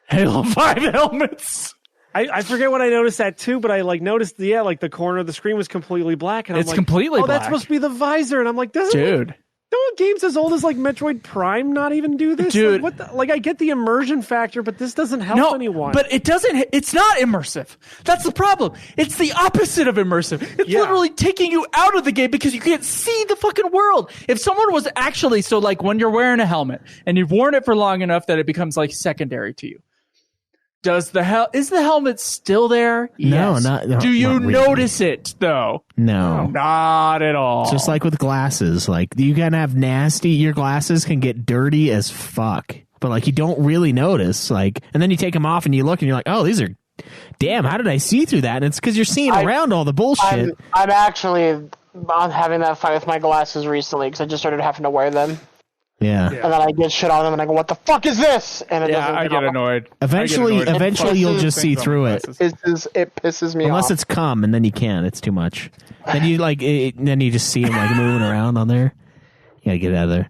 Halo 5 helmets. I forget what I noticed that too, but I like noticed like the corner of the screen was completely black, and I'm it's completely black. That's supposed to be the visor, and I'm like, dude. Don't games as old as like Metroid Prime not even do this? Dude. Like I get the immersion factor, but this doesn't help anyone. But it's not immersive. That's the problem. It's the opposite of immersive. It's literally taking you out of the game because you can't see the fucking world. If someone was actually, so like when you're wearing a helmet and you've worn it for long enough that it becomes like secondary to you. Is the helmet still there? No, yes. not. Do you not really. notice it though? No, not at all. Just like with glasses, like you can have your glasses can get dirty as fuck, but like you don't really notice. Like, and then you take them off and you look and you're like, oh, these are, damn, how did I see through that? And it's because you're seeing around all the bullshit. I'm actually having that fight with my glasses recently because I just started having to wear them. Yeah. And then I get shit on them, and I go, "What the fuck is this?" And it doesn't. I get annoyed. Eventually, you'll just see through it. It pisses me off. Unless it's cum, and then you can't. It's too much. Then you then you just see him like moving around on there. You gotta get out of there.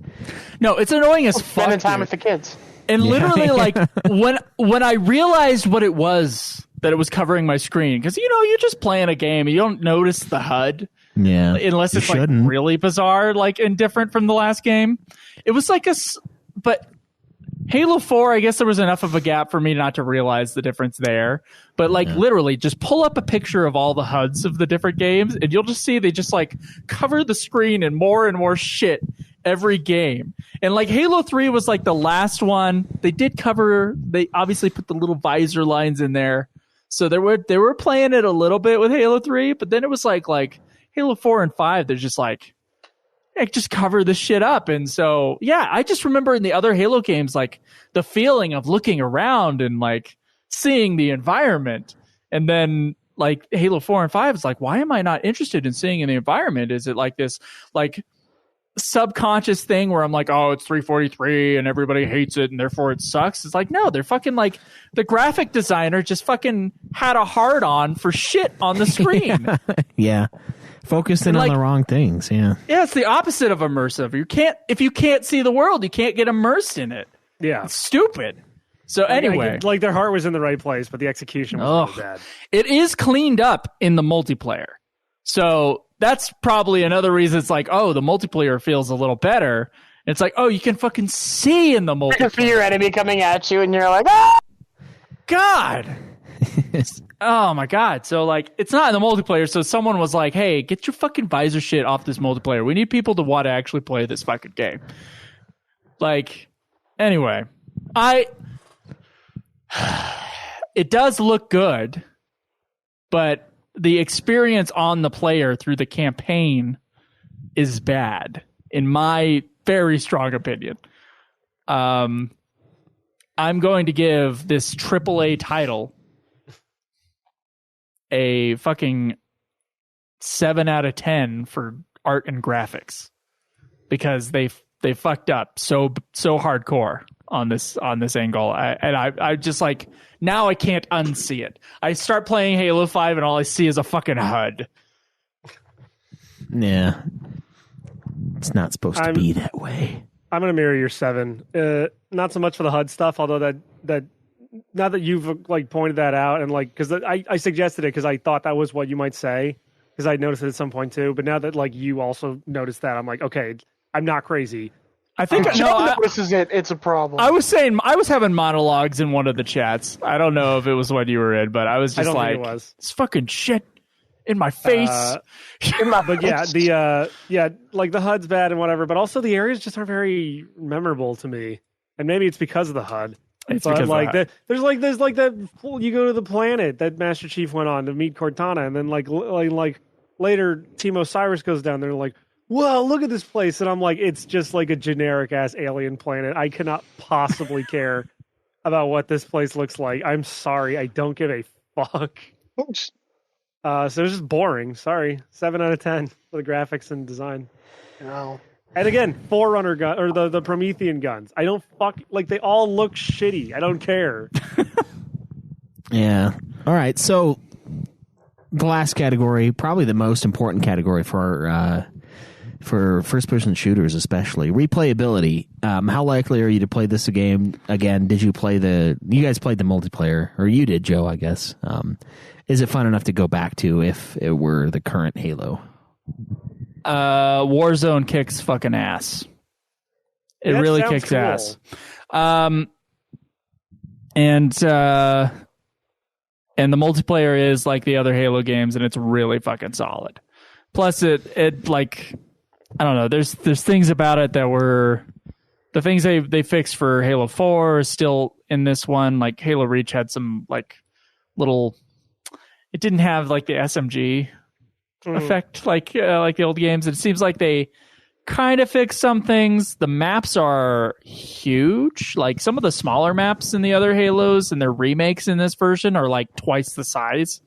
No, it's annoying as fuck. Spending time with the kids. And literally, like when I realized what it was that it was covering my screen, because you're just playing a game, and you don't notice the HUD. Yeah, unless it's like really bizarre, like and different from the last game. It was like but Halo 4, I guess there was enough of a gap for me not to realize the difference there. But literally, just pull up a picture of all the HUDs of the different games, and you'll just see they just like cover the screen in more and more shit every game. And like Halo 3 was like the last one. They obviously put the little visor lines in there. So they were playing it a little bit with Halo 3, but then it was like Halo 4 and 5, they're just like, just cover this shit up. And so, yeah, I just remember in the other Halo games, like the feeling of looking around and like seeing the environment. And then like Halo 4 and 5 is like, why am I not interested in seeing in the environment? Is it like this like subconscious thing where I'm like, oh, it's 343 and everybody hates it and therefore it sucks? It's like, no, they're fucking like the graphic designer just fucking had a hard on for shit on the screen. Yeah. Focused in on the wrong things. Yeah. Yeah, it's the opposite of immersive. If you can't see the world, you can't get immersed in it. Yeah. It's stupid. So anyway, like their heart was in the right place, but the execution was really bad. It is cleaned up in the multiplayer. So that's probably another reason it's like, oh, the multiplayer feels a little better. It's like, oh, you can fucking see in the multiplayer. You can see your enemy coming at you, and you're like, ah! God. Oh my God. So like, it's not in the multiplayer. So someone was like, hey, get your fucking visor shit off this multiplayer. We need people to want to actually play this fucking game. Like, anyway, it does look good, but the experience on the player through the campaign is bad, in my very strong opinion. I'm going to give this AAA title a fucking 7 out of 10 for art and graphics, because they fucked up so hardcore on this angle. I just like, now I can't unsee it. I start playing Halo 5 and all I see is a fucking HUD. Yeah. It's not supposed to be that way. I'm going to mirror your 7. Not so much for the HUD stuff, although that now that you've like pointed that out, and like, because I suggested it because I thought that was what you might say, because I noticed it at some point too. But now that like you also noticed that, I'm like, okay, I'm not crazy. I think notices it. It's a problem. I was saying, I was having monologues in one of the chats. I don't know if it was what you were in, but I was just like, it's fucking shit in my face. But yeah, like the HUD's bad and whatever, but also the areas just aren't very memorable to me. And maybe it's because of the HUD. It's but because like there's like that, you go to the planet that Master Chief went on to meet Cortana, and then like later Team Osiris goes down there like, whoa, look at this place. And I'm like, it's just like a generic ass alien planet. I cannot possibly care about what this place looks like. I'm sorry. I don't give a fuck. So it's just boring. Sorry. 7 out of 10 for the graphics and design. No. And again, Forerunner gun or the Promethean guns. I don't like, they all look shitty. I don't care. Yeah. All right. So the last category, probably the most important category for first-person shooters, especially replayability. How likely are you to play this game again? Did you play you guys played the multiplayer, or you did, Joe? I guess. Is it fun enough to go back to if it were the current Halo? Warzone kicks fucking ass. It really kicks ass. And the multiplayer is like the other Halo games, and it's really fucking solid. Plus, it like, I don't know. There's things about it that were the things they fixed for Halo 4 is still in this one. Like Halo Reach had some like little. It didn't have like the SMG effect like the old games. It seems like they kind of fixed some things. The maps are huge. Like some of the smaller maps in the other Halos and their remakes in this version are like twice the size.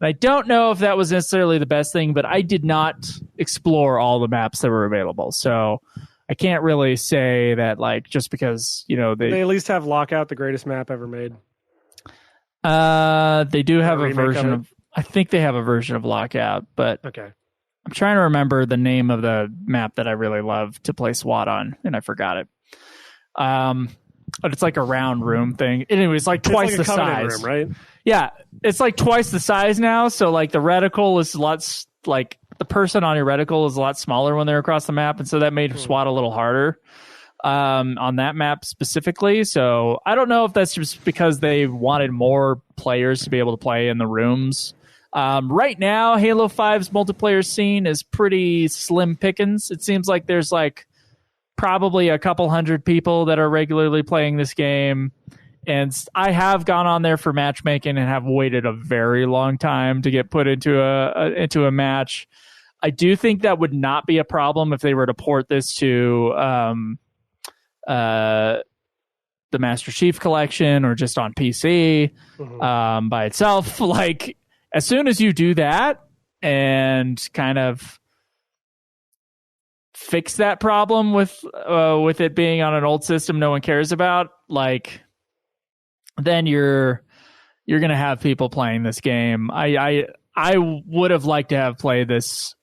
And I don't know if that was necessarily the best thing, but I did not explore all the maps that were available. So I can't really say that like just because they at least have Lockout, the greatest map ever made. They do have a version of I think they have a version of Lockout, but okay. I'm trying to remember the name of the map that I really love to play SWAT on, and I forgot it. But it's like a round room thing. Anyway, it's like twice like the size, room, right? Yeah, it's like twice the size now. So like the reticle is like the person on your reticle is a lot smaller when they're across the map, and so that made SWAT a little harder on that map specifically. So I don't know if that's just because they wanted more players to be able to play in the rooms. Right now, Halo 5's multiplayer scene is pretty slim pickings. It seems like there's like probably a couple hundred people that are regularly playing this game. And I have gone on there for matchmaking and have waited a very long time to get put into a match. I do think that would not be a problem if they were to port this to the Master Chief Collection or just on PC by itself. Like, as soon as you do that and kind of fix that problem with it being on an old system no one cares about, like, then you're gonna have people playing this game. I would have liked to have played this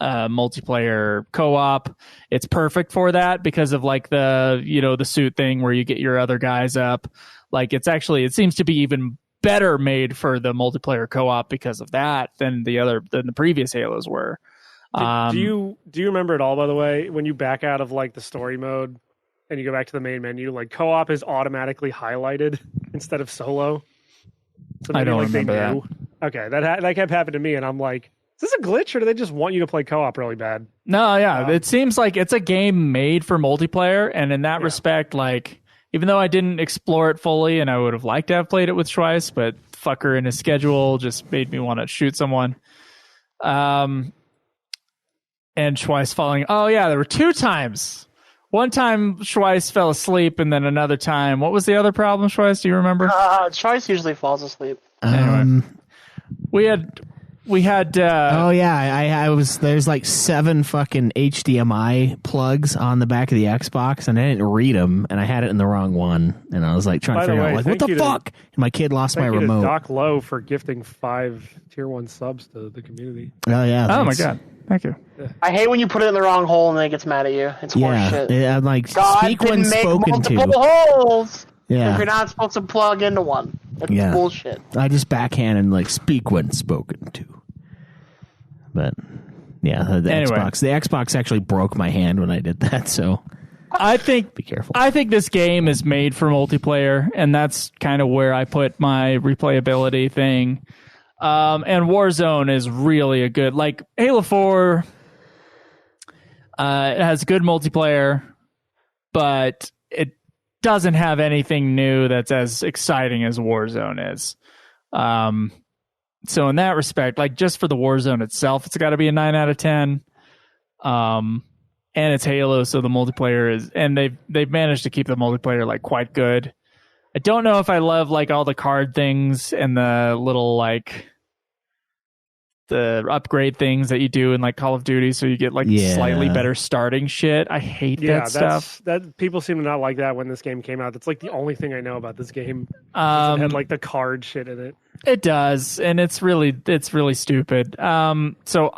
multiplayer co-op. It's perfect for that because of like the suit thing where you get your other guys up. Like it seems to be even better made for the multiplayer co-op because of that than the previous Halos were. Do you remember at all, by the way, when you back out of like the story mode and you go back to the main menu, like co-op is automatically highlighted instead of solo? So maybe, I don't like, remember that. Okay, that kept happening to me, and I'm like, is this a glitch or do they just want you to play co-op really bad? No, yeah, it seems like it's a game made for multiplayer, and in that respect, like, even though I didn't explore it fully, and I would have liked to have played it with Schweiss, but fucker in his schedule just made me want to shoot someone. And Schweiss falling. Oh yeah, there were 2 times. One time Schweiss fell asleep, and then another time. What was the other problem, Schweiss? Do you remember? Schweiss usually falls asleep. Anyway, we had. Oh yeah, I was. There's like 7 fucking HDMI plugs on the back of the Xbox, and I didn't read them, and I had it in the wrong one, and I was like trying to figure out like what the fuck. And my kid lost my remote. Doc Low for gifting 5 tier 1 subs to the community. Oh yeah. Oh my god. Thank you. I hate when you put it in the wrong hole and then it gets mad at you. It's horseshit. Yeah, I'm like, God speak when didn't make spoken to. multiple holes. Yeah. If you're not supposed to plug into one. That's bullshit. I just backhand and like speak when spoken to. But yeah, the Xbox actually broke my hand when I did that. So I think be careful. I think this game is made for multiplayer, and that's kind of where I put my replayability thing. And Warzone is really a good, like Halo 4. It has good multiplayer, but it doesn't have anything new that's as exciting as Warzone is. So in that respect, like just for the Warzone itself, it's got to be a 9 out of 10. And it's Halo, so the multiplayer is, and they've managed to keep the multiplayer like quite good. I don't know if I love like all the card things and the little like the upgrade things that you do in like Call of Duty, so you get like slightly better starting shit. I hate that stuff. That people seem to not like that when this game came out. That's like the only thing I know about this game. It had like the card shit in it. It does, and it's really stupid. So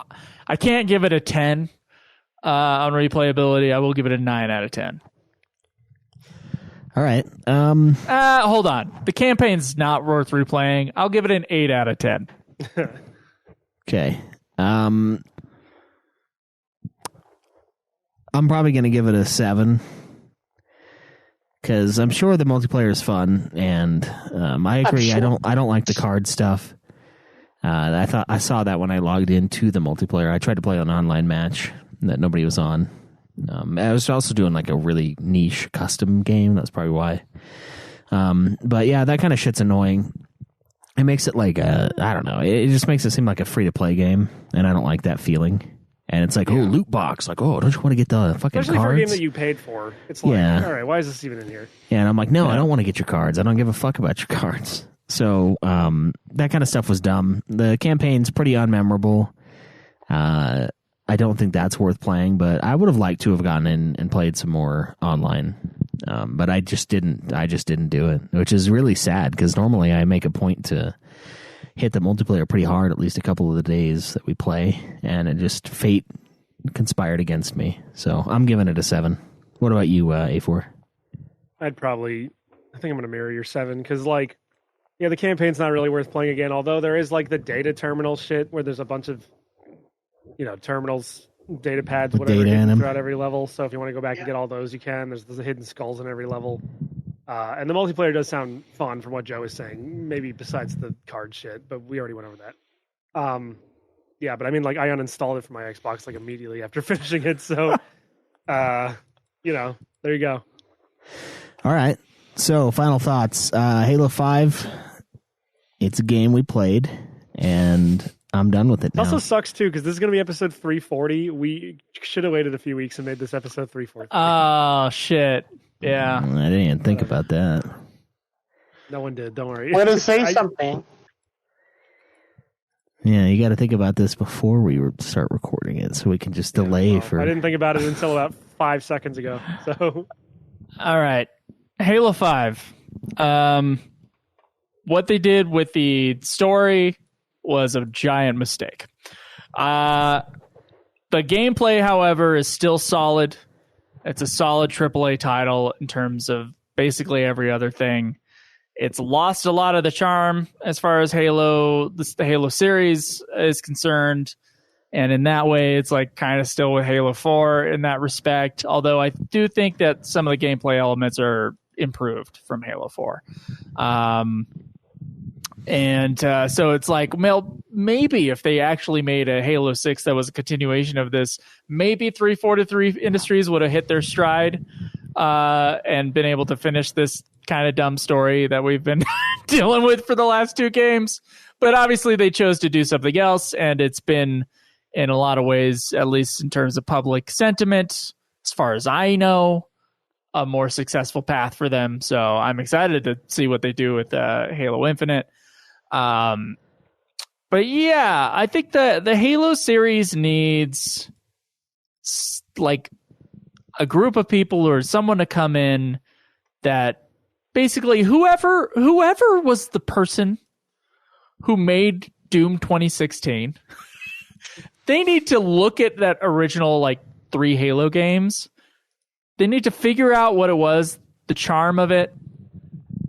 I can't give it a 10 on replayability. I will give it a 9 out of 10. All right. Hold on. The campaign's not worth replaying. I'll give it an 8 out of 10. Okay. I'm probably going to give it a 7 because I'm sure the multiplayer is fun, and I agree. Sure. I don't like the card stuff. I saw that when I logged into the multiplayer. I tried to play an online match that nobody was on. I was also doing like a really niche custom game. That's probably why. But yeah, that kind of shit's annoying. It makes it like I don't know. It just makes it seem like a free to play game, and I don't like that feeling. And it's like, loot box. Like, don't you want to get the fucking Especially cards? for a game that you paid for. It's like, all right, why is this even in here? Yeah, and I'm like, no, I don't want to get your cards. I don't give a fuck about your cards. So that kind of stuff was dumb. The campaign's pretty unmemorable. I don't think that's worth playing, but I would have liked to have gotten in and played some more online. But I just didn't do it, which is really sad because normally I make a point to hit the multiplayer pretty hard at least a couple of the days that we play, and it just fate conspired against me. So I'm giving it a 7. What about you, A4? I think I'm going to mirror your 7 because, like, yeah, the campaign's not really worth playing again, although there is, like, the data terminal shit where there's a bunch of, terminals, data pads, whatever, hidden throughout every level. So if you want to go back and get all those, you can. There's the hidden skulls in every level. And the multiplayer does sound fun from what Joe was saying, maybe besides the card shit, but we already went over that. Yeah, but I mean, like, I uninstalled it from my Xbox, like, immediately after finishing it, so, there you go. All right. So, final thoughts. Halo 5, it's a game we played, and I'm done with it now. It also sucks, too, because this is going to be episode 340. We should have waited a few weeks and made this episode 340. Oh, shit. Yeah. I didn't even think about that. No one did. Don't worry. I'm going to say something. Yeah, you got to think about this before we start recording it so we can just delay for... I didn't think about it until about 5 seconds ago, so... All right. Halo 5. What they did with the story was a giant mistake. The gameplay, however, is still solid. It's a solid AAA title in terms of basically every other thing. It's lost a lot of the charm as far as Halo, the Halo series is concerned. And in that way, it's like kind of still with Halo 4 in that respect. Although I do think that some of the gameplay elements are improved from Halo 4. So it's like, well, maybe if they actually made a Halo 6 that was a continuation of this, maybe 343 Industries would have hit their stride and been able to finish this kind of dumb story that we've been dealing with for the last 2 games. But obviously they chose to do something else, and it's been, in a lot of ways, at least in terms of public sentiment, as far as I know, a more successful path for them. So I'm excited to see what they do with Halo Infinite. But yeah, I think the Halo series needs like a group of people or someone to come in that basically whoever was the person who made Doom 2016, they need to look at that original like 3 Halo games. They need to figure out what it was, the charm of it,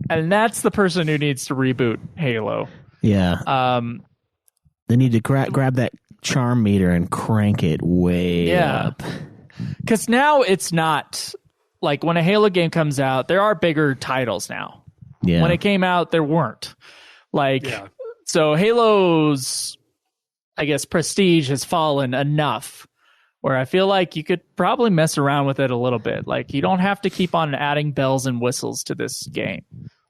and that's the person who needs to reboot Halo. Yeah. They need to grab that charm meter and crank it way up. Because now it's not like when a Halo game comes out, there are bigger titles now. Yeah. When it came out, there weren't. So Halo's, I guess, prestige has fallen enough where I feel like you could probably mess around with it a little bit. Like, you don't have to keep on adding bells and whistles to this game.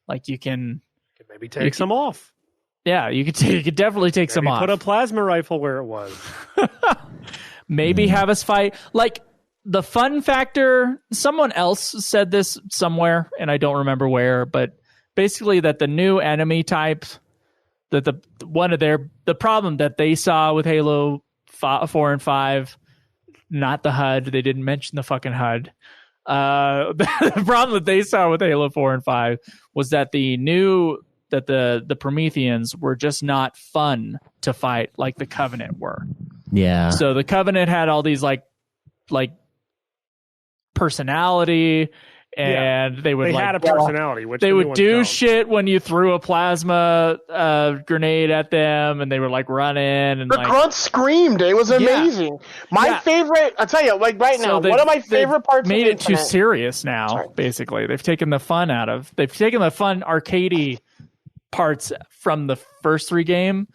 Like, you can maybe take some off. Yeah, you could definitely take some off. Put a plasma rifle where it was. Maybe have us fight. Like, the fun factor, someone else said this somewhere, and I don't remember where, but basically that the new enemy type, that the problem that they saw with Halo 4 and 5, not the HUD, they didn't mention the fucking HUD. The problem that they saw with Halo 4 and 5 was that the Prometheans were just not fun to fight like the Covenant were. Yeah. So the Covenant had all these like personality, and they had a personality. Which they would do shit when you threw a plasma grenade at them, and they were like running, and the grunts screamed. It was amazing. My favorite. I'll tell you, like right now, one of my favorite parts. Made of it too serious now. Sorry. Basically, they've taken the fun out of. They've taken the fun arcadey parts from the first 3 games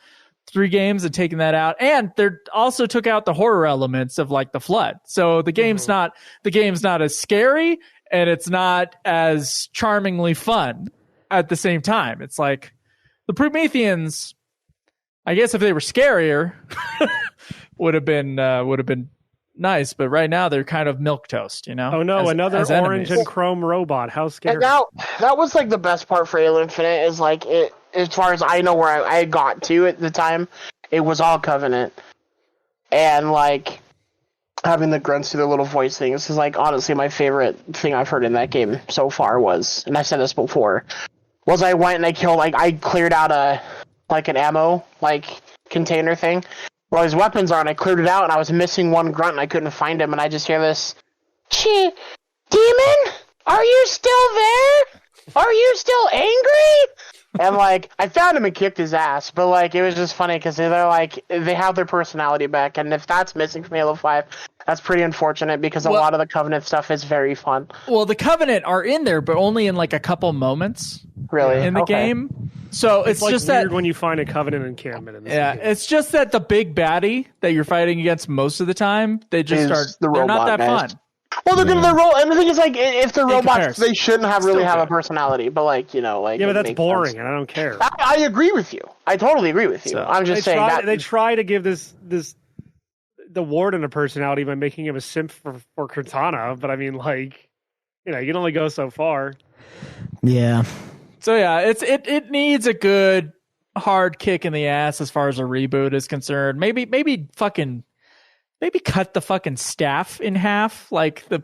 and taken that out, and they also took out the horror elements of like the flood. So the game's not as scary, and it's not as charmingly fun at the same time. It's like the Prometheans, I guess if they were scarier would have been nice, but right now they're kind of milquetoast, you know? Oh no, another orange and chrome robot. How scary. Now, that was like the best part for Halo Infinite is like it, as far as I know where I got to at the time, it was all Covenant. And like having the grunts do their little voice things is like honestly my favorite thing I've heard in that game so far was, and I said this before, was I went and I cleared out an ammo container thing. Well, his weapons are, and I cleared it out, and I was missing one grunt, and I couldn't find him, and I just hear this, Demon, are you still there? Are you still angry? And I found him and kicked his ass, but it was just funny because they're they have their personality back, and if that's missing from Halo 5, that's pretty unfortunate because a lot of the Covenant stuff is very fun. Well, the Covenant are in there, but only in a couple moments. Really? In the game. So it's just weird that when you find a Covenant encampment in this game. it's just that the big baddie that you're fighting against most of the time, they're not that guys. fun. Well, they're gonna roll, and the thing is, if they're robots, they shouldn't have a personality. But yeah, but that's boring, sense. And I don't care. I agree with you. I totally agree with you. So, I'm just saying that they try to give the Warden a personality by making him a simp for Cortana, but I mean, you can only go so far. Yeah. So yeah, it needs a good hard kick in the ass as far as a reboot is concerned. Maybe cut the fucking staff in half, the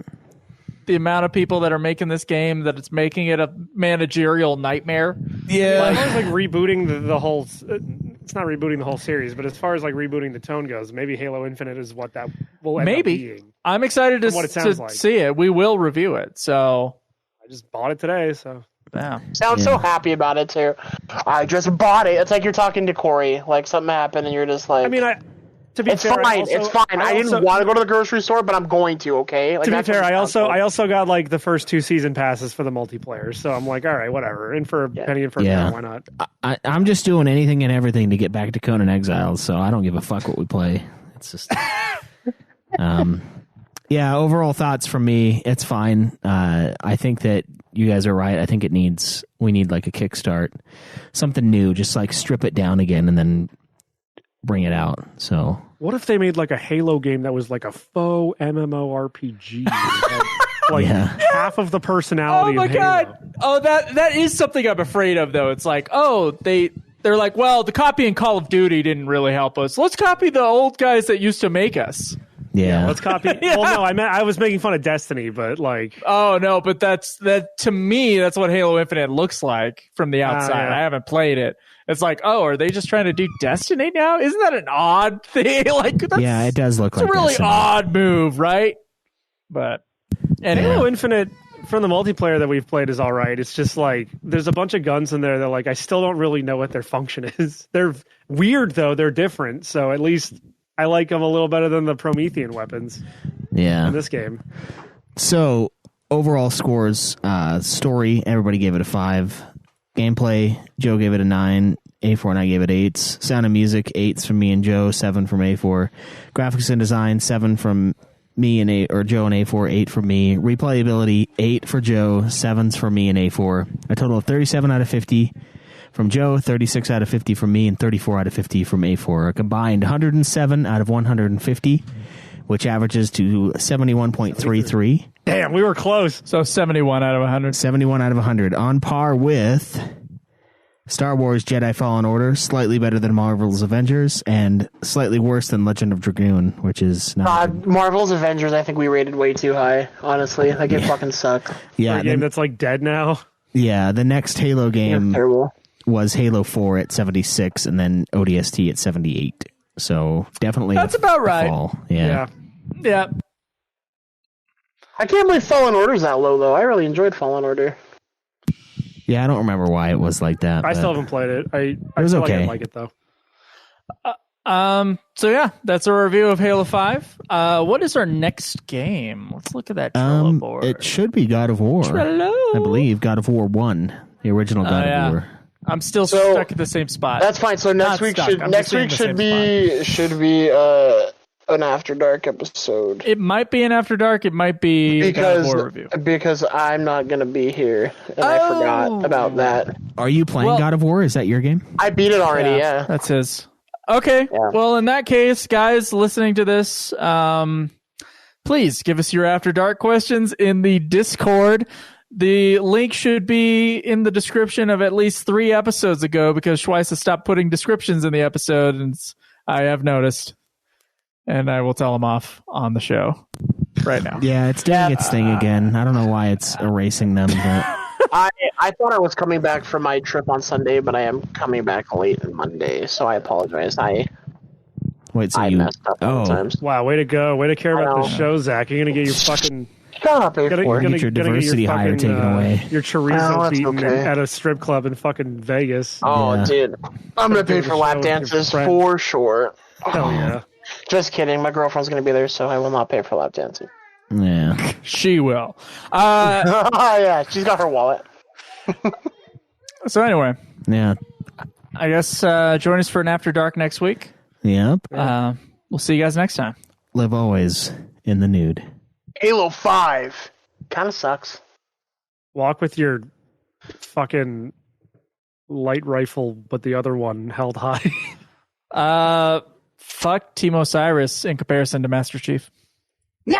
amount of people that are making this game, that it's making it a managerial nightmare. Yeah. As far as rebooting the whole, it's not rebooting the whole series, but as far as rebooting the tone goes, maybe Halo Infinite is what that will end up being. I'm excited to see it. We will review it. So I just bought it today, so. Yeah. Sounds so happy about it too. I just bought it. It's like you're talking to Corey, something happened and you're just like, I mean, it's fine. It's fine. I didn't want to go to the grocery store, but I'm going to. Okay. To be fair, I also got the first 2 season passes for the multiplayer, so I'm like, all right, whatever. In for a penny, in for a pound, why not? I'm just doing anything and everything to get back to Conan Exiles, so I don't give a fuck what we play. It's just, yeah. Overall thoughts from me, it's fine. I think that you guys are right. I think we need a kickstart, something new, just strip it down again and then bring it out. So what if they made a Halo game that was a faux MMORPG? Half of the personality. Oh my of god! Halo. Oh, that is something I'm afraid of, though. It's they're well, the copying Call of Duty didn't really help us. Let's copy the old guys that used to make us. Yeah, let's copy. Yeah. Well, no, I was making fun of Destiny, but oh no, but that to me, that's what Halo Infinite looks like from the outside. Yeah. I haven't played it. It's are they just trying to do Destiny now? Isn't that an odd thing? Yeah, it does look like a really Destiny. Odd move, right? But anyway. Halo Infinite from the multiplayer that we've played is all right. It's just there's a bunch of guns in there that I still don't really know what their function is. They're weird though. They're different. So at least I like them a little better than the Promethean weapons. Yeah. In this game. So overall scores, story, everybody gave it a 5. Gameplay, Joe gave it a 9. A4 and I gave it 8s. Sound and music, 8s from me and Joe, 7 from A4. Graphics and design, 7 from me and Joe and A4, 8 from me. Replayability, 8 for Joe, 7s for me and A4. A total of 37 out of 50 from Joe, 36 out of 50 from me, and 34 out of 50 from A4. A combined 107 out of 150, which averages to 71.33. Damn, we were close. So 71 out of 100. 71 out of 100. On par with Star Wars Jedi Fallen Order, slightly better than Marvel's Avengers, and slightly worse than Legend of Dragoon, which is not Marvel's Avengers, I think we rated way too high, honestly. It fucking sucked. Yeah, for a game that's dead now. Yeah, the next Halo game was Halo 4 at 76, and then ODST at 78. So definitely that's about right. Fall. Yeah. I can't believe Fallen Order's that low, though. I really enjoyed Fallen Order. Yeah, I don't remember why it was like that. I still haven't played it. I was feel okay. I like it, though. So yeah, that's a review of Halo 5. What is our next game? Let's look at that Trello board. It should be God of War. Trello. I believe God of War 1, the original God of War. I'm still stuck at the same spot. That's fine. So next week should be an After Dark episode. It might be an After Dark. It might be God of War review. Because I'm not going to be here, and I forgot about that. Are you playing God of War? Is that your game? I beat it already, yeah. That's his. Okay, well, in that case, guys listening to this, please give us your After Dark questions in the Discord. The link should be in the description of at least 3 episodes ago because Schweiss has stopped putting descriptions in the episode, and I have noticed. and I will tell him off on the show right now. Yeah, it's doing its thing again. I don't know why it's erasing them, but I thought I was coming back from my trip on Sunday, but I am coming back late on Monday, so I apologize. I messed up times. Wow, way to go. Way to care about the show, Zach. You're going to get your fucking... Shut up, get your diversity hire taken away. Your chorizo beaten at a strip club in fucking Vegas. Oh, dude. I'm going to pay for lap dances for sure. Hell yeah. Just kidding. My girlfriend's going to be there, so I will not pay for lap dancing. Yeah. She will. Yeah, she's got her wallet. So anyway. Yeah. I guess join us for an After Dark next week. Yep. We'll see you guys next time. Live always in the nude. Halo 5 kind of sucks. Walk with your fucking light rifle, but the other one held high. Fuck Team Osiris in comparison to Master Chief. No!